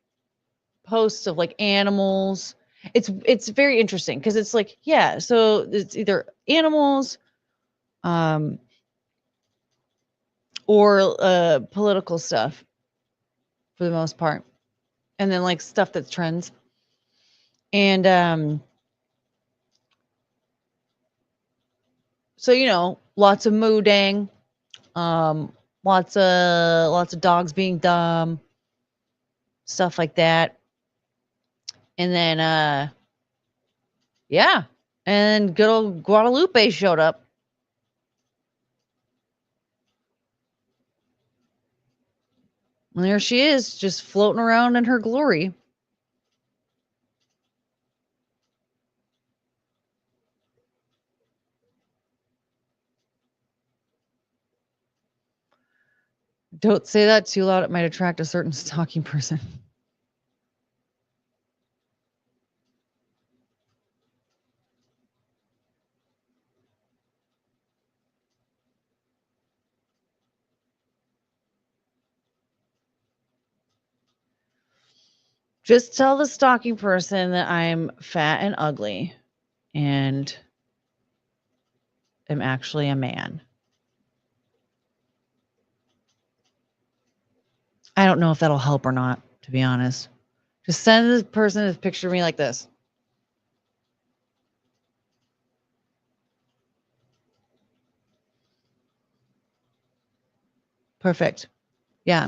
posts of like animals. It's very interesting because it's like, yeah, so it's either animals or political stuff for the most part. And then like stuff that trends. And so, you know, lots of moodang, lots of dogs being dumb, stuff like that. And then yeah. And good old Guadalupe showed up. And there she is, just floating around in her glory. Don't say that too loud. It might attract a certain stalking person. Just tell the stalking person that I'm fat and ugly and am actually a man. I don't know if that'll help or not, to be honest. Just send this person a picture of me like this. Perfect. Yeah.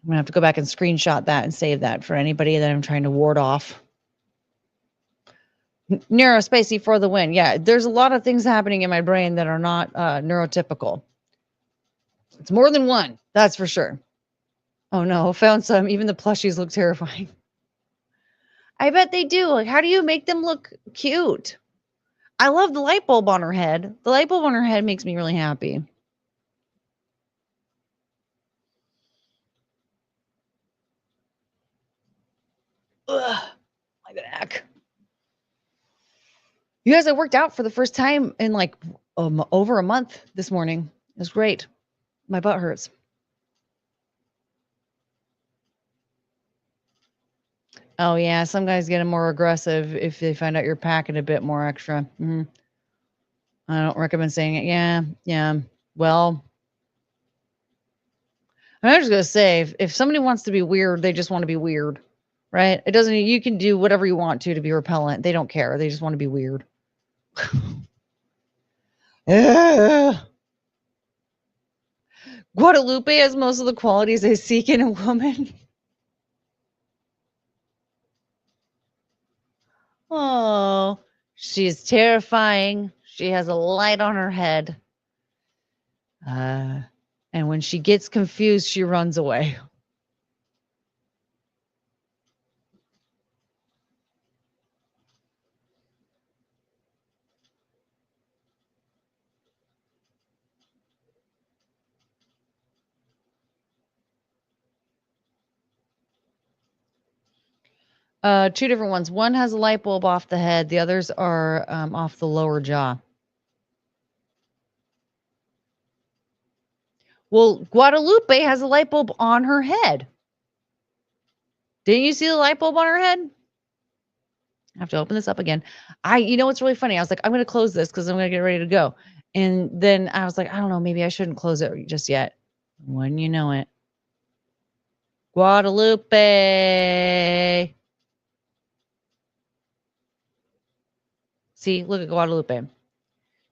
I'm going to have to go back and screenshot that and save that for anybody that I'm trying to ward off. Neurospacey for the win. Yeah, there's a lot of things happening in my brain that are not neurotypical. It's more than one, that's for sure. Oh no, found some. Even the plushies look terrifying. I bet they do. Like, how do you make them look cute? I love the light bulb on her head. The light bulb on her head makes me really happy. Ugh, my back. You guys, I worked out for the first time in like over a month this morning. It was great. My butt hurts. Oh yeah, some guys get more aggressive if they find out you're packing a bit more extra. Mm-hmm. I don't recommend saying it. Yeah. Well, I'm just gonna say, if somebody wants to be weird, they just want to be weird, right? It doesn't. You can do whatever you want to be repellent. They don't care. They just want to be weird. Guadalupe has most of the qualities I seek in a woman. Oh, she's terrifying. She has a light on her head. And when she gets confused, she runs away. Two different ones. One has a light bulb off the head. The others are off the lower jaw. Well, Guadalupe has a light bulb on her head. Didn't you see the light bulb on her head? I have to open this up again. You know what's really funny? I was like, I'm going to close this because I'm going to get ready to go. And then I was like, I don't know, maybe I shouldn't close it just yet. When you know it. Guadalupe. See, look at Guadalupe.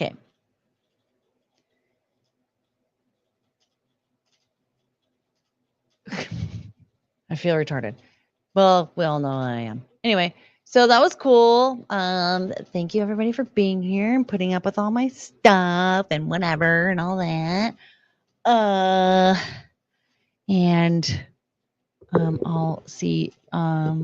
Okay. I feel retarded. Well, we all know I am. Anyway, so that was cool. Thank you everybody for being here and putting up with all my stuff and whatever and all that. And I'll see. I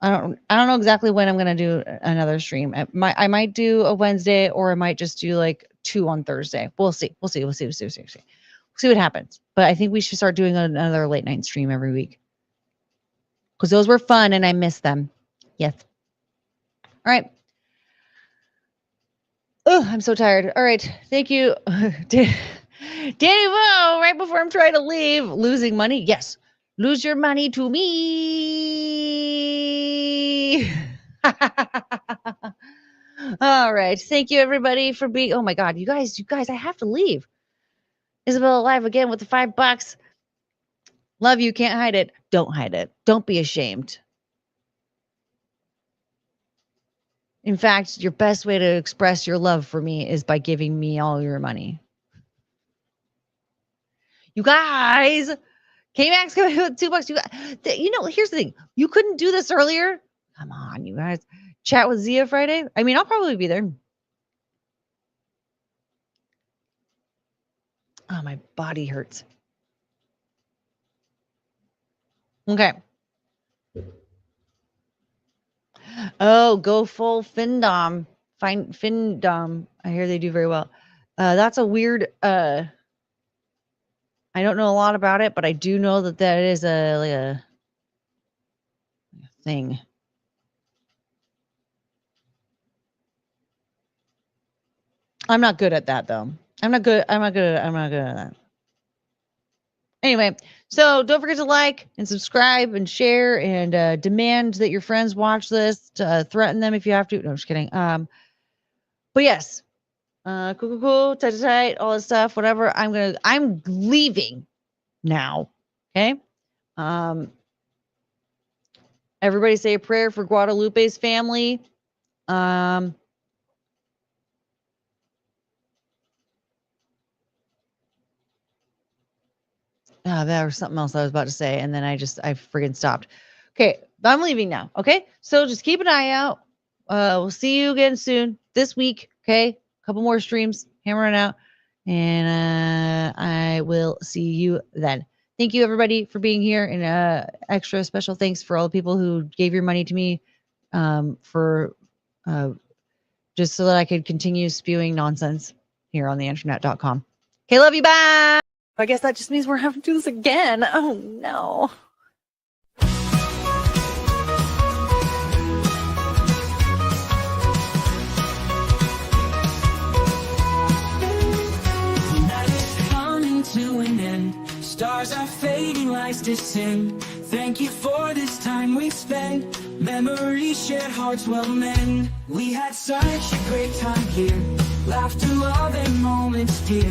don't know exactly when I'm gonna do another stream. I might do a Wednesday, or I might just do like 2 on Thursday. We'll see. We'll see what happens. But I think we should start doing another late night stream every week, because those were fun and I miss them. Yes. All right. Oh, I'm so tired. All right. Thank you. Danny Vo, right before I'm trying to leave, losing money. Yes. Lose your money to me. All right. Thank you everybody for being, oh my God, you guys, I have to leave. Isabella live again with the $5. Love you. Can't hide it. Don't hide it. Don't be ashamed. In fact, your best way to express your love for me is by giving me all your money. You guys, K-Max coming with $2. You know, here's the thing. You couldn't do this earlier. Come on, you guys. Chat with Zia Friday. I mean, I'll probably be there. Oh, my body hurts. Okay. Oh, go full Findom. Find Findom. I hear they do very well. That's a weird, I don't know a lot about it, but I do know that that is a thing. I'm not good at that though. I'm not good at that. Anyway, so don't forget to like and subscribe and share and demand that your friends watch this. Threaten them if you have to. No, I'm just kidding. But yes, cool, tight, all this stuff, whatever. I'm leaving now. Okay. Everybody say a prayer for Guadalupe's family. That was something else I was about to say, and then I friggin' stopped. Okay, I'm leaving now. Okay, so just keep an eye out. We'll see you again soon this week. Okay, a couple more streams, hammering out, and I will see you then. Thank you everybody for being here, and extra special thanks for all the people who gave your money to me, for just so that I could continue spewing nonsense here on the internet.com. Okay, love you. Bye. I guess that just means we're having to do this again. Oh, no. Night is coming to an end. Stars are fading, lights descend. Thank you for this time we've spent. Memories shared, hearts will mend. We had such a great time here. Laughter, love, and moments dear.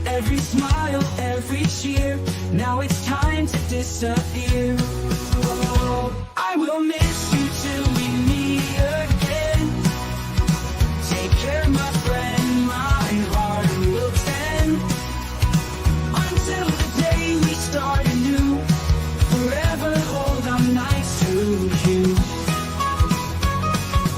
Every smile, every cheer. Now it's time to disappear. Oh, I will miss you till we meet again. Take care, my friend, my heart will tend. Until the day we start anew. Forever hold on nights to you.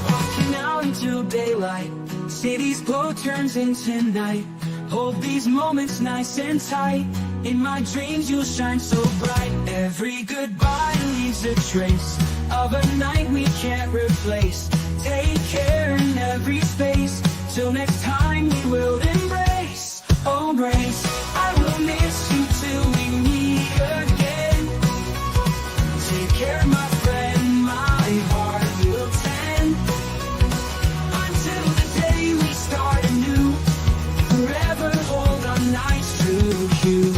Walking out into daylight. City's glow turns into night. Hold these moments nice and tight. In my dreams you'll shine so bright. Every goodbye leaves a trace of a night we can't replace. Take care in every space. Till next time we will embrace. Oh, embrace. I will miss you till we meet again. Take care, my friend, my heart will tend. Until the day we start anew. Forever hold on nights to you.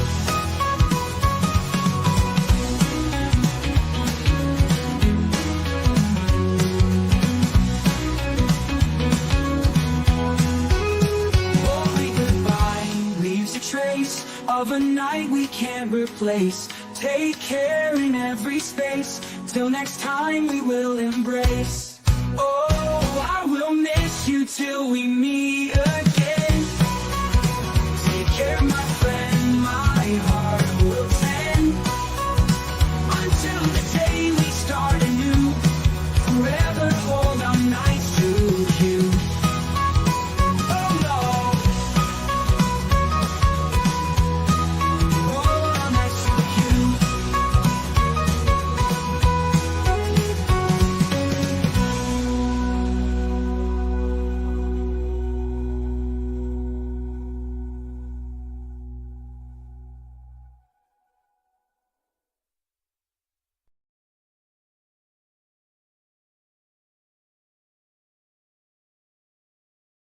Holy goodbye leaves a trace of a night we can't replace. Take care in every space. Till next time we will embrace. Oh, I will miss you till we meet again. never hold